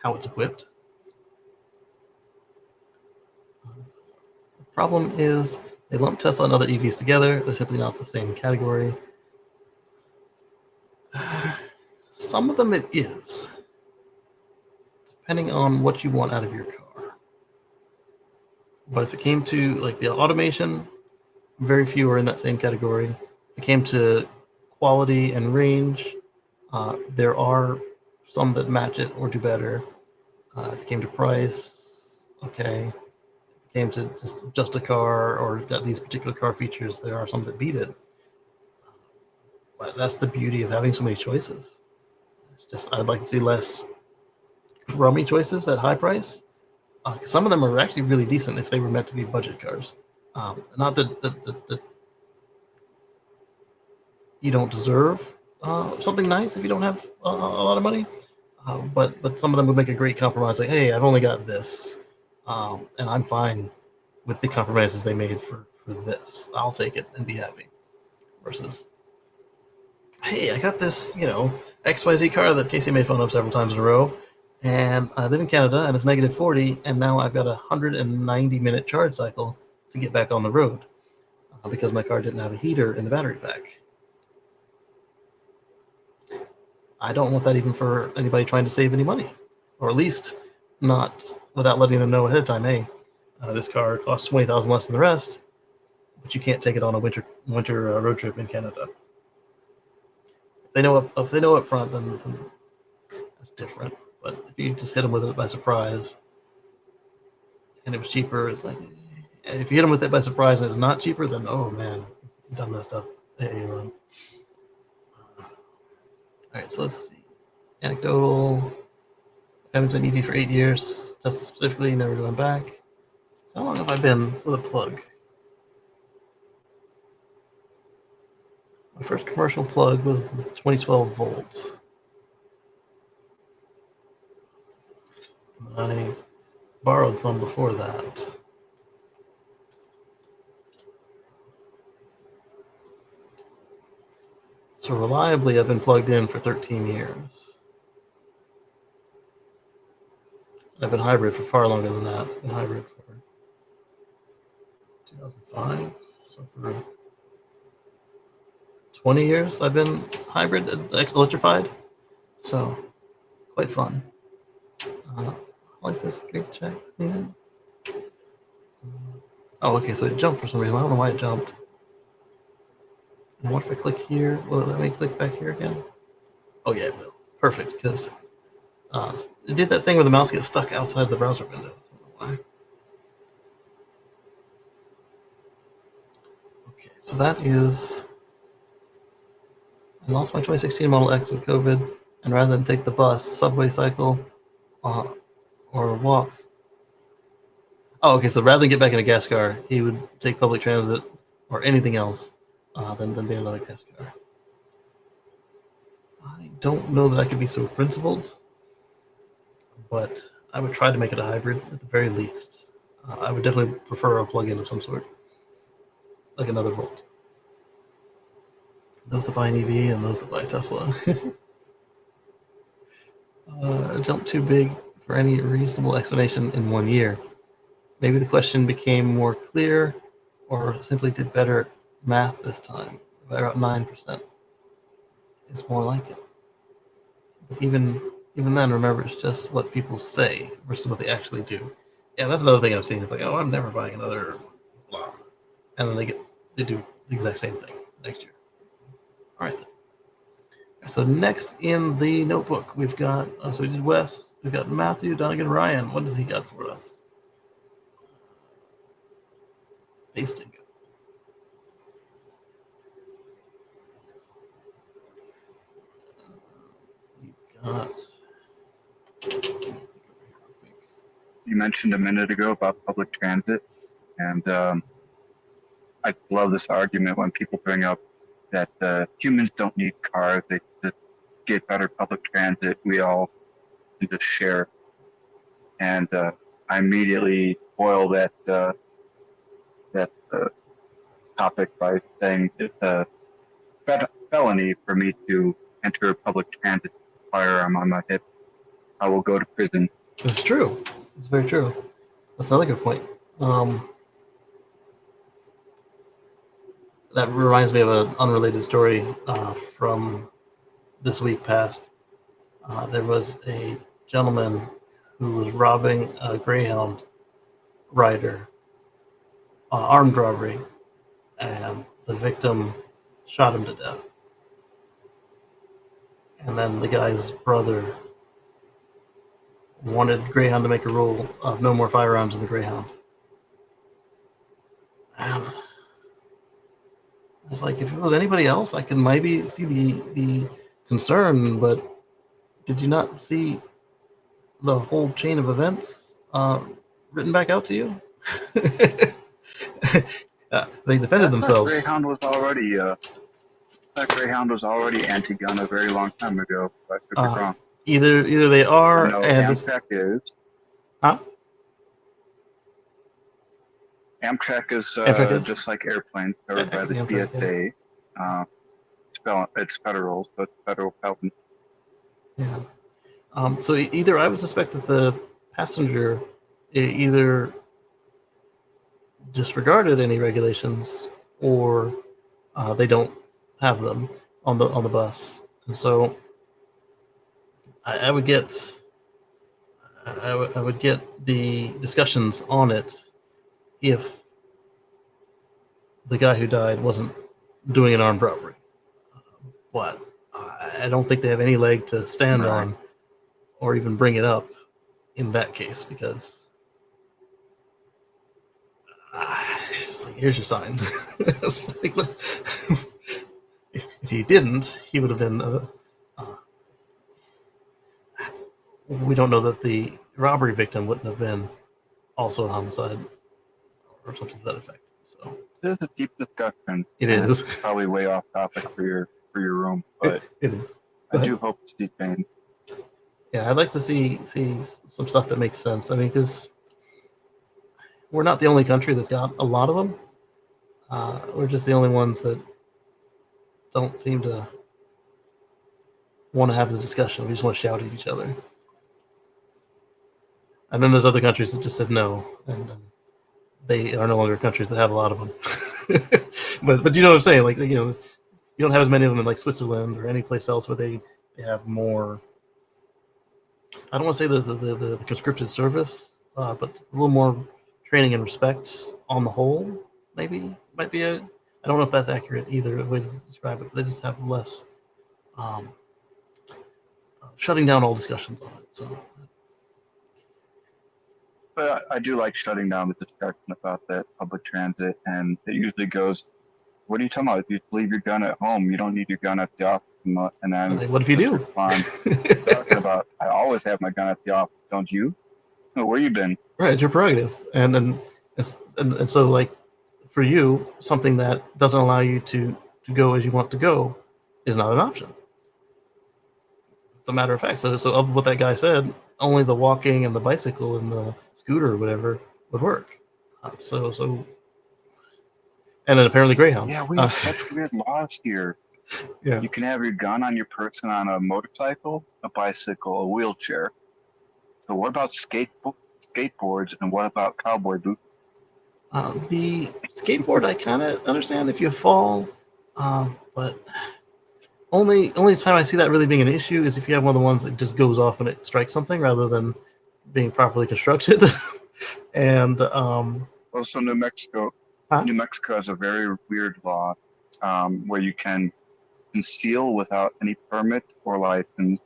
how it's equipped. The problem is they lump Tesla and other EVs together. They're simply not the same category. Some of them it is, depending on what you want out of your car. But if it came to like the automation, very few are in that same category. If it came to quality and range, there are some that match it or do better. If it came to price, okay. If it came to just a car or got these particular car features, there are some that beat it. But that's the beauty of having so many choices. It's just I'd like to see less crummy choices at high price. Some of them are actually really decent if they were meant to be budget cars. Not that you don't deserve something nice if you don't have a lot of money, but some of them would make a great compromise. Like, hey, I've only got this, and I'm fine with the compromises they made for this. I'll take it and be happy. Versus, hey, I got this, XYZ car that Kacey made fun of several times in a row, and I live in Canada, and it's negative 40, and now I've got a 190-minute charge cycle to get back on the road because my car didn't have a heater in the battery pack. I don't want that even for anybody trying to save any money, or at least not without letting them know ahead of time. Hey, this car costs $20,000 less than the rest, but you can't take it on a winter road trip in Canada. If they know up front, then that's different. But if you just hit them with it by surprise, and it was cheaper, it's like, and if you hit them with it by surprise and it's not cheaper, then oh man, you done messed up. All right, so let's see. Anecdotal. I haven't been EV for 8 years. Tesla specifically, never going back. So how long have I been with a plug? My first commercial plug was 2012 volts. I borrowed some before that. So reliably, I've been plugged in for 13 years. I've been hybrid for far longer than that. I've been hybrid for 2005. So for 20 years, I've been hybrid, electrified. So quite fun. License, great check. Yeah. Oh, okay, so it jumped for some reason. I don't know why it jumped. And what if I click here? Will it let me click back here again? Oh yeah, it will. Perfect, because it did that thing where the mouse gets stuck outside the browser window. I don't know why. Okay, so that is... I lost my 2016 Model X with COVID, and rather than take the bus, subway, cycle, or walk. Oh, okay, so rather than get back in a gas car, he would take public transit or anything else than be in another gas car. I don't know that I could be so principled, but I would try to make it a hybrid at the very least. I would definitely prefer a plug-in of some sort, like another Volt. Those that buy an EV and those that buy a Tesla. Jump too big for any reasonable explanation in 1 year. Maybe the question became more clear or simply did better math this time. By about 9%. It's more like it. But even then, remember, it's just what people say versus what they actually do. Yeah, that's another thing I've seen. It's like, oh, I'm never buying another blah. And then they do the exact same thing next year. All right, then. So next in the notebook, we've got, so we did Wes, we've got Matthew, Donegan, Ryan. What does he got for us? Pasting. We've got... You mentioned a minute ago about public transit, and I love this argument when people bring up that humans don't need cars, they just get better public transit, we all can just share. And I immediately spoil that topic by saying it's a felony for me to enter public transit with a firearm on my hip. I will go to prison. It's true. It's very true. That's another good point. That reminds me of an unrelated story from this week past. There was a gentleman who was robbing a Greyhound rider, armed robbery, and the victim shot him to death. And then the guy's brother wanted Greyhound to make a rule of no more firearms in the Greyhound. And I was like, if it was anybody else, I could maybe see the concern, but did you not see the whole chain of events written back out to you? They defended themselves. Greyhound was already anti-gun a very long time ago. If I could be wrong. Either they are, No, and Amtrak is. Huh? Amtrak is Amtrak is? just like airplanes covered by the Amtrak, TSA. It's federal, so it's federal felony. Yeah. So either I would suspect that the passenger either disregarded any regulations, or they don't have them on the bus, and so I would get the discussions on it if the guy who died wasn't doing an armed robbery. But I don't think they have any leg to stand on or even bring it up in that case, because it's like, here's your sign. It's like, if he didn't, he would have been. We don't know that the robbery victim wouldn't have been also a homicide or something to that effect. So it is a deep discussion. It is. It's probably way off topic for your room, but it is. I do hope it's detained. Yeah, I'd like to see some stuff that makes sense. I mean, because we're not the only country that's got a lot of them. We're just the only ones that don't seem to want to have the discussion. We just want to shout at each other. And then there's other countries that just said no, and they are no longer countries that have a lot of them. but you know what I'm saying? Like, you don't have as many of them in like Switzerland or any place else where they have more. I don't want to say the conscripted service, but a little more training and respect on the whole. Maybe might be I don't know if that's accurate either way to describe it. But they just have less shutting down all discussions on it. So. But I do like shutting down the discussion about that public transit, and it usually goes, "What are you talking about? If you leave your gun at home, you don't need your gun at the office." And then What if you do? Talking about, I always have my gun at the office. Don't you? No, where you been? Right, it's your prerogative, and so like for you, something that doesn't allow you to go as you want to go is not an option. It's a matter of fact. So of what that guy said, only the walking and the bicycle and the scooter or whatever would work. So and then apparently Greyhound. Yeah, we have such weird laws here. Yeah. You can have your gun on your person on a motorcycle, a bicycle, a wheelchair. So what about skateboards, and what about cowboy boots? The skateboard I kind of understand if you fall, but only time I see that really being an issue is if you have one of the ones that just goes off and it strikes something rather than being properly constructed. And also New Mexico. Huh? New Mexico has a very weird law where you can conceal without any permit or license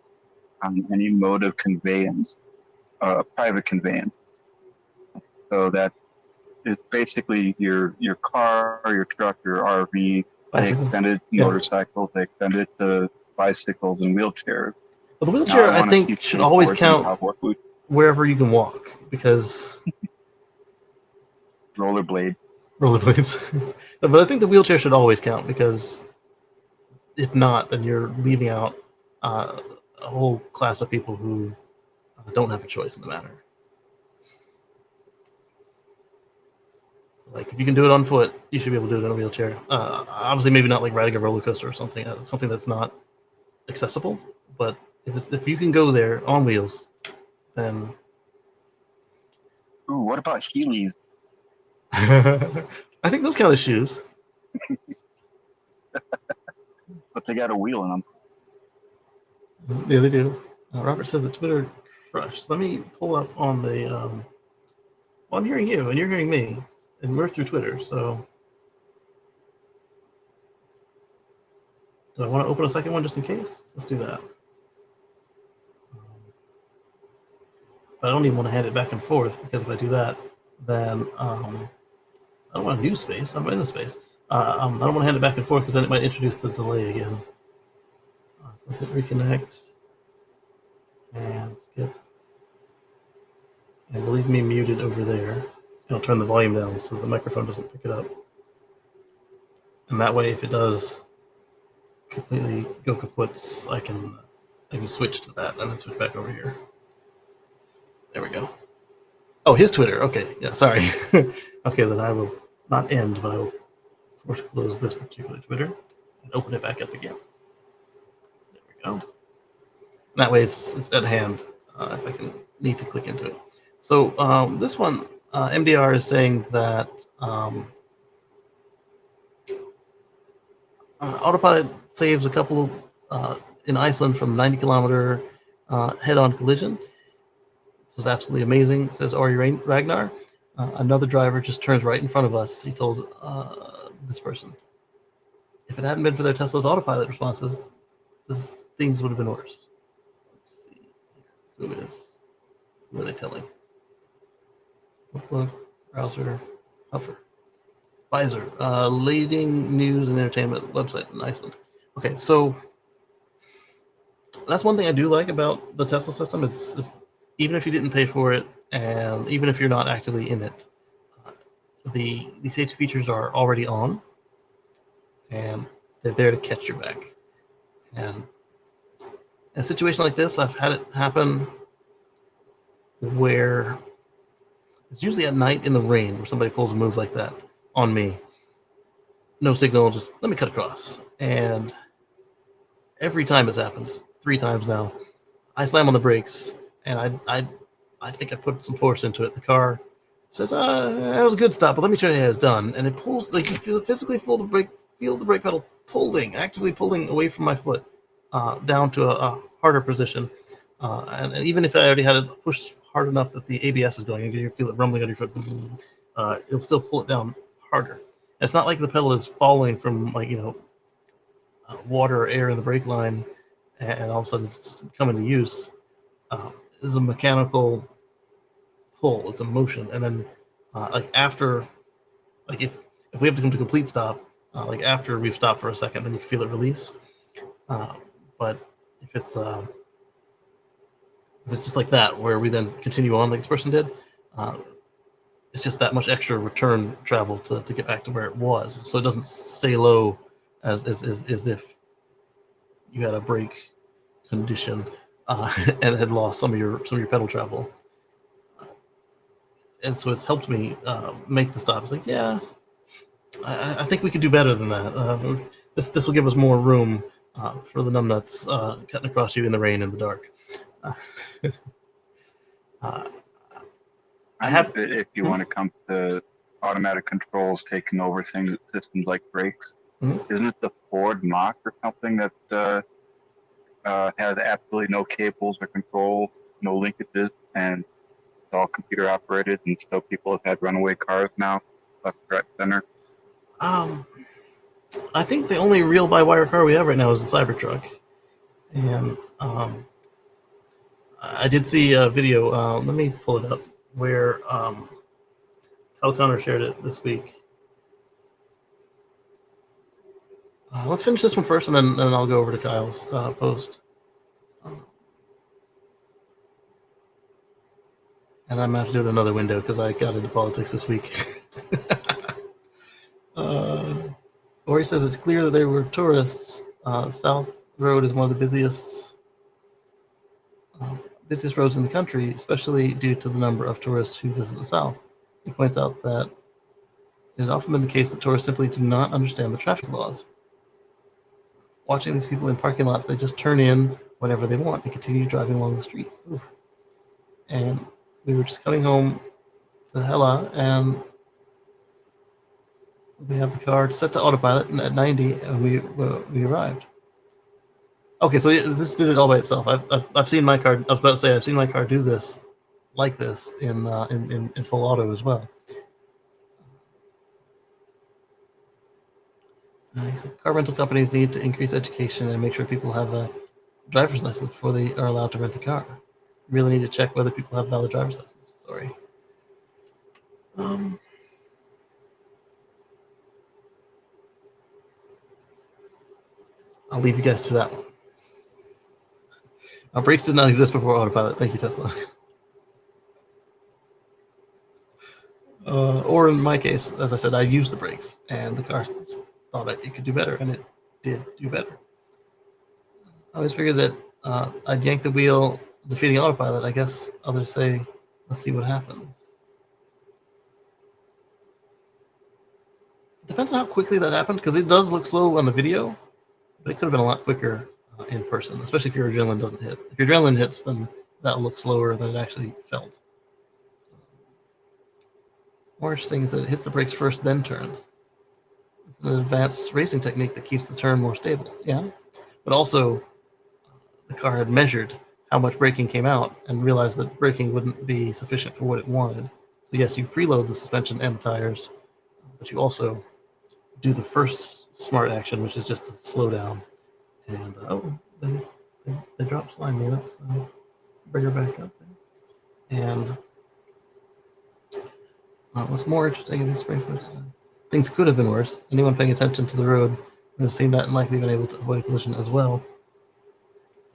on any mode of conveyance, private conveyance. So that is basically your car, or your truck, your RV. They extended motorcycles, they extended the bicycles and wheelchairs. Well, the wheelchair, I think, should always count wherever you can walk, because rollerblades. But I think the wheelchair should always count, because if not, then you're leaving out a whole class of people who don't have a choice in the matter. So, like, if you can do it on foot, you should be able to do it in a wheelchair. Obviously, maybe not like riding a roller coaster or something. Something that's not accessible. But if you can go there on wheels, then Ooh, what about Heelys? I think those kind of shoes. But they got a wheel in them. Yeah, they do. Robert says that Twitter crushed. Let me pull up on the. Well, I'm hearing you, and you're hearing me, and we're through Twitter. So, do I want to open a second one just in case? Let's do that. But I don't even want to hand it back and forth because if I do that, then I don't want a new space. I'm in a space. I don't want to hand it back and forth because then it might introduce the delay again. So let's hit reconnect and skip. And leave me muted over there. I'll turn the volume down so the microphone doesn't pick it up. And that way, if it does completely go kaputs, I can switch to that and then switch back over here. There we go. Oh, his Twitter. Okay, yeah, sorry. Okay, then I will not end, but I will force close this particular Twitter and open it back up again. There we go. And that way, it's at hand if I can need to click into it. So this one, MDR is saying that autopilot saves a couple in Iceland from 90-kilometer head-on collision. This was absolutely amazing, says Ori Ragnar. Another driver just turns right in front of us, he told this person. If it hadn't been for their Tesla's autopilot responses, things would have been worse. Let's see who it is. Who are they telling? Book, browser, Huffer. Pfizer, leading news and entertainment website in Iceland. Okay, so that's one thing I do like about the Tesla system is even if you didn't pay for it, and even if you're not actively in it, the safety features are already on, and they're there to catch your back. And in a situation like this, I've had it happen where it's usually at night in the rain where somebody pulls a move like that on me. No signal, just let me cut across. And every time this happens, 3 times now, I slam on the brakes, and I think I put some force into it. The car says, that was a good stop, but let me show you how it's done. And it pulls, like, you physically feel the brake pedal actively pulling away from my foot down to a harder position. And even if I already had it pushed hard enough that the ABS is going, and you feel it rumbling on your foot, it'll still pull it down harder. And it's not like the pedal is falling from, like, water or air in the brake line, and all of a sudden it's coming to use. This is a mechanical pull. It's a motion, and then after, if we have to come to complete stop, after we've stopped for a second, then you can feel it release. But if it's just like that, where we then continue on like this person did, it's just that much extra return travel to get back to where it was. So it doesn't stay low as if you had a brake condition and had lost some of your pedal travel. And so it's helped me make the stop. It's like, yeah, I think we could do better than that. This will give us more room for the numbnuts cutting across you in the rain in the dark. I have it if you want to come to automatic controls taking over systems like brakes. Mm-hmm. Isn't it the Ford Mach or something that has absolutely no cables or controls, no linkages, and it's all computer operated, and so people have had runaway cars now left, right, center? I think the only real by-wire car we have right now is the Cybertruck, and I did see a video. Let me pull it up where Kyle Connor shared it this week. Let's finish this one first, and then I'll go over to Kyle's post. And I'm going to have to do it in another window because I got into politics this week. Ori says it's clear that there were tourists. South Road is one of the busiest roads in the country, especially due to the number of tourists who visit the South. He points out that It had often been the case that tourists simply do not understand the traffic laws. Watching these people in parking lots, they just turn in whenever they want and continue driving along the streets. Oof. And we were just coming home to Hela, and we have the car set to autopilot at 90, and we arrived. Okay, so this did it all by itself. I've seen my car. I was about to say I've seen my car do this like this in full auto as well. He says car rental companies need to increase education and make sure people have a driver's license before they are allowed to rent a car. Really need to check whether people have valid driver's license. Sorry. I'll leave you guys to that one. Our brakes did not exist before autopilot. Thank you, Tesla. Or in my case, as I said, I used the brakes, and the car thought it could do better, and it did do better. I always figured that I'd yank the wheel, defeating autopilot. I guess others say, let's see what happens. It depends on how quickly that happened, because it does look slow on the video, but it could have been a lot quicker in person, especially if your adrenaline doesn't hit. If your adrenaline hits, then that'll look slower than it actually felt. More interesting is that it hits the brakes first, then turns. It's an advanced racing technique that keeps the turn more stable. Yeah, but also the car had measured how much braking came out and realized that braking wouldn't be sufficient for what it wanted. So yes, you preload the suspension and the tires, but you also do the first smart action, which is just to slow down. And they dropped slime me. Let's bring her back up. And what's more interesting in these sprinklers, things could have been worse. Anyone paying attention to the road would have seen that and likely been able to avoid a collision as well.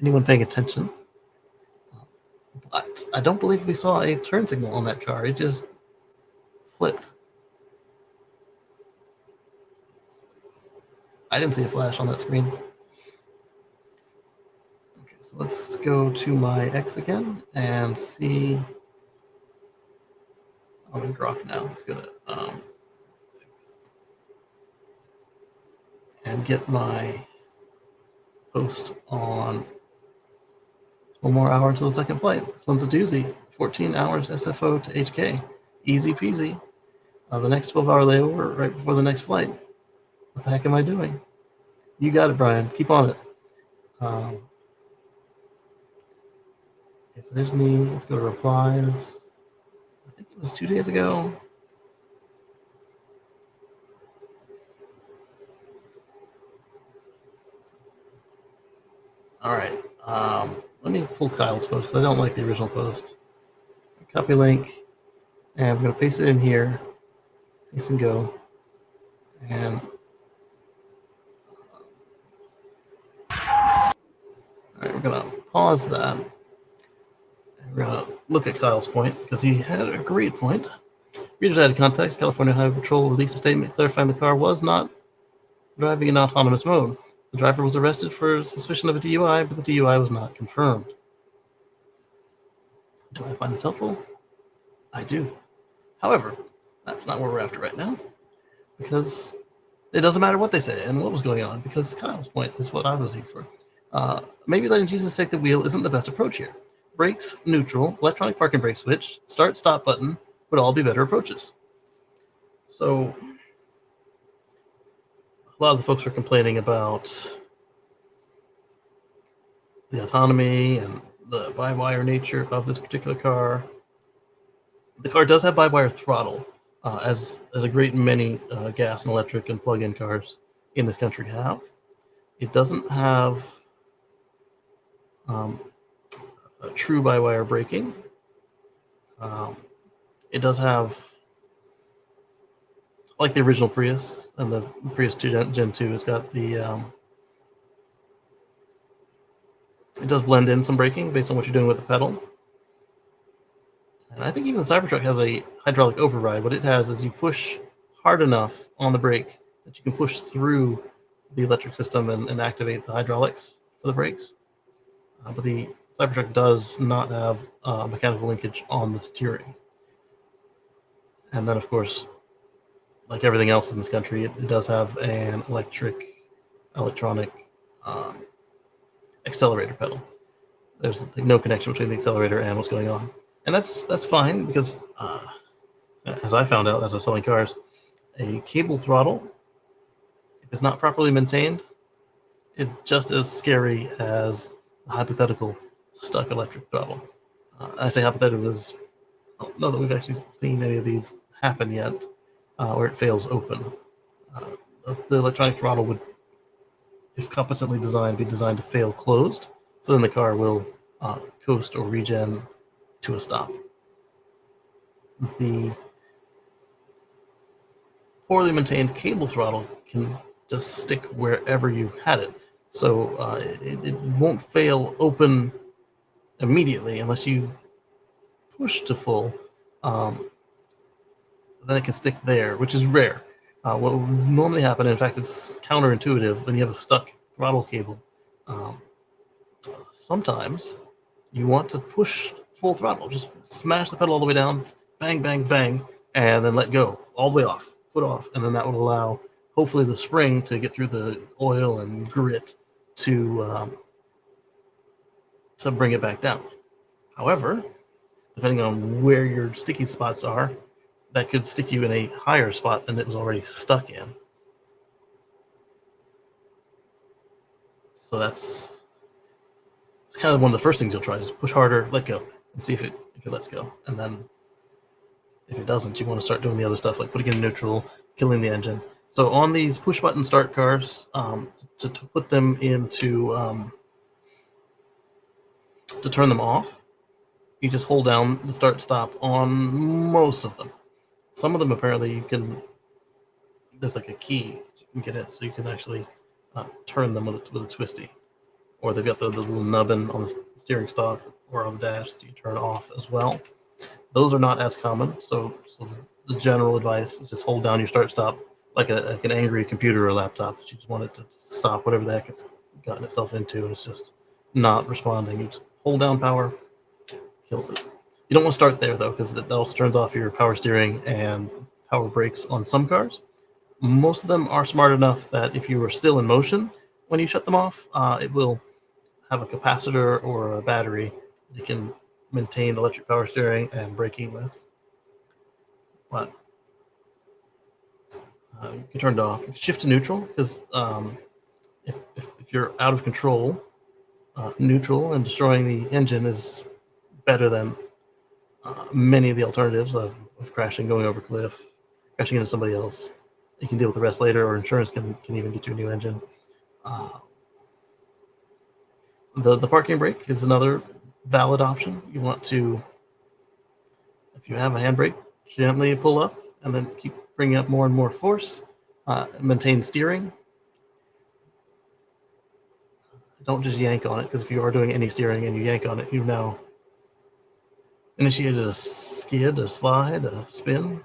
Anyone paying attention? But I don't believe we saw a turn signal on that car. It just flipped. I didn't see a flash on that screen. Okay, so let's go to my X again and see. I'm in Grok now. Let's go to and get my post on one more hour until the second flight. This one's a doozy. 14 hours SFO to HK. Easy peasy. The next 12-hour layover right before the next flight. What the heck am I doing? You got it, Brian. Keep on it. Okay, so there's me. Let's go to replies. I think it was 2 days ago. All right. Let me pull Kyle's post because I don't like the original post. Copy link, and I'm going to paste it in here. Paste and go. And all right, we're going to pause that. And we're going to look at Kyle's point because he had a great point. Readers added context. California Highway Patrol released a statement clarifying the car was not driving in autonomous mode. The driver was arrested for suspicion of a DUI, but the DUI was not confirmed. Do I find this helpful? I do. However, that's not what we're after right now, because it doesn't matter what they say and what was going on, because Kyle's point is what I was here for. Maybe letting Jesus take the wheel isn't the best approach here. Brakes, neutral, electronic parking brake switch, start, stop button would all be better approaches. So a lot of the folks are complaining about the autonomy and the by-wire nature of this particular car. The car does have by-wire throttle, as a great many gas and electric and plug-in cars in this country have. It doesn't have a true by-wire braking. It does have, like the original Prius and the Prius 2 Gen 2, has got the it does blend in some braking based on what you're doing with the pedal. And I think even the Cybertruck has a hydraulic override. What it has is you push hard enough on the brake that you can push through the electric system and activate the hydraulics for the brakes. But the Cybertruck does not have mechanical linkage on the steering. And then, of course, like everything else in this country, it does have an electronic accelerator pedal. There's like no connection between the accelerator and what's going on, and that's fine because as I found out as I was selling cars, a cable throttle, if it's not properly maintained, is just as scary as a hypothetical stuck electric throttle. I say hypothetical because I don't know that we've actually seen any of these happen yet, where it fails open. The electronic throttle would, if competently designed, be designed to fail closed, so then the car will coast or regen to a stop. The poorly maintained cable throttle can just stick wherever you had it. So it won't fail open immediately unless you push to full. Then it can stick there, which is rare. What will normally happen, in fact, it's counterintuitive when you have a stuck throttle cable. Sometimes you want to push full throttle, just smash the pedal all the way down, bang, bang, bang, and then let go all the way off, foot off, and then that will allow hopefully the spring to get through the oil and grit to bring it back down. However, depending on where your sticky spots are, that could stick you in a higher spot than it was already stuck in. So it's kind of one of the first things you'll try is push harder, let go, and see if it lets go. And then if it doesn't, you want to start doing the other stuff like putting it in neutral, killing the engine. So on these push button start cars, to put them into to turn them off, you just hold down the start stop on most of them. Some of them apparently there's like a key that you can get it, so you can actually turn them with a twisty. Or they've got the little nubbin on the steering stalk or on the dash that you turn off as well. Those are not as common, so the general advice is just hold down your start stop like an angry computer or laptop that you just want it to stop whatever the heck it's gotten itself into and it's just not responding. You just hold down power, kills it. You don't want to start there though, because it also turns off your power steering and power brakes on some cars. Most of them are smart enough that if you are still in motion when you shut them off, it will have a capacitor or a battery that you can maintain electric power steering and braking with. But you can turn it off. You can shift to neutral because if you're out of control, neutral and destroying the engine is better than many of the alternatives of crashing, going over a cliff, crashing into somebody else. You can deal with the rest later, or insurance can even get you a new engine. The parking brake is another valid option. You want to, if you have a handbrake, gently pull up and then keep bringing up more and more force. Maintain steering. Don't just yank on it, because if you are doing any steering and you yank on it, you've now initiated a skid, a slide, a spin.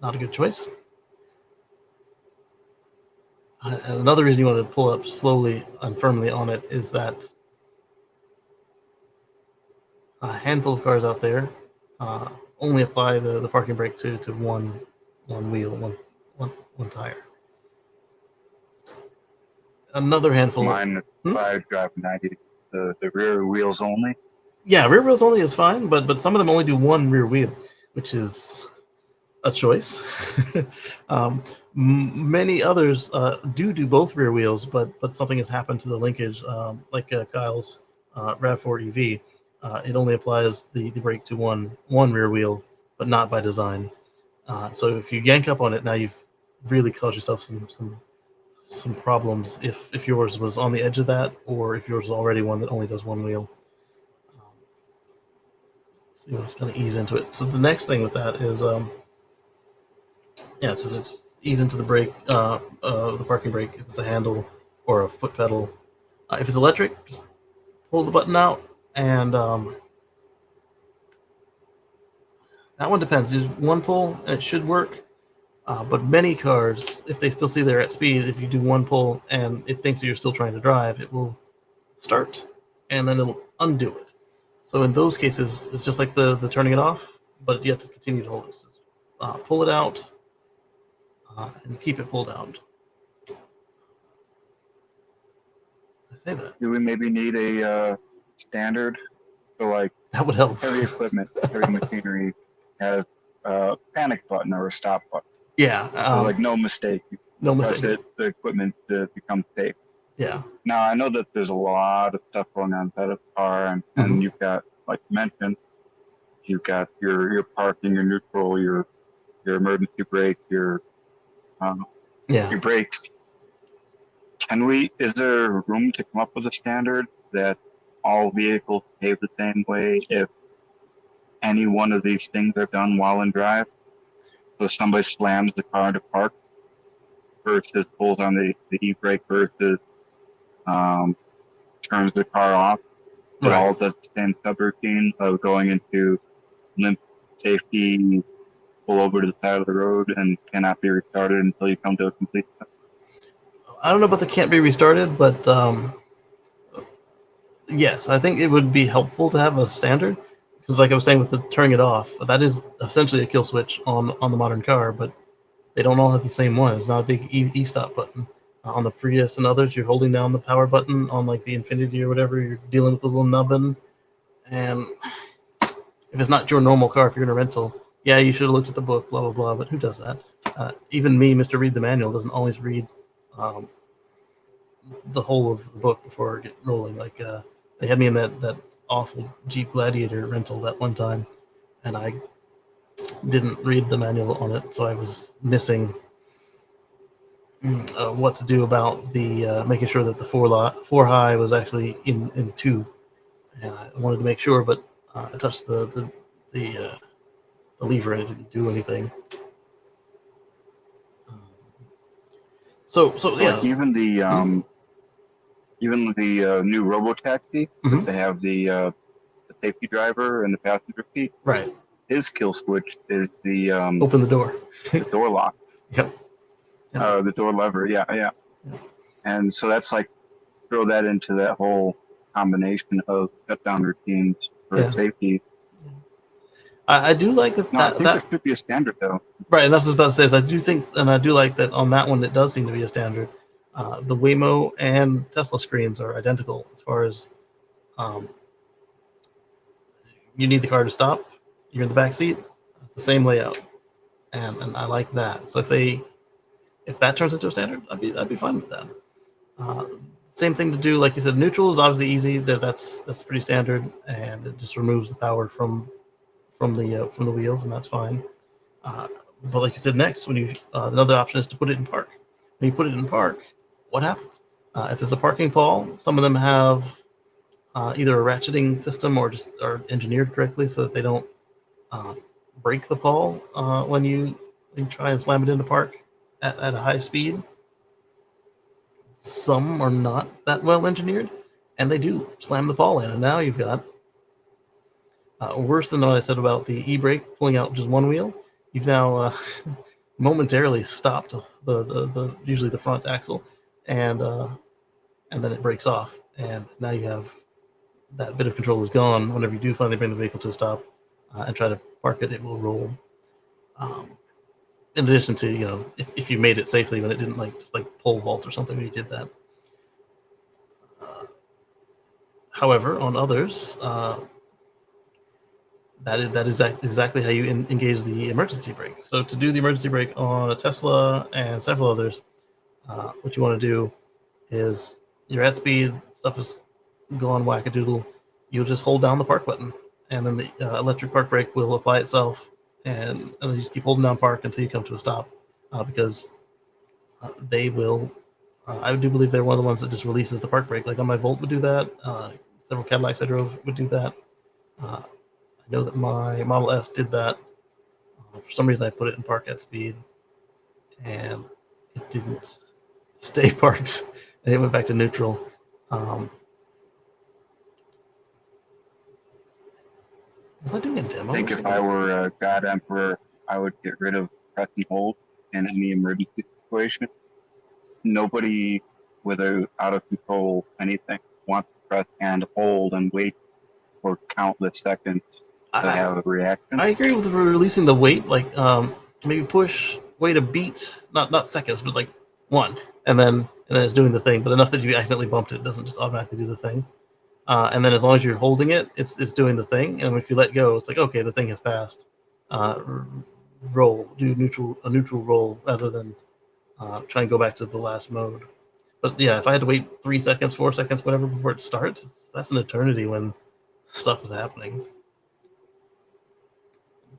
Not a good choice. And another reason you want to pull up slowly and firmly on it is that a handful of cars out there only apply the parking brake to one wheel, one tire. Another handful. Mine, if I drive 90, the rear wheels only. Yeah, rear wheels only is fine, but some of them only do one rear wheel, which is a choice. Many others do both rear wheels, but something has happened to the linkage, like Kyle's RAV4 EV. It only applies the brake to one rear wheel, but not by design. So if you yank up on it, now you've really caused yourself some problems if yours was on the edge of that, or if yours is already one that only does one wheel. So you just kind of ease into it. So the next thing with that is, just ease into the brake, the parking brake, if it's a handle or a foot pedal. If it's electric, just pull the button out, and that one depends. Just one pull, and it should work. But many cars, if they still see they're at speed, if you do one pull and it thinks that you're still trying to drive, it will start, and then it'll undo it. So in those cases, it's just like the turning it off, but you have to continue to hold it. Pull it out, and keep it pulled out. I say that. Do we maybe need a standard for like That would help. heavy equipment, heavy machinery has a panic button or a stop button? Yeah. So like no mistake, you No press mistake. it, the equipment to become safe. Yeah. Now I know that there's a lot of stuff going on inside of the car, and Mhm. you've got, like you mentioned, you've got your parking, your neutral, your emergency brake, your Yeah. brakes. Is there room to come up with a standard that all vehicles behave the same way if any one of these things are done while in drive? So somebody slams the car into park versus pulls on the e-brake versus turns the car off. It all Right. does the same subroutine of going into limp safety, pull over to the side of the road, and cannot be restarted until you come to a complete stop. I don't know about the can't be restarted, but yes, I think it would be helpful to have a standard because, like I was saying, with the turning it off, that is essentially a kill switch on the modern car, but they don't all have the same one. It's not a big e-stop button. On the Prius and others, you're holding down the power button. On like the Infinity or whatever, you're dealing with the little nubbin. And if it's not your normal car, if you're in a rental, yeah, you should have looked at the book, blah blah blah. But who does that? Even me, Mr. Read the Manual, doesn't always read um, the whole of the book before get rolling. Like they had me in that awful Jeep Gladiator rental that one time, and I didn't read the manual on it, so I was missing what to do about the making sure that the four high was actually in two, and I wanted to make sure, but I touched the lever and it didn't do anything. So yeah, Like even the new robotaxi, Mhm. they have the safety driver and the passenger seat. Right. His kill switch is the Open the door. the door lock, Yep. Yep. the door lever. Yeah. Yeah. And so that's like throw that into that whole combination of shutdown routines for Yeah. safety. I do like that. No, I think there should be a standard though. Right, and that's what I was about to say. Is I do think, and I do like that on that one. It does seem to be a standard. The Waymo and Tesla screens are identical as far as um, you need the car to stop. You're in the back seat. It's the same layout, and I like that. So if that turns into a standard, I'd be fine with that. Same thing to do, like you said. Neutral is obviously easy. That's pretty standard, and it just removes the power from the wheels, and that's fine. But like you said, next when you another option is to put it in park. When you put it in park, what happens? If there's a parking pawl, some of them have either a ratcheting system or just are engineered correctly so that they don't break the pawl when you try and slam it into park at a high speed. Some are not that well engineered, and they do slam the pawl in, and now you've got worse than what I said about the e-brake pulling out just one wheel. You've now momentarily stopped the usually the front axle, and then it breaks off, and now you have that bit of control is gone. Whenever you do finally bring the vehicle to a stop and try to park it, it will roll. In addition to if you made it safely when it didn't just pole vault or something when you did that. However, on others, that is exactly how you engage the emergency brake. So to do the emergency brake on a Tesla and several others, what you want to do is you're at speed, stuff is going wackadoodle, you'll just hold down the park button, and then the electric park brake will apply itself, and then you just keep holding down park until you come to a stop, because they will. I do believe they're one of the ones that just releases the park brake. Like on my Volt would do that. Several Cadillacs I drove would do that. I know that my Model S did that. For some reason, I put it in park at speed, and it didn't stay parked. And it went back to neutral. Was I doing a demo? I think if I were God Emperor, I would get rid of press and hold in any emergency situation. Nobody with a out of control anything wants to press and hold and wait for countless seconds to have a reaction. I agree with releasing the weight, maybe push wait a beat, not seconds, but like one, and then it's doing the thing, but enough that you accidentally bumped it. It doesn't just automatically do the thing. And then as long as you're holding it, it's doing the thing. And if you let go, it's like, okay, the thing has passed. Roll, do a neutral roll rather than try and go back to the last mode. But yeah, if I had to wait 3 seconds, 4 seconds, whatever before it starts, that's an eternity when stuff is happening.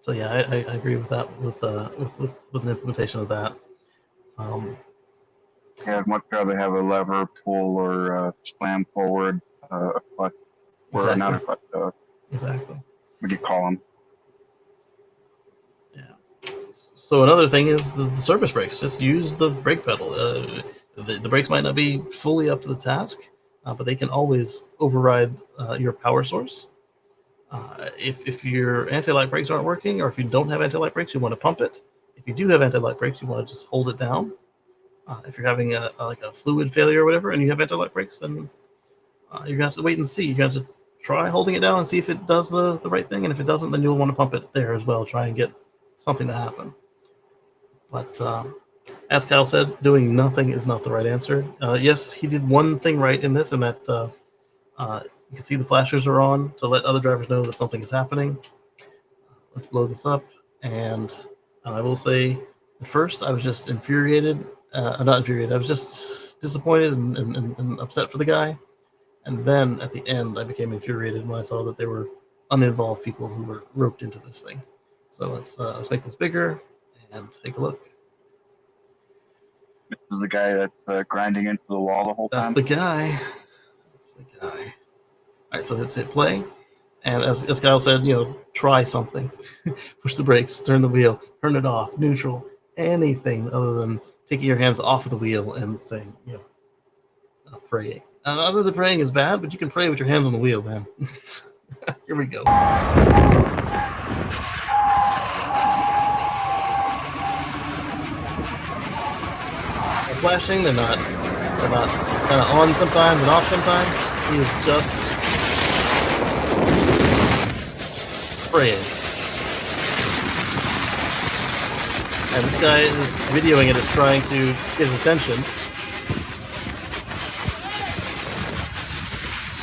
So yeah, I agree with that with an implementation of that. Yeah, I'd much rather have a lever, pull, or slam forward, a clutch, or Exactly. not a clutch. Exactly. What do you call them? Yeah. So another thing is the service brakes. Just use the brake pedal. The brakes might not be fully up to the task, but they can always override your power source. If your anti-lock brakes aren't working, or if you don't have anti-lock brakes, you want to pump it. If you do have anti-lock brakes, you want to just hold it down. If you're having a fluid failure or whatever, and you have anti-lock brakes, then you're gonna have to wait and see. You're gonna have to try holding it down and see if it does the right thing, and if it doesn't, then you'll want to pump it there as well. Try and get something to happen. But as Kyle said, doing nothing is not the right answer. Yes, he did one thing right in this, and that you can see the flashers are on to let other drivers know that something is happening. Let's blow this up. And I will say, at first, I was just infuriated. Not infuriated, I was just disappointed and upset for the guy. And then at the end, I became infuriated when I saw that there were uninvolved people who were roped into this thing. So let's make this bigger and take a look. This is the guy that's grinding into the wall the whole time. That's the guy. That's the guy. All right, so let's hit play. And as Kyle said, try something. Push the brakes, turn the wheel, turn it off, neutral, anything other than taking your hands off of the wheel and saying, praying. Other than praying is bad, but you can pray with your hands on the wheel, man. Here we go. They're flashing, they're not kind of on sometimes and off sometimes. He is just praying. And this guy is videoing it, is trying to get his attention.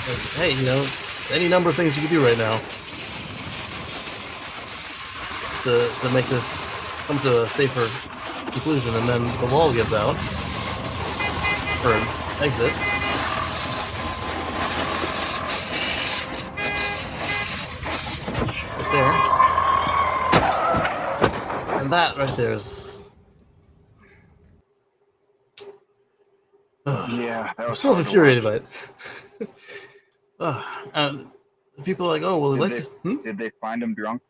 And, hey, any number of things you can do right now to make this come to a safer conclusion. And then the wall gives out for an exit. Right there. And that right there is... Yeah, that was I'm still infuriated by it. And people are like, oh, well, Did they find him drunk?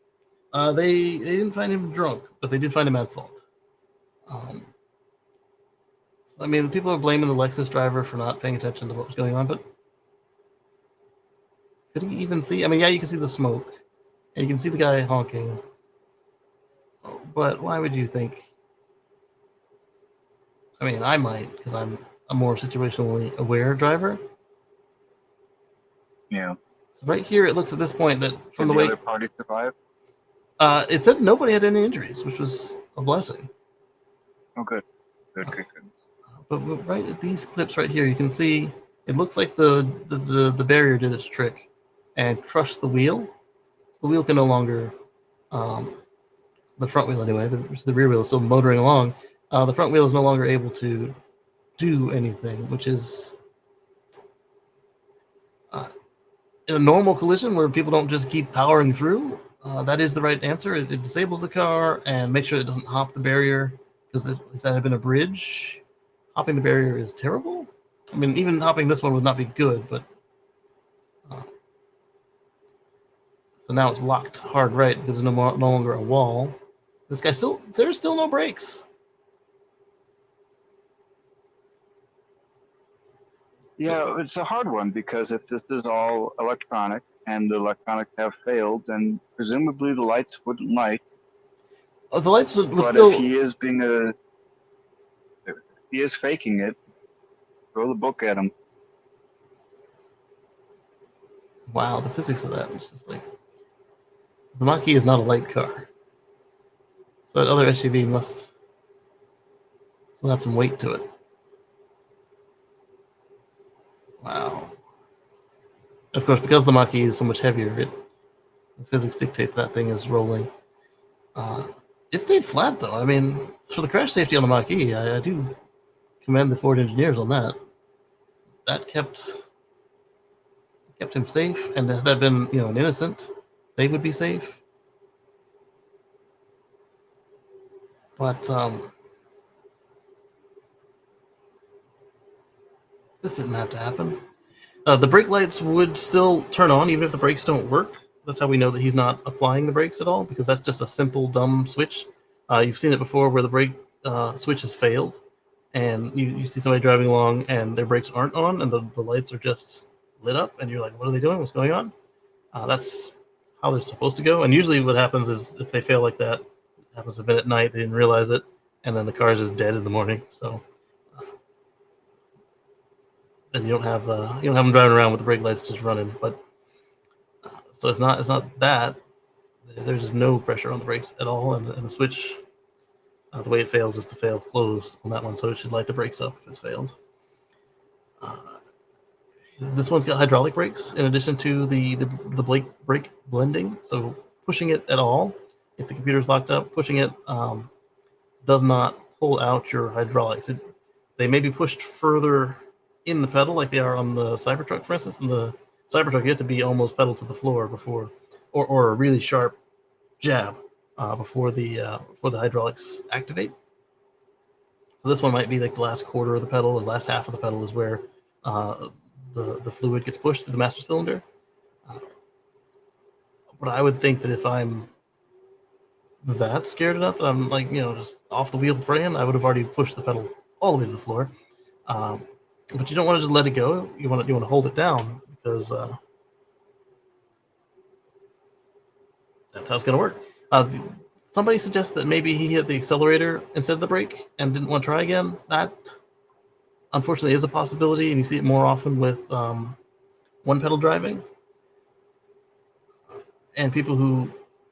They didn't find him drunk, but they did find him at fault. So, I mean, people are blaming the Lexus driver for not paying attention to what was going on, but could he even see? I mean, yeah, you can see the smoke, and you can see the guy honking, but why would you think? I mean, I might, because I'm a more situationally aware driver. Yeah. So right here, it looks at this point that from Did the way other party survive? it said nobody had any injuries, which was a blessing. Oh, good. Good. But right at these clips right here, you can see it looks like the barrier did its trick and crushed the wheel. So the wheel can no longer, the front wheel anyway, the rear wheel is still motoring along. The front wheel is no longer able to do anything, which is in a normal collision where people don't just keep powering through. That is the right answer. It disables the car and makes sure it doesn't hop the barrier, because if that had been a bridge, hopping the barrier is terrible. I mean, even hopping this one would not be good, but so now it's locked hard right because there's no longer a wall. This guy there's still no brakes. Yeah, it's a hard one, because if this is all electronic and the electronics have failed, then presumably the lights wouldn't light. Oh, the lights would But still. if he is faking it, throw the book at him. Wow, the physics of that is just like, the Mach-E is not a light car, so that other SUV must Slapped some weight to it. Wow. Of course, because the Mach-E is so much heavier, the physics dictate that thing is rolling. It stayed flat, though. I mean, for the crash safety on the Mach-E, I do commend the Ford engineers on that. That kept him safe, and had that been, an innocent, they would be safe. But this didn't have to happen. The brake lights would still turn on even if the brakes don't work. That's how we know that he's not applying the brakes at all, because that's just a simple, dumb switch. You've seen it before where the brake switch has failed, and you see somebody driving along and their brakes aren't on, and the lights are just lit up, and you're like, what are they doing? What's going on? That's how they're supposed to go. And usually what happens is if they fail like that, it happens a bit at night, they didn't realize it, and then the car is just dead in the morning. So then you don't have them driving around with the brake lights just running. But so it's not that. There's just no pressure on the brakes at all, and the switch, the way it fails is to fail closed on that one, so it should light the brakes up if it's failed. This one's got hydraulic brakes in addition to the brake blending, so pushing it at all, if the computer's locked up, pushing it does not pull out your hydraulics. They may be pushed further in the pedal like they are on the Cybertruck, for instance. In the Cybertruck, you have to be almost pedal to the floor before, or a really sharp jab before the hydraulics activate. So this one might be like the last quarter of the pedal, or the last half of the pedal is where the fluid gets pushed to the master cylinder. But I would think that if I'm that scared enough that I'm like, just off the wheel praying, I would have already pushed the pedal all the way to the floor. But you don't want to just let it go. You want to hold it down, because that's how it's going to work. Somebody suggests that maybe he hit the accelerator instead of the brake and didn't want to try again. That, unfortunately, is a possibility, and you see it more often with one pedal driving. And people who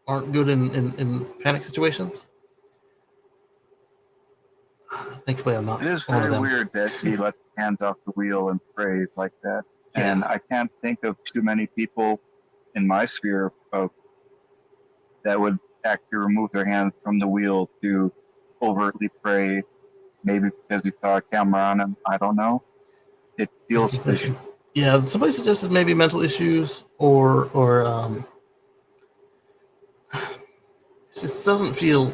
aren't good in panic situations. Thankfully, I'm not. It is one of very them. weird that he lets his hands off the wheel and prays like that. Yeah. And I can't think of too many people in my sphere of that would actually remove their hands from the wheel to overtly pray, maybe because he saw a camera on him. I don't know. It feels fishy. Yeah, somebody suggested maybe mental issues or it just doesn't feel.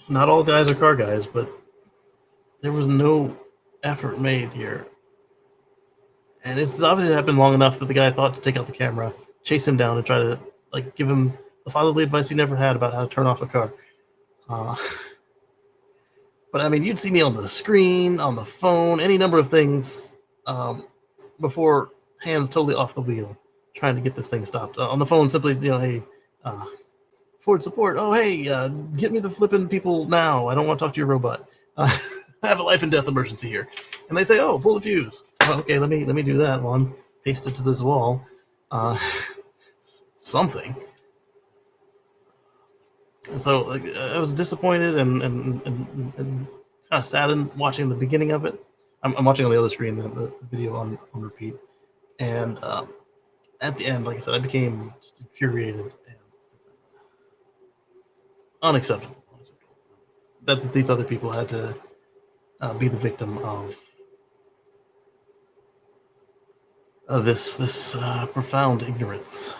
Not all guys are car guys, but there was no effort made here. And it's obviously happened long enough that the guy thought to take out the camera, chase him down, and try to give him the fatherly advice he never had about how to turn off a car. But I mean, you'd see me on the screen, on the phone, any number of things before hands totally off the wheel, trying to get this thing stopped. On the phone, simply, hey, Ford support. Oh, hey, get me the flipping people now. I don't want to talk to your robot. I have a life and death emergency here. And they say, oh, pull the fuse. Oh, okay, let me do that while I'm pasted to this wall. Something. And so I was disappointed and kind of saddened watching the beginning of it. I'm watching on the other screen, the video on repeat. And at the end, like I said, I became just infuriated and unacceptable. That these other people had to be the victim of this profound ignorance.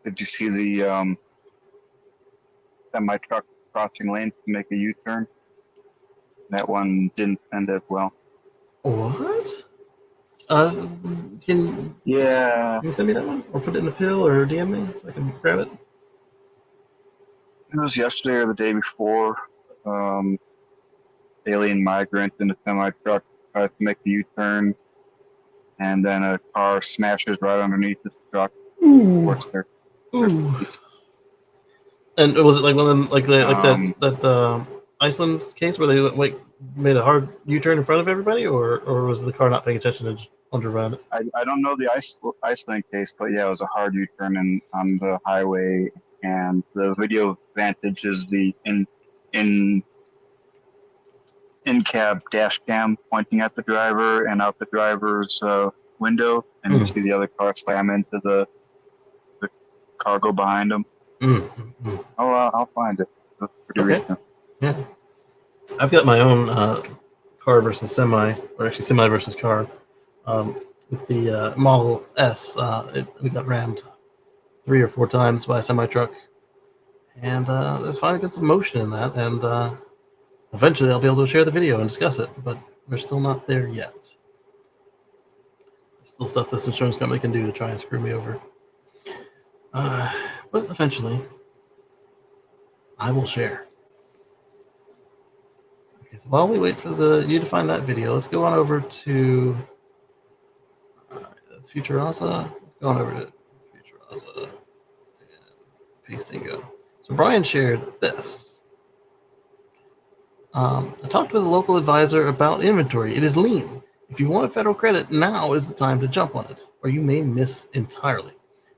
Did you see the semi-truck crossing lanes to make a U-turn? That one didn't end as well. What? Can you send me that one? Or put it in the pill or DM me so I can grab it? It was yesterday or the day before. Alien migrant in a semi-truck tries to make the U-turn, and then a car smashes right underneath this truck. Ooh. And was it like one of them, like that Iceland case where they made a hard U-turn in front of everybody, or was the car not paying attention and just wander around it. I don't know the Iceland case, but yeah, it was a hard U-turn on the highway, and the video vantage is the in-cab dash cam pointing at the driver and out the driver's window, and you see the other car slam into the cargo behind him. I'll find it. That's pretty recent. Yeah. I've got my own car versus semi, or actually semi versus car. With the Model S, we got rammed 3 or 4 times by a semi truck, and there's finally been some motion in that, and eventually I'll be able to share the video and discuss it, but we're still not there yet. There's still stuff this insurance company can do to try and screw me over. But eventually, I will share. Okay, so while we wait for you to find that video, let's go on over to Futuraza. Let's go on over to Futuraza and pasting go. So Brian shared this. I talked with a local advisor about inventory. It is lean. If you want a federal credit, now is the time to jump on it, or you may miss entirely.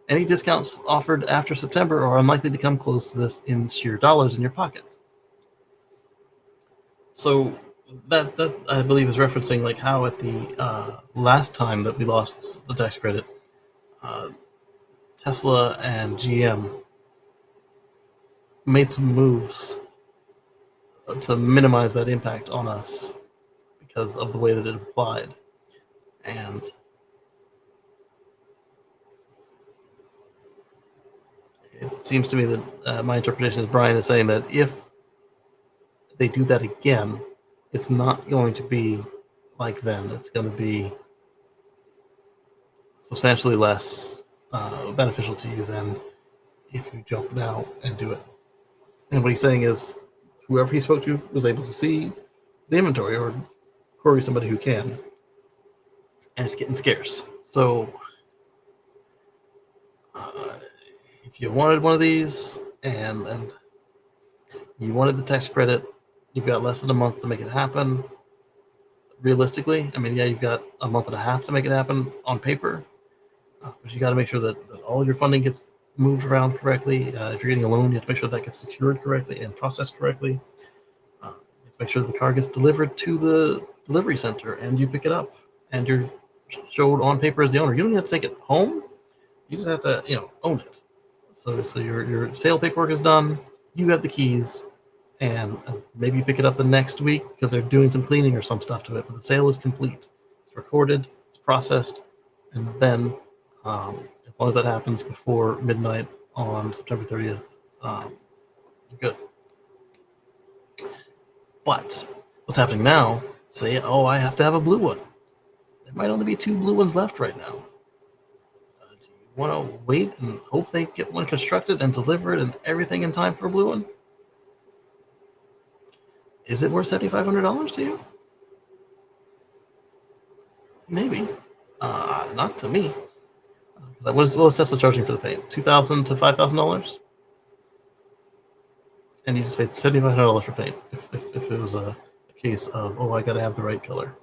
Any discounts offered after September are unlikely to come close to this in sheer dollars in your pocket. So that I believe is referencing like how at the last time that we lost the tax credit, Tesla and GM made some moves to minimize that impact on us because of the way that it applied. And it seems to me that my interpretation is Brian is saying that if they do that again, it's not going to be like then. It's going to be substantially less beneficial to you than if you jump now and do it. And what he's saying is whoever he spoke to was able to see the inventory or query somebody who can, and it's getting scarce. So if you wanted one of these and you wanted the tax credit, you've got less than a month to make it happen. Realistically, I mean, yeah, you've got a month and a half to make it happen on paper, but you got to make sure that all your funding gets moved around correctly. If you're getting a loan, you have to make sure that gets secured correctly and processed correctly. You have to make sure that the car gets delivered to the delivery center and you pick it up and you're showed on paper as the owner. You don't have to take it home. You just have to, own it. So your sale paperwork is done. You have the keys, and maybe you pick it up the next week because they're doing some cleaning or some stuff to it. But the sale is complete. It's recorded. It's processed, and then as long as that happens before midnight on September 30th, you're good. But what's happening now? Say, I have to have a blue one. There might only be 2 blue ones left right now. Do you want to wait and hope they get one constructed and delivered and everything in time for a blue one? Is it worth $7,500 to you? Maybe. Not to me. What is Tesla charging for the paint? $2,000 to $5,000? And you just paid $7,500 for paint if it was a case of, I got to have the right color.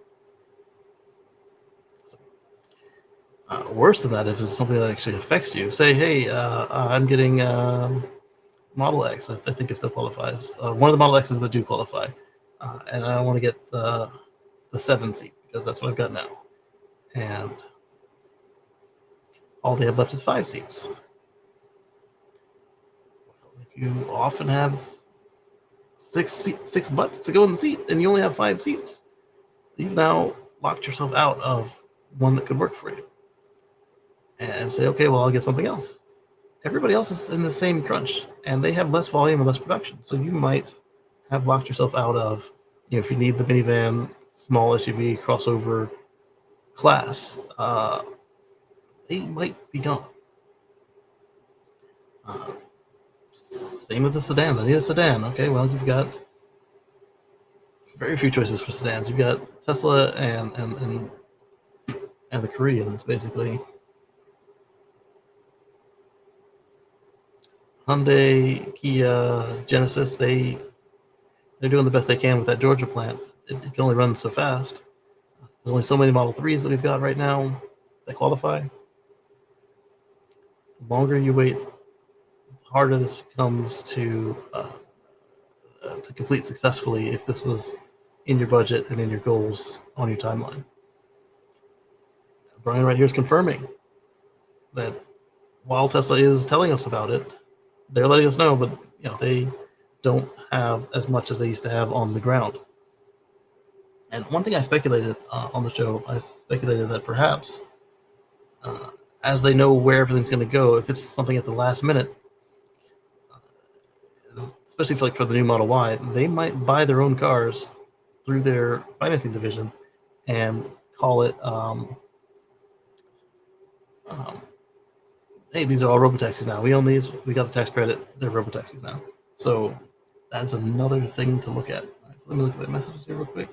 So, worse than that, if it's something that actually affects you, say, hey, I'm getting Model X. I think it still qualifies. One of the Model X's that do qualify. And I want to get the 7 seat because that's what I've got now. And all they have left is 5 seats. Well, if you often have 6 butts to go in the seat and you only have 5 seats, you've now locked yourself out of one that could work for you. And say, okay, well, I'll get something else. Everybody else is in the same crunch, and they have less volume and less production. So you might have locked yourself out of, if you need the minivan, small SUV, crossover class, they might be gone. Same with the sedans. I need a sedan. Okay, well, you've got very few choices for sedans. You've got Tesla and the Koreans, basically. Hyundai, Kia, Genesis, they're doing the best they can with that Georgia plant. It can only run so fast. There's only so many Model 3s that we've got right now that qualify. The longer you wait, the harder this becomes to complete successfully if this was in your budget and in your goals on your timeline. Brian right here is confirming that while Tesla is telling us about it, they're letting us know, but they don't have as much as they used to have on the ground. And one thing I speculated on the show, I speculated that perhaps as they know where everything's going to go, if it's something at the last minute, especially for the new Model Y, they might buy their own cars through their financing division and call it, hey, these are all robotaxis now. We own these. We got the tax credit. They're robotaxis now. So that's another thing to look at. All right, so let me look at my messages here real quick.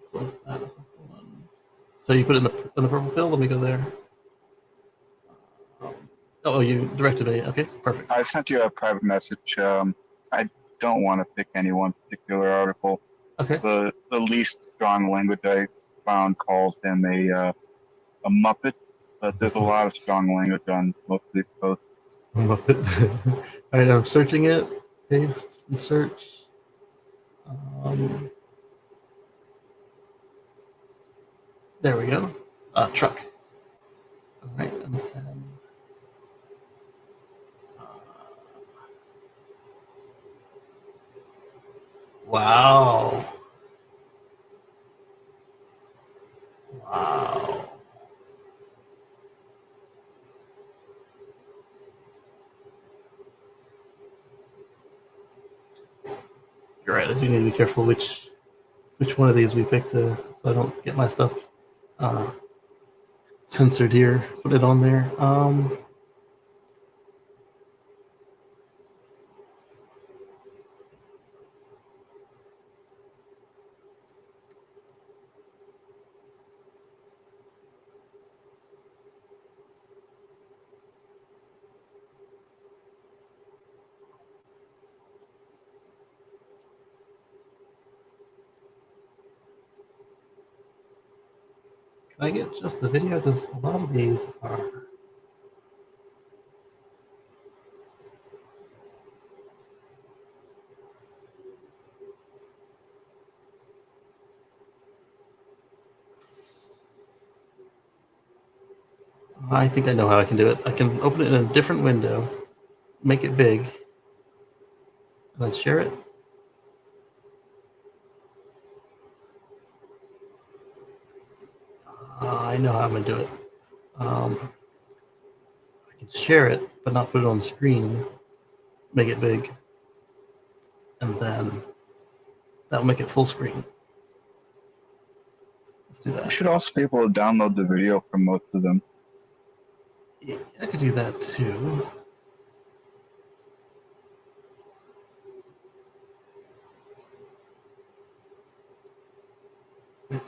Close that. So you put it in the purple pill. Let me go there. Oh, you directed me. Okay, perfect. I sent you a private message. I don't want to pick any one particular article. Okay. The least strong language I found calls him a muppet, but there's a lot of strong language on most of these posts. Muppet. All right, I'm searching it. Paste and search. There we go. Truck. All right, and then, wow. Wow. You're right. I do need to be careful which one of these we picked so I don't get my stuff censored here. Put it on there. Can I get just the video? Because a lot of these are. I think I know how I can do it. I can open it in a different window, make it big, and then share it. I know how I'm going to do it. I can share it, but not put it on the screen, make it big, and then that'll make it full screen. Let's do that. You should also be able to download the video from most of them. Yeah, I could do that too.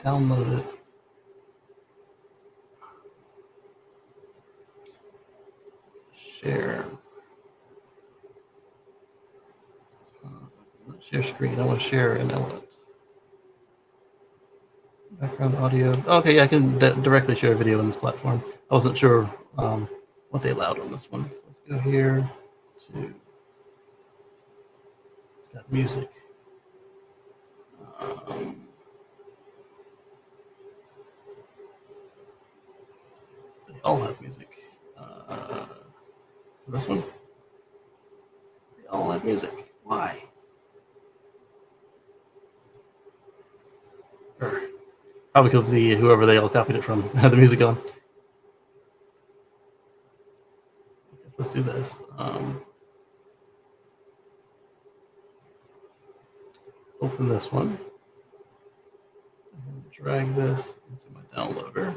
Download it. Share. Share screen. I want to share an element. Background audio. Okay, yeah, I can directly share a video on this platform. I wasn't sure what they allowed on this one. So let's go here to. It's got music. They all have music. This one? They all have music. Why? Probably because whoever they all copied it from had the music on. Let's do this. Open this one. And drag this into my downloader.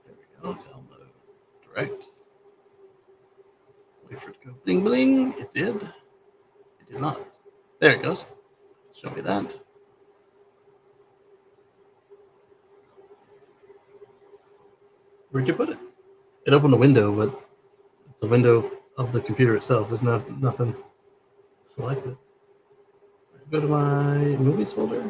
There we go. Download direct. Wait for it to go bling bling. It did. It did not. There it goes. Show me that. Where'd you put it? It opened a window, but it's a window of the computer itself. There's nothing selected. Go to my movies folder.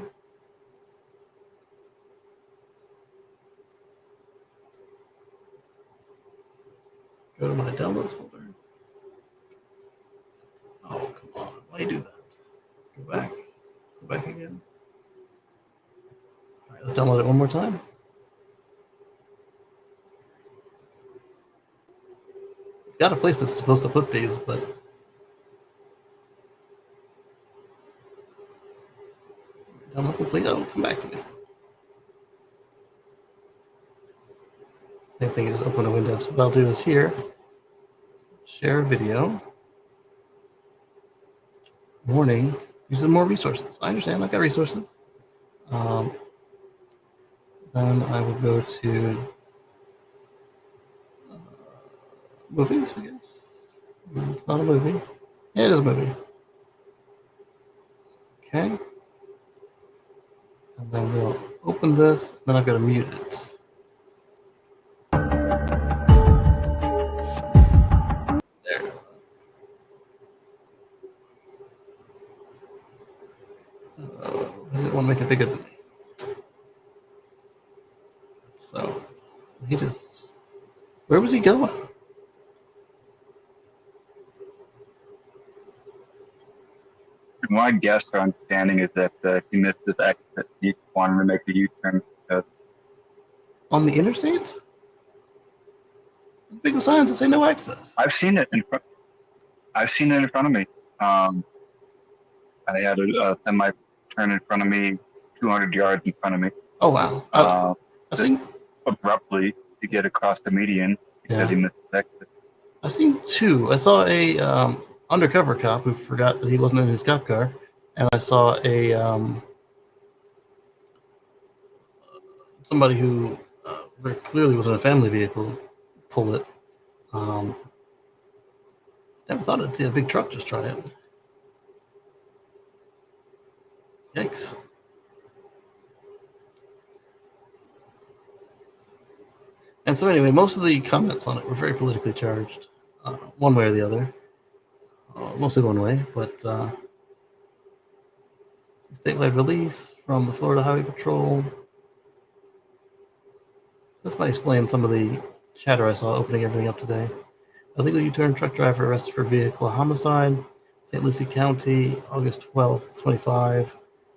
Go to my downloads folder. Oh, come on. Why you do that? Go back. Go back again. All right, let's download it one more time. It's got a place that's supposed to put these, but download complete. Oh, come back to me. Same thing, you just open a window. So what I'll do is here, share video. Warning, uses more resources. I understand, I've got resources. Then I will go to movies, I guess. It's not a movie. Yeah, it is a movie. Okay. And then we'll open this, and then I've got to mute it. There. I didn't want to make it bigger than me. So he just, where was he going? My guess or understanding is that he missed his exit. He wanted to make a U-turn. On the interstate? Big signs that say no access. I've seen it in front. I've seen it in front of me. I had a semi turn in front of me, 200 yards in front of me. Oh wow! I've seen abruptly to get across the median because he missed his exit. I've seen two. I saw a undercover cop who forgot that he wasn't in his cop car, and I saw a somebody who very clearly was in a family vehicle pull it. Never thought I'd see a big truck just try it. Yikes. And so anyway, most of the comments on it were very politically charged, one way or the other. Mostly one way, but statewide release from the Florida Highway Patrol. This might explain some of the chatter I saw opening everything up today. Illegal U-turn truck driver arrested for vehicle homicide. St. Lucie County, August 12th, 25.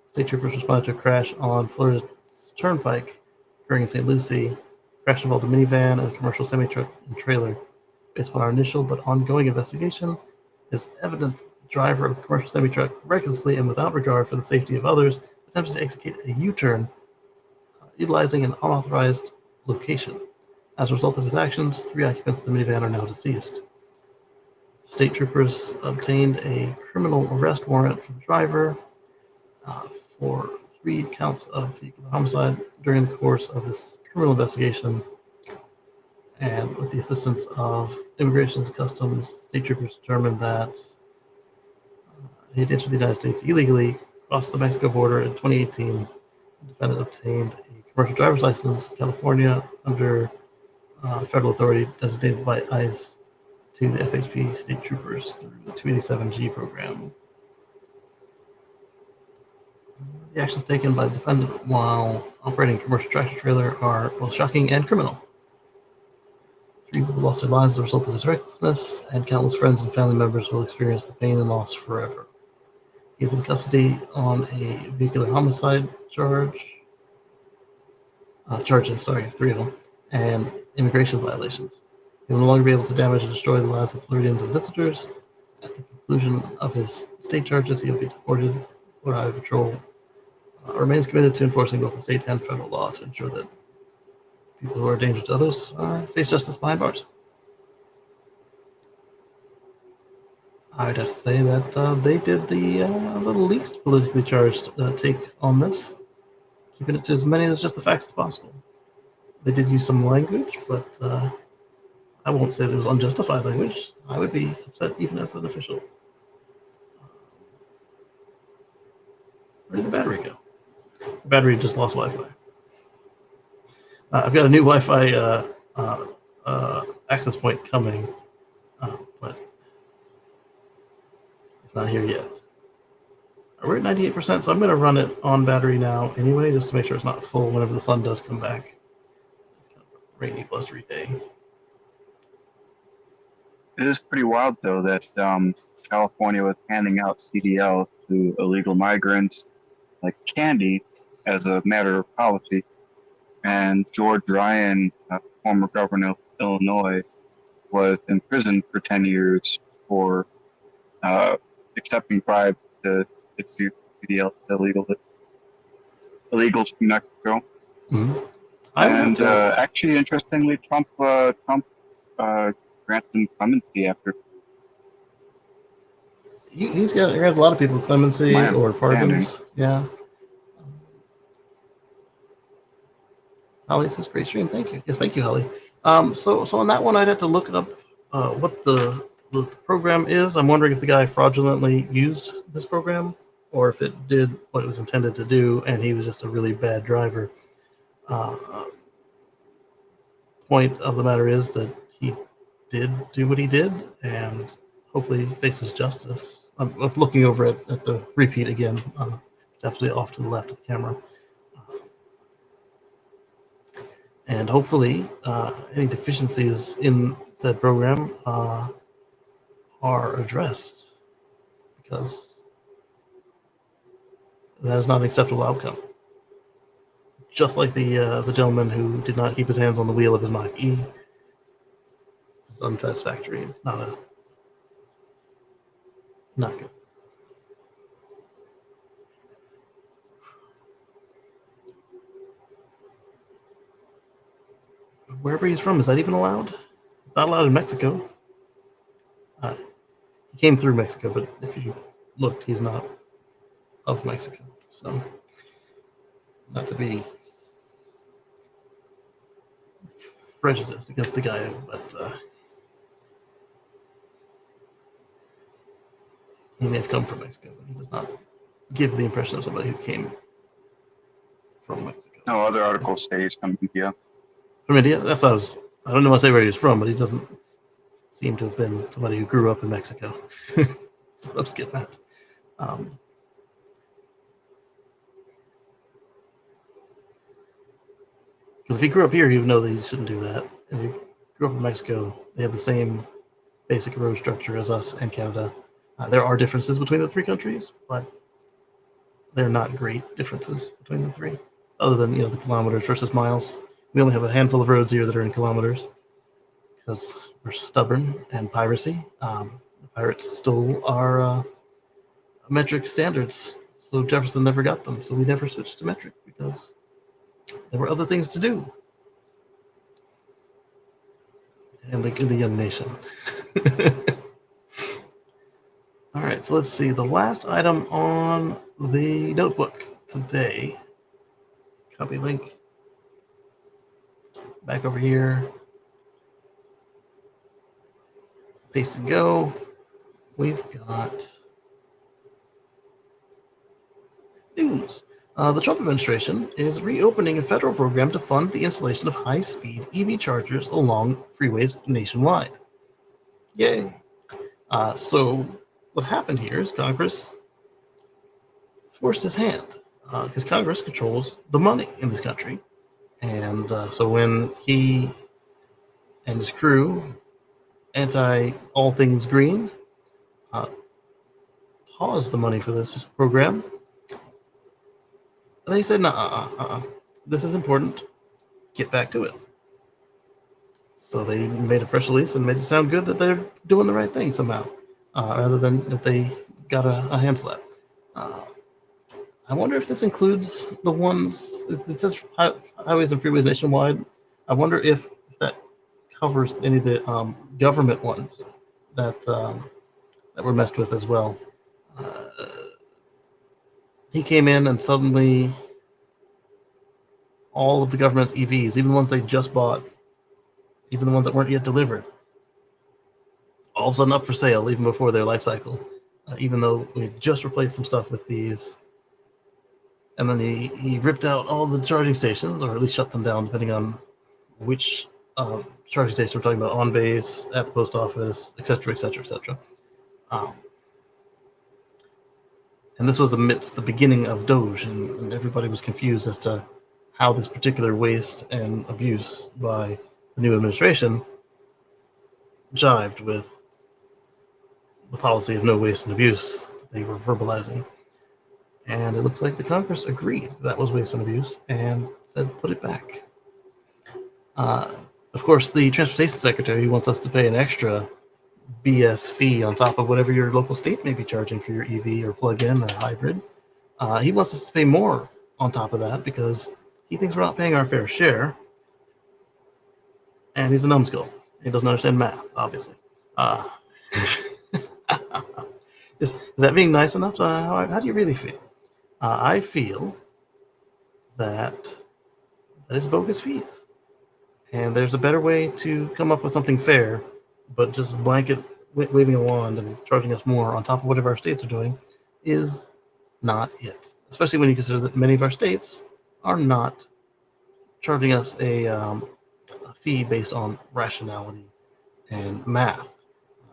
State troopers responded to a crash on Florida's Turnpike occurring in St. Lucie. Crash involved a minivan and a commercial semi-truck and trailer. Based on our initial but ongoing investigation, it is evident the driver of the commercial semi-truck recklessly and without regard for the safety of others attempted to execute a U-turn utilizing an unauthorized location. As a result of his actions, 3 occupants of the minivan are now deceased. State troopers obtained a criminal arrest warrant for the driver for 3 counts of vehicular homicide during the course of this criminal investigation, and with the assistance of Immigration and Customs, state troopers determined that he had entered the United States illegally, crossed the Mexico border in 2018. The defendant obtained a commercial driver's license in California under federal authority designated by ICE to the FHP state troopers through the 287G program. The actions taken by the defendant while operating a commercial tractor trailer are both shocking and criminal. 3 people lost their lives as a result of his recklessness, and countless friends and family members will experience the pain and loss forever. He is in custody on a vehicular homicide charges, 3 of them, and immigration violations. He will no longer be able to damage or destroy the lives of Floridians and visitors. At the conclusion of his state charges, he will be deported. Florida Highway Patrol remains committed to enforcing both the state and federal law to ensure that people who are a danger to others face justice behind bars. I would have to say that they did the least politically charged take on this, keeping it to as many as just the facts as possible. They did use some language, but I won't say that it was unjustified language. I would be upset even as an official. Where did the battery go? The battery just lost Wi-Fi. I've got a new Wi-Fi access point coming, but it's not here yet. We're at 98%, so I'm going to run it on battery now anyway, just to make sure it's not full whenever the sun does come back. It's kind of a rainy, blustery day. It is pretty wild, though, that California was handing out CDLs to illegal migrants like candy as a matter of policy. And George Ryan, former governor of Illinois, was imprisoned for 10 years for accepting bribes to issue CDLs to illegals from Mexico. Mm-hmm. And actually, interestingly, Trump granted him clemency after. He's got a lot of people clemency or pardons. Yeah. Holly says, great stream. Thank you. Yes, thank you, Holly. So on that one, I'd have to look up what the program is. I'm wondering if the guy fraudulently used this program or if it did what it was intended to do and he was just a really bad driver. Point of the matter is that he did do what he did and hopefully faces justice. I'm looking over at the repeat again, definitely off to the left of the camera. And hopefully any deficiencies in said program are addressed, because that is not an acceptable outcome. Just like the gentleman who did not keep his hands on the wheel of his Mach-E. It's unsatisfactory. It's not good. Wherever he's from, is that even allowed? It's not allowed in Mexico. He came through Mexico, but if you looked, he's not of Mexico. So, not to be prejudiced against the guy, but he may have come from Mexico, but he does not give the impression of somebody who came from Mexico. No, other articles say he's from India. From India? That's what I don't know what to say where he's from, but he doesn't seem to have been somebody who grew up in Mexico. That's what I was getting at. Because if he grew up here, he would know that he shouldn't do that. If he grew up in Mexico, they have the same basic road structure as us and Canada. There are differences between the three countries, but they're not great differences between the three, other than the kilometers versus miles. We only have a handful of roads here that are in kilometers because we're stubborn and piracy. The pirates stole our metric standards, so Jefferson never got them. So we never switched to metric because there were other things to do in the young nation. All right, so let's see. The last item on the notebook today, copy link. Back over here. Paste and go. We've got news. The Trump administration is reopening a federal program to fund the installation of high-speed EV chargers along freeways nationwide. Yay. So what happened here is Congress forced his hand because Congress controls the money in this country. And so when he and his crew, anti all things green, paused the money for this program, and they said, this is important, get back to it. So they made a press release and made it sound good that they're doing the right thing somehow, rather than that they got a hand slap. I wonder if this includes the ones, it says highways and freeways nationwide. I wonder if that covers any of the government ones that were messed with as well. He came in and suddenly all of the government's EVs, even the ones they just bought, even the ones that weren't yet delivered, all of a sudden up for sale even before their life cycle, even though we just replaced some stuff with these. And then he ripped out all the charging stations, or at least shut them down, depending on which charging stations. We're talking about on base, at the post office, etc., etc., etc. And this was amidst the beginning of Doge, and everybody was confused as to how this particular waste and abuse by the new administration jived with the policy of no waste and abuse that they were verbalizing. And it looks like the Congress agreed that was waste and abuse and said, put it back. Of course, the Transportation Secretary wants us to pay an extra BS fee on top of whatever your local state may be charging for your EV or plug-in or hybrid. He wants us to pay more on top of that because he thinks we're not paying our fair share. And he's a numbskull. He doesn't understand math, obviously. Is that being nice enough? How do you really feel? I feel that it's bogus fees. And there's a better way to come up with something fair, but just blanket waving a wand and charging us more on top of whatever our states are doing is not it. Especially when you consider that many of our states are not charging us a fee based on rationality and math.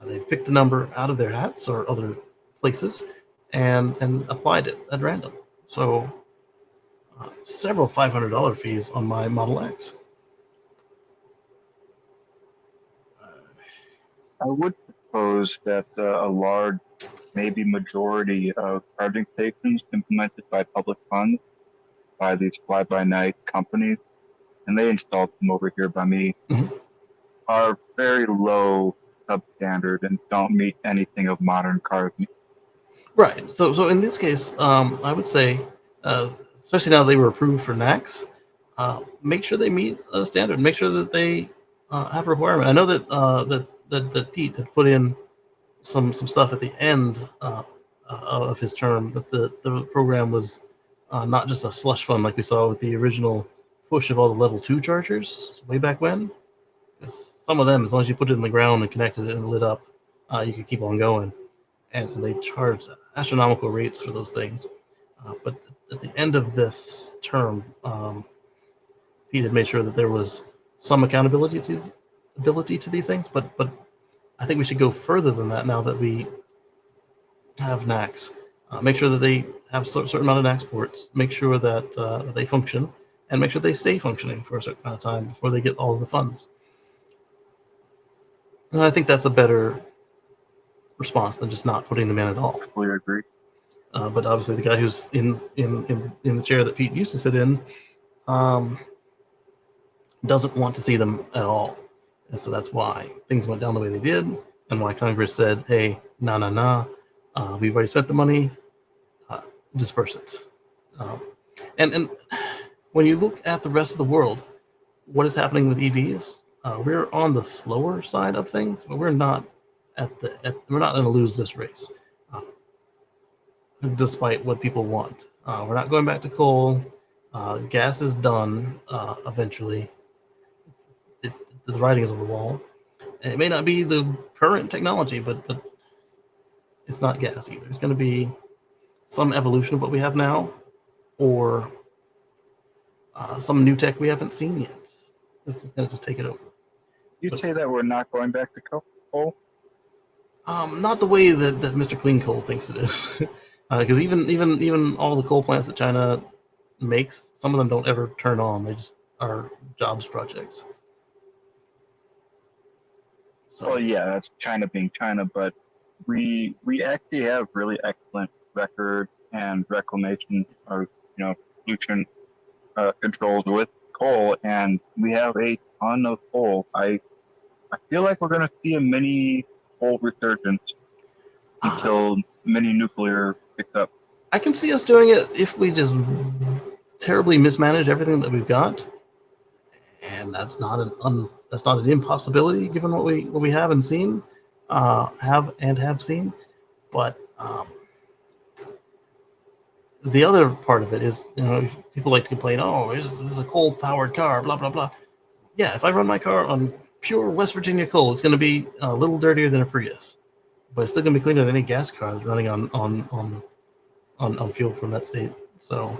They've picked a number out of their hats or other places and applied it at random. So several $500 fees on my Model X. I would propose that a large, maybe majority of charging stations implemented by public funds by these fly-by-night companies, and they installed them over here by me, are very low substandard and don't meet anything of modern cars. Right. So in this case, I would say, especially now they were approved for NACS, make sure they meet a standard. Make sure that they have a requirement. I know that Pete had put in some stuff at the end of his term that the program was not just a slush fund like we saw with the original push of all the level 2 chargers way back when. Some of them, as long as you put it in the ground and connected it and lit up, you could keep on going. And they charged astronomical rates for those things. But at the end of this term, Pete had made sure that there was some accountability to these things. But I think we should go further than that now that we have NACs. Make sure that they have a certain amount of NACs ports. Make sure that they function, and make sure they stay functioning for a certain amount of time before they get all of the funds. And I think that's a better response than just not putting them in at all. I fully agree. But obviously, the guy who's in the chair that Pete used to sit in doesn't want to see them at all, and so that's why things went down the way they did, and why Congress said, "Hey, we've already spent the money, disperse it." And when you look at the rest of the world, what is happening with EVs? We're on the slower side of things, but we're not we're not going to lose this race, despite what people want. We're not going back to coal. Gas is done eventually. The writing is on the wall. And it may not be the current technology, but it's not gas either. It's going to be some evolution of what we have now, or some new tech we haven't seen yet. It's going to just take it over. You'd say that we're not going back to coal? Not the way that Mr. Clean Coal thinks it is, because even all the coal plants that China makes, some of them don't ever turn on. They just are jobs projects. So, Well, yeah, that's China being China, but we actually have really excellent record and reclamation or pollution controls with coal, and we have a ton of coal. I feel like we're going to see a mini coal resurgence until mini nuclear picks up. I can see us doing it if we just terribly mismanage everything that we've got, and that's not an impossibility given what we have and seen, have seen. But the other part of it is, people like to complain, oh, this is a coal-powered car, blah blah blah. Yeah, if I run my car on pure West Virginia coal, it's going to be a little dirtier than a Prius, but it's still going to be cleaner than any gas car that's running on fuel from that state. So,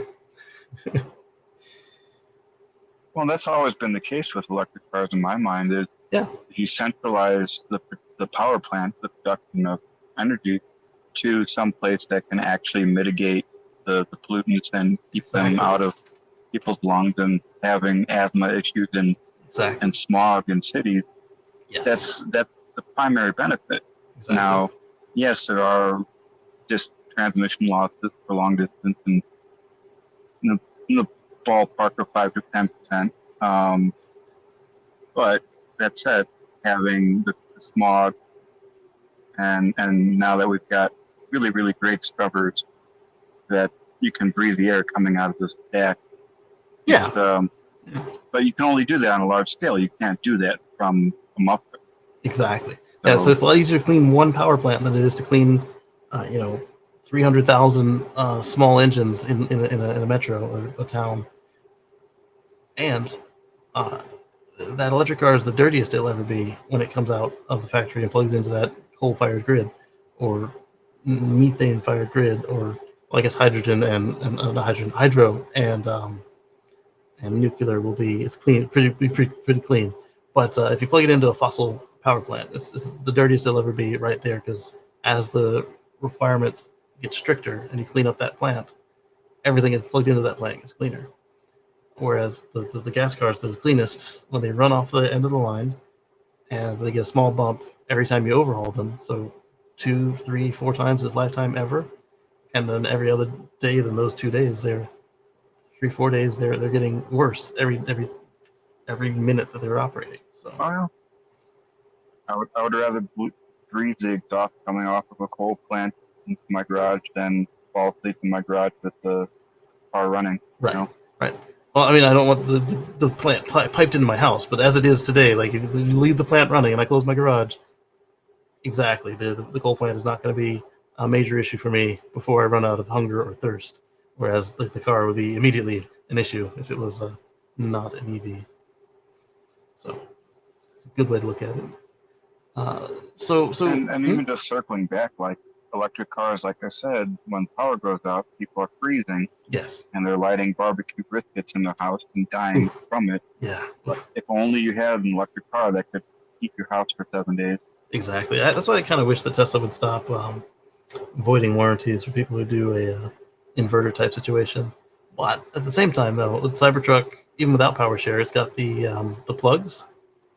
Well, that's always been the case with electric cars in my mind. Is Yeah. you centralize the power plant, the production of energy, to some place that can actually mitigate the pollutants and keep them out of people's lungs and having asthma issues and smog in cities. Yes. That's the primary benefit. Exactly. Now, yes, there are just transmission losses for long distance and in the ballpark of 5 to 10%. But that said, having the smog and now that we've got really, really great scrubbers that you can breathe the air coming out of this stack. Yeah. But you can only do that on a large scale. You can't do that from a muffler. Exactly. So it's a lot easier to clean one power plant than it is to clean, 300,000 small engines in a metro or a town. And that electric car is the dirtiest it'll ever be when it comes out of the factory and plugs into that coal-fired grid or methane-fired grid, or well, I guess hydrogen and hydro and nuclear will be pretty clean. But if you plug it into a fossil power plant, it's the dirtiest it'll ever be right there, because as the requirements get stricter and you clean up that plant, everything that's plugged into that plant gets cleaner. Whereas the gas cars, they're the cleanest when they run off the end of the line, and they get a small bump every time you overhaul them. So 2, 3, 4 times its lifetime ever, and then every other day than those 2 days, they're 3, 4 days, they're getting worse every minute that they're operating. So I would rather breathe the exhaust coming off of a coal plant into my garage than fall asleep in my garage with the car running. Right. You know? Right. Well, I mean, I don't want the plant piped into my house, but as it is today, like if you leave the plant running and I close my garage, exactly, the coal plant is not going to be a major issue for me before I run out of hunger or thirst. Whereas the car would be immediately an issue if it was not an EV. So it's a good way to look at it. And even just circling back, like electric cars, like I said, when power goes out, people are freezing. Yes. And they're lighting barbecue briskets in their house and dying from it. Yeah. But if only you had an electric car that could keep your house for 7 days. Exactly. That's why I kind of wish that Tesla would stop voiding warranties for people who do a inverter type situation. But at the same time, though, with Cybertruck, even without power share, it's got the plugs.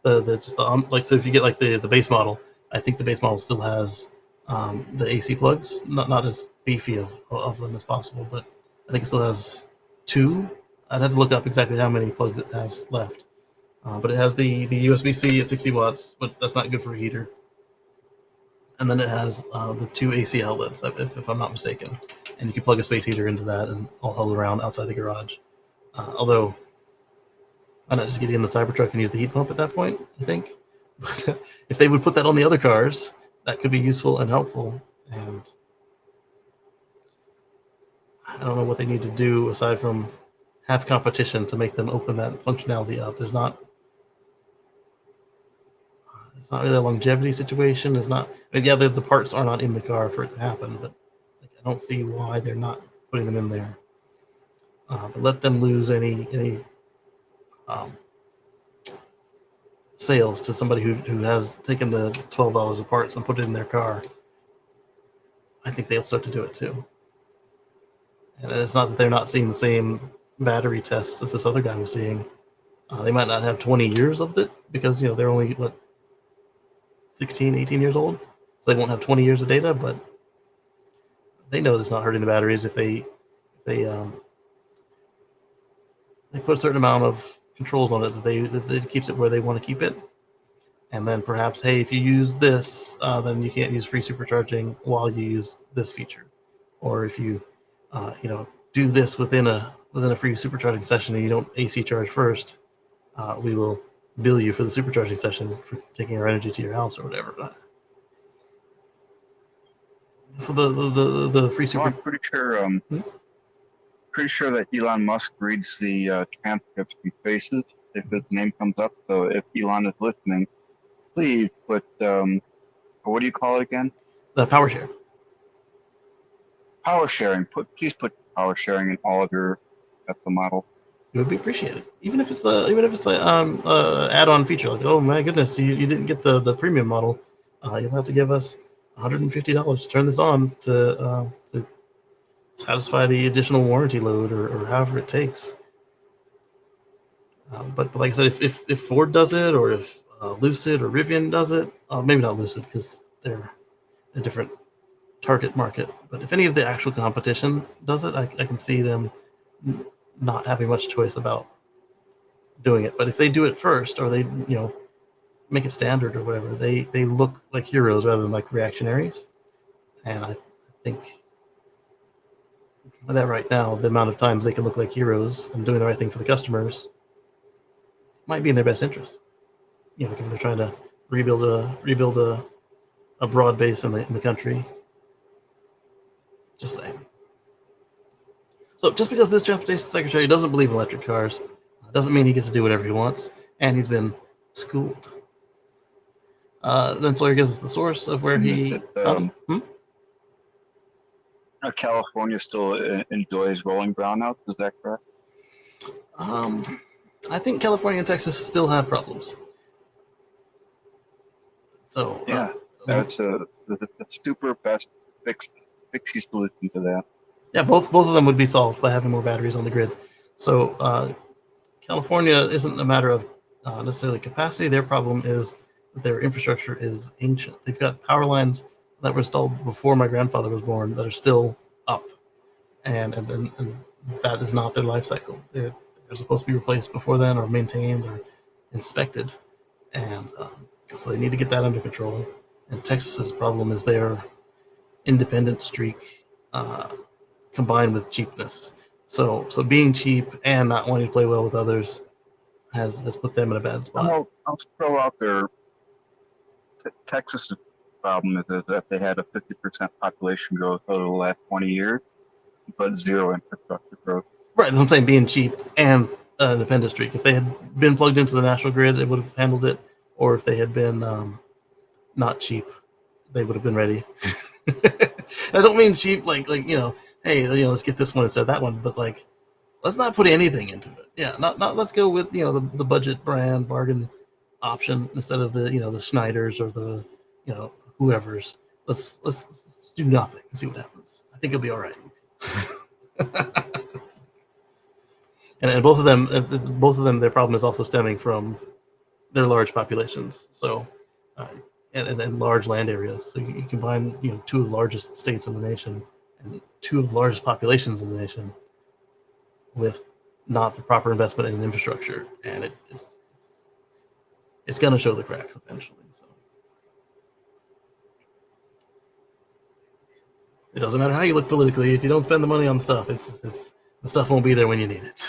So if you get like the base model, I think the base model still has the AC plugs, not as beefy of them as possible, but I think it still has 2. I'd have to look up exactly how many plugs it has left. But it has the USB-C at 60 watts, but that's not good for a heater. And then it has the 2 AC outlets, if I'm not mistaken. And you can plug a space heater into that and all held around outside the garage. Although, why not just get in the Cybertruck and use the heat pump at that point, I think? But if they would put that on the other cars, that could be useful and helpful. And I don't know what they need to do aside from have competition to make them open that functionality up. It's not really a longevity situation. It's not. I mean, yeah, the parts are not in the car for it to happen, but like, I don't see why they're not putting them in there. But let them lose any sales to somebody who has taken the $12 of parts and put it in their car. I think they'll start to do it too. And it's not that they're not seeing the same battery tests as this other guy was seeing. They might not have 20 years of it because they're only 16, 18 years old, so they won't have 20 years of data. But they know it's not hurting the batteries if they put a certain amount of controls on it that keeps it where they want to keep it. And then perhaps, hey, if you use this, then you can't use free supercharging while you use this feature. Or if you, do this within a free supercharging session and you don't AC charge first, we will bill you for the supercharging session for taking our energy to your house or whatever. So the free super. I'm pretty sure that Elon Musk reads the transcripts from Faces if his name comes up. So if Elon is listening, please put what do you call it again? The power share. Power sharing. Please put power sharing in all of your Tesla models. it would be appreciated, even if it's a add-on feature. Like, oh my goodness, you didn't get the premium model. You'll have to give us $150 to turn this on to satisfy the additional warranty load or however it takes. But like I said, if Ford does it, or if Lucid or Rivian does it, maybe not Lucid because they're a different target market. But if any of the actual competition does it, I can see them not having much choice about doing it. But if they do it first, or they make it standard or whatever, they look like heroes rather than like reactionaries. And I think that right now, the amount of times they can look like heroes and doing the right thing for the customers might be in their best interest. If they're trying to rebuild a broad base in the country. Just saying. So just because this transportation secretary doesn't believe in electric cars, doesn't mean he gets to do whatever he wants, and he's been schooled. Then Sawyer gives us the source of where he found him. California still enjoys rolling brownouts. Is that correct? I think California and Texas still have problems. So yeah, that's the super best fixie solution to that. Yeah, both of them would be solved by having more batteries on the grid. So California isn't a matter of necessarily capacity. Their problem is that their infrastructure is ancient. They've got power lines that were installed before my grandfather was born that are still up, and that is not their life cycle. They're supposed to be replaced before then, or maintained, or inspected, and so they need to get that under control. And Texas's problem is their independent streak combined with cheapness. So being cheap and not wanting to play well with others has put them in a bad spot. I'll throw out there. Texas's problem is that they had a 50% population growth over the last 20 years, but zero infrastructure growth. Right, that's what I'm saying, being cheap and an independent streak. If they had been plugged into the national grid, it would have handled it. Or if they had been not cheap, they would have been ready. I don't mean cheap like hey, let's get this one instead of that one, but like, let's not put anything into it. Yeah, not let's go with the budget brand bargain option instead of the the Schneiders or the whoever's. Let's do nothing and see what happens. I think it'll be all right. and both of them, their problem is also stemming from their large populations. So and large land areas. So you combine two of the largest states in the nation and two of the largest populations in the nation with not the proper investment in infrastructure, and it's going to show the cracks eventually. So it doesn't matter how you look politically. If you don't spend the money on stuff, the stuff won't be there when you need it.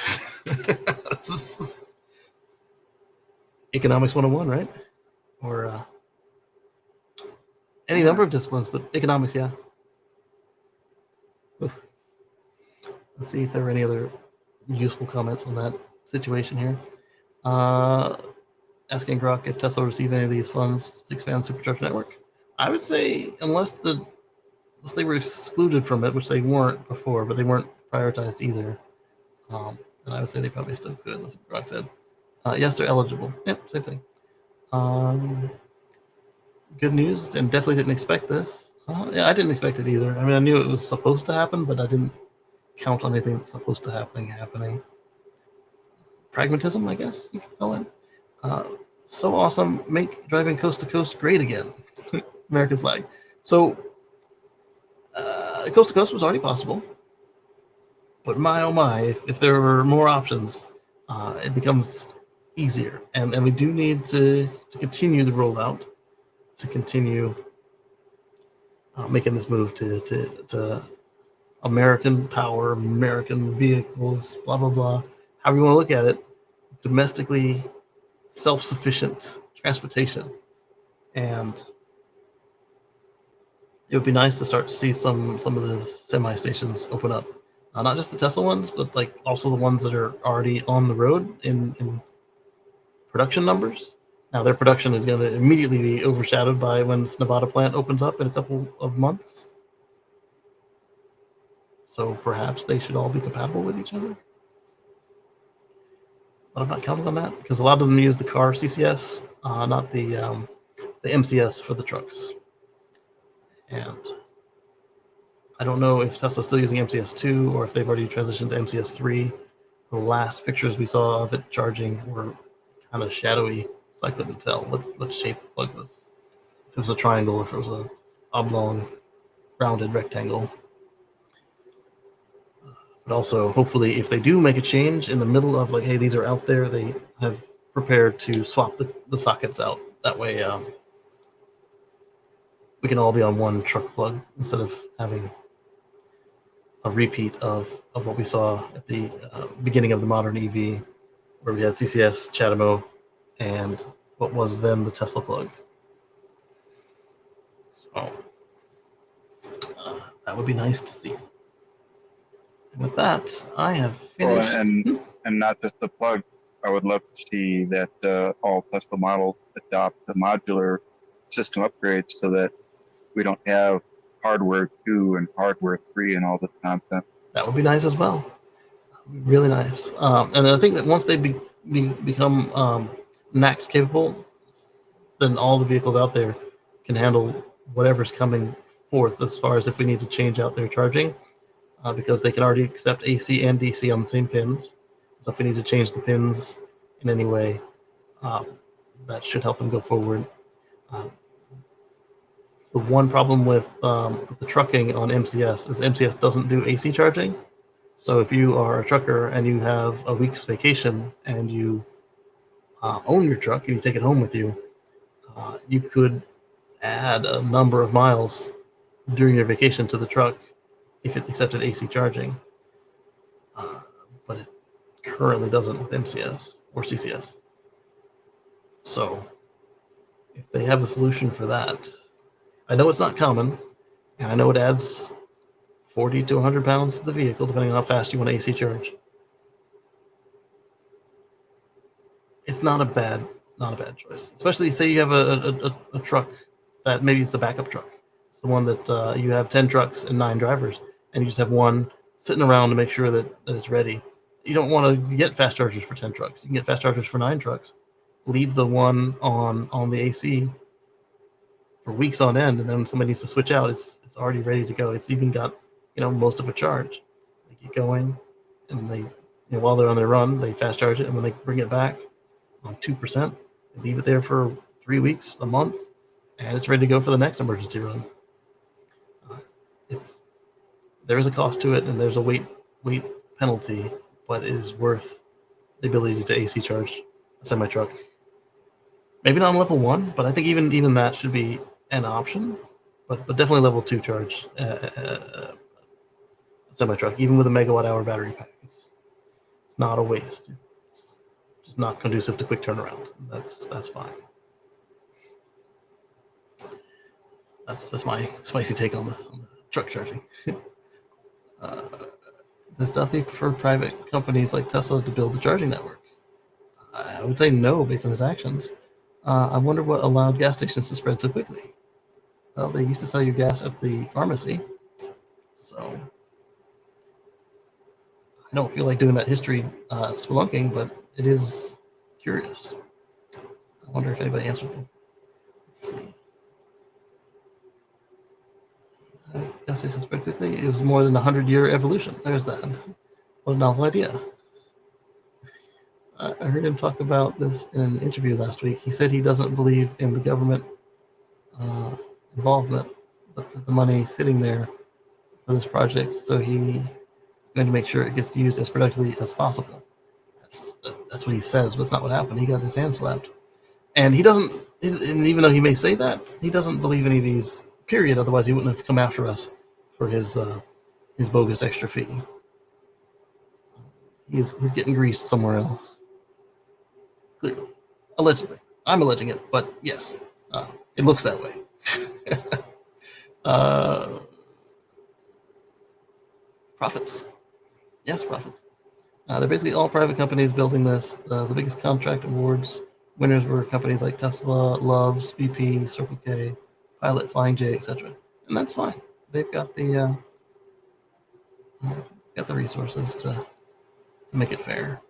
It's economics 101, right? Or any number of disciplines, but economics, yeah. Oof. Let's see if there are any other useful comments on that situation here. Asking Grok if Tesla will receive any of these funds to expand the supercharger network. I would say unless they were excluded from it, which they weren't before, but they weren't prioritized either. And I would say they probably still could. That's what Grok said. Yes, they're eligible. Yep, same thing. Good news, and definitely didn't expect this. Yeah, I didn't expect it either. I mean, I knew it was supposed to happen, but I didn't count on anything that's supposed to happening. Pragmatism, I guess you could call it. So awesome, make driving coast to coast great again. American flag. So coast to coast was already possible, but my oh my, if there were more options, it becomes easier. And we do need to continue the rollout, to continue making this move to American power, American vehicles, blah blah blah. However you want to look at it, domestically self-sufficient transportation. And it would be nice to start to see some of the semi stations open up, not just the Tesla ones, but like also the ones that are already on the road in production numbers. Now their production is going to immediately be overshadowed by when this Nevada plant opens up in a couple of months. So perhaps they should all be compatible with each other. but I'm not counting on that because a lot of them use the car CCS, not the MCS for the trucks. And I don't know if Tesla's still using MCS2 or if they've already transitioned to MCS3. The last pictures we saw of it charging were kind of shadowy, so I couldn't tell what shape the plug was. If it was a triangle, if it was a oblong, rounded rectangle. But also, hopefully, if they do make a change in the middle of like, hey, these are out there, they have prepared to swap the sockets out. That way, we can all be on one truck plug instead of having a repeat of what we saw at the beginning of the modern EV, where we had CCS, CHAdeMO, and what was then the Tesla plug. So that would be nice to see. And with that, I have finished. And not just the plug. I would love to see that all Tesla models adopt the modular system upgrades so that we don't have hardware 2 and hardware 3 and all this nonsense. That would be nice as well. Really nice. And I think that once they become NACS capable, then all the vehicles out there can handle whatever's coming forth as far as if we need to change out their charging, because they can already accept AC and DC on the same pins. So if we need to change the pins in any way, that should help them go forward. The one problem with the trucking on MCS is MCS doesn't do AC charging. So if you are a trucker and you have a week's vacation and you own your truck and you take it home with you, you could add a number of miles during your vacation to the truck if it accepted AC charging. But it currently doesn't with MCS or CCS. So if they have a solution for that, I know it's not common, and I know it adds 40 to 100 pounds to the vehicle, depending on how fast you want to AC charge. It's not a bad choice. Especially say you have a truck that maybe it's the backup truck. It's the one that you have 10 trucks and 9 drivers, and you just have one sitting around to make sure that it's ready. You don't want to get fast chargers for 10 trucks. You can get fast chargers for 9 trucks. Leave the one on the AC for weeks on end, and then when somebody needs to switch out, it's already ready to go. It's even got most of a charge. They get going, and they while they're on their run, they fast charge it, and when they bring it back on 2%, they leave it there for 3 weeks, a month, and it's ready to go for the next emergency run. There is a cost to it, and there's a weight penalty, but it is worth the ability to AC charge a semi truck. Maybe not on level 1, but I think even that should be an option. But definitely level 2 charge a semi truck, even with a megawatt hour battery pack. It's not a waste. It's just not conducive to quick turnaround. That's fine. That's my spicy take on the truck charging. Does Duffy prefer private companies like Tesla to build the charging network? I would say no, based on his actions. I wonder what allowed gas stations to spread so quickly. Well, they used to sell you gas at the pharmacy, so I don't feel like doing that history spelunking, but it is curious. I wonder if anybody answered them. Let's see. Gas stations spread quickly. It was more than 100-year evolution. There's that. What a novel idea. I heard him talk about this in an interview last week. He said he doesn't believe in the government involvement, but the money sitting there for this project, so he's going to make sure it gets used as productively as possible. That's what he says, but it's not what happened. He got his hand slapped. And he doesn't, and even though he may say that, he doesn't believe any of these, period. Otherwise, he wouldn't have come after us for his bogus extra fee. He's getting greased somewhere else. Clearly. Allegedly. I'm alleging it, but yes, it looks that way. Profits. Yes, profits. They're basically all private companies building this. The biggest contract awards winners were companies like Tesla, Love's, BP, Circle K, Pilot, Flying J, etc. And that's fine. They've got the resources to make it fair.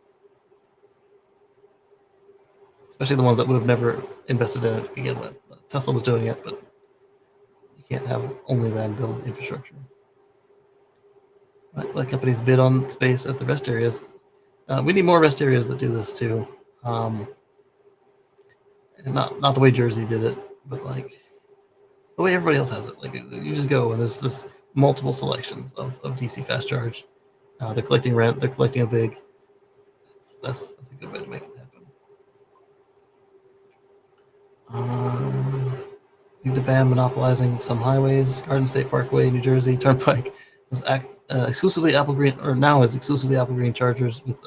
especially the ones that would have never invested in it to begin with. Tesla was doing it, but you can't have only them build the infrastructure. Right? Let companies bid on space at the rest areas. We need more rest areas that do this too. And not the way Jersey did it, but like the way everybody else has it. Like you just go and there's multiple selections of DC fast charge. They're collecting rent. They're collecting a vig. That's a good way to make it happen. Need to ban monopolizing some highways. Garden State Parkway, New Jersey Turnpike was exclusively Apple Green, or now is exclusively Apple Green chargers with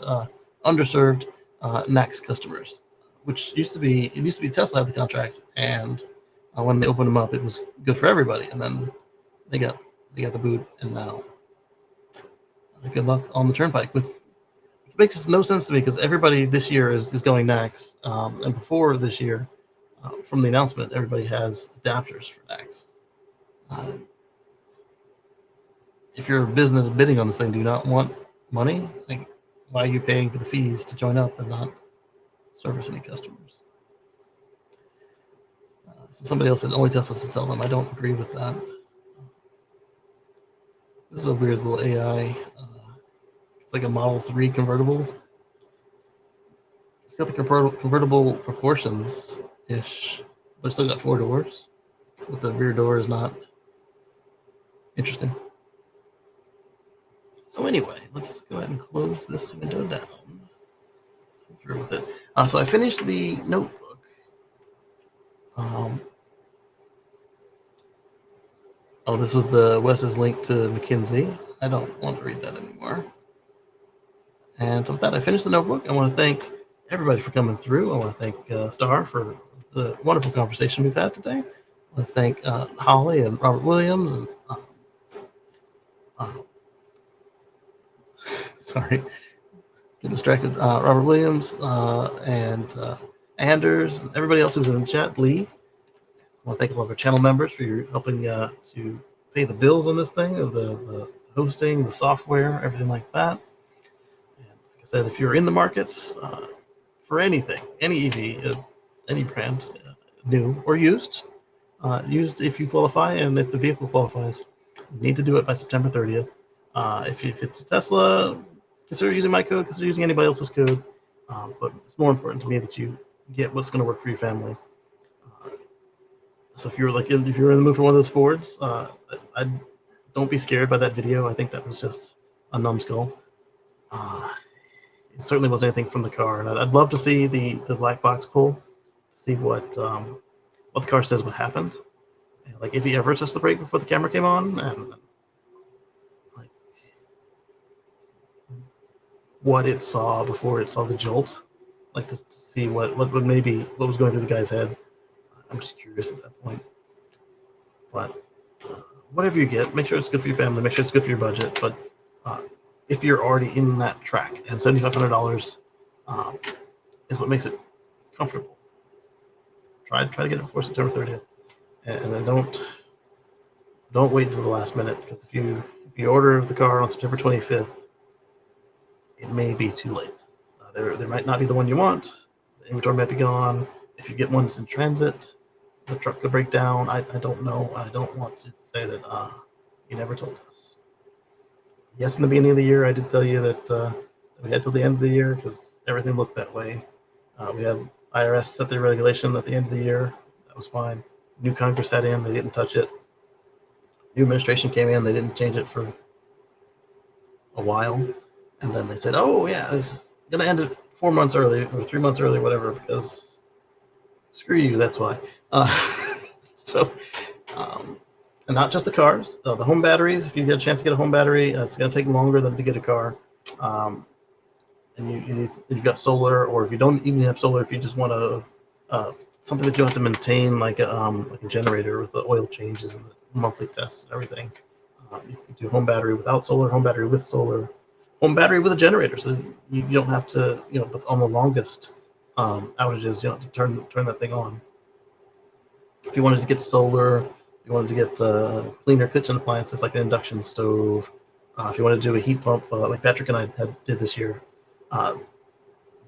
underserved NACS customers, which used to be Tesla had the contract, and when they opened them up, it was good for everybody, and then they got the boot, and now good luck on the Turnpike. Which makes no sense to me because everybody this year is going NACS, and before this year. From the announcement, everybody has adapters for NACS. If you're a business bidding on this thing, do you not want money? Like, why are you paying for the fees to join up and not service any customers? So somebody else said only Teslas to sell them. I don't agree with that. This is a weird little AI. It's like a Model 3 convertible. It's got the convertible proportions-ish, but it's still got 4 doors. But the rear door is not interesting. So anyway, let's go ahead and close this window down. I'm through with it. So I finished the notebook. This was the Wes's link to McKinsey. I don't want to read that anymore. And so with that, I finished the notebook. I want to thank everybody for coming through. I want to thank Star for the wonderful conversation we've had today. I want to thank Holly and Robert Williams and sorry, get distracted. Robert Williams and Anders and everybody else who's in the chat. Lee, I want to thank all of our channel members for your helping to pay the bills on this thing, the hosting, the software, everything like that. And like I said, if you're in the markets for anything, any EV, any brand, new or used if you qualify and if the vehicle qualifies, you need to do it by September 30th. If it's a Tesla, consider using my code, consider using anybody else's code. But it's more important to me that you get what's going to work for your family. So if you're in the mood for one of those Fords, don't be scared by that video. I think that was just a numbskull. It certainly wasn't anything from the car, and I'd love to see the black box pull, to see what the car says what happened. Like if he ever touched the brake before the camera came on, and like what it saw before it saw the jolt, like to see what was going through the guy's head. I'm just curious at that point. But whatever you get, make sure it's good for your family, make sure it's good for your budget. But if you're already in that track, and $7,500 is what makes it comfortable, try to get it before September 30th, and then don't wait until the last minute, because if you order the car on September 25th, it may be too late. There might not be the one you want. The inventory might be gone. If you get one that's in transit, the truck could break down. I don't know. I don't want to say that you never told us. Yes, in the beginning of the year, I did tell you that we had till the end of the year because everything looked that way. We had IRS set their regulation at the end of the year. That was fine. New Congress sat in. They didn't touch it. New administration came in. They didn't change it for a while. And then they said, oh, yeah, this is going to end it 4 months early or 3 months early, whatever, because screw you, that's why. And not just the cars, the home batteries. If you get a chance to get a home battery, it's going to take longer than to get a car. And you've got solar, or if you don't even have solar, if you just want something that you don't have to maintain, like a generator with the oil changes and the monthly tests and everything. You can do home battery without solar, home battery with solar, home battery with a generator, so you don't have to, but on the longest outages, you don't have to turn that thing on. If you wanted to get solar, if you wanted to get cleaner kitchen appliances like an induction stove, if you want to do a heat pump like Patrick and I did this year,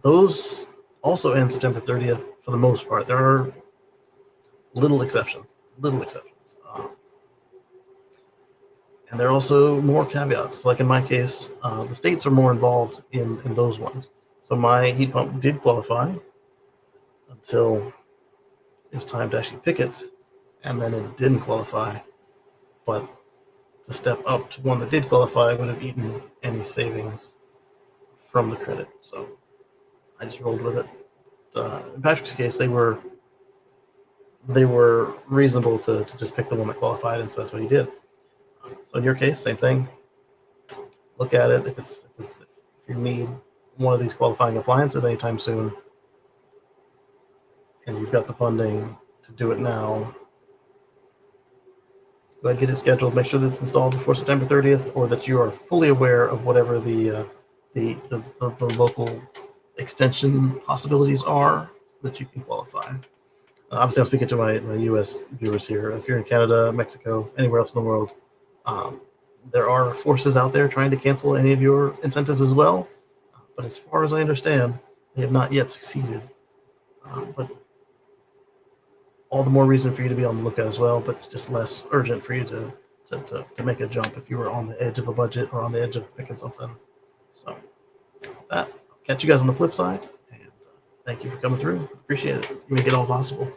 those also end September 30th for the most part. There are little exceptions. And there are also more caveats. Like in my case, the states are more involved in those ones. So my heat pump did qualify until it was time to actually pick it, and then it didn't qualify. But to step up to one that did qualify would have eaten any savings from the credit. So I just rolled with it. In Patrick's case, they were reasonable to just pick the one that qualified, and so that's what he did. So in your case, same thing. Look at it. If you need one of these qualifying appliances anytime soon, and you've got the funding to do it now, go ahead and get it scheduled. Make sure that it's installed before September 30th, or that you are fully aware of whatever the local extension possibilities are, so that you can qualify. Obviously, I'm speaking to my U.S. viewers here. If you're in Canada, Mexico, anywhere else in the world, there are forces out there trying to cancel any of your incentives as well. But as far as I understand, they have not yet succeeded. But all the more reason for you to be on the lookout as well. But it's just less urgent for you to make a jump if you were on the edge of a budget or on the edge of picking something. So that, I'll catch you guys on the flip side. And thank you for coming through. Appreciate it. You make it all possible.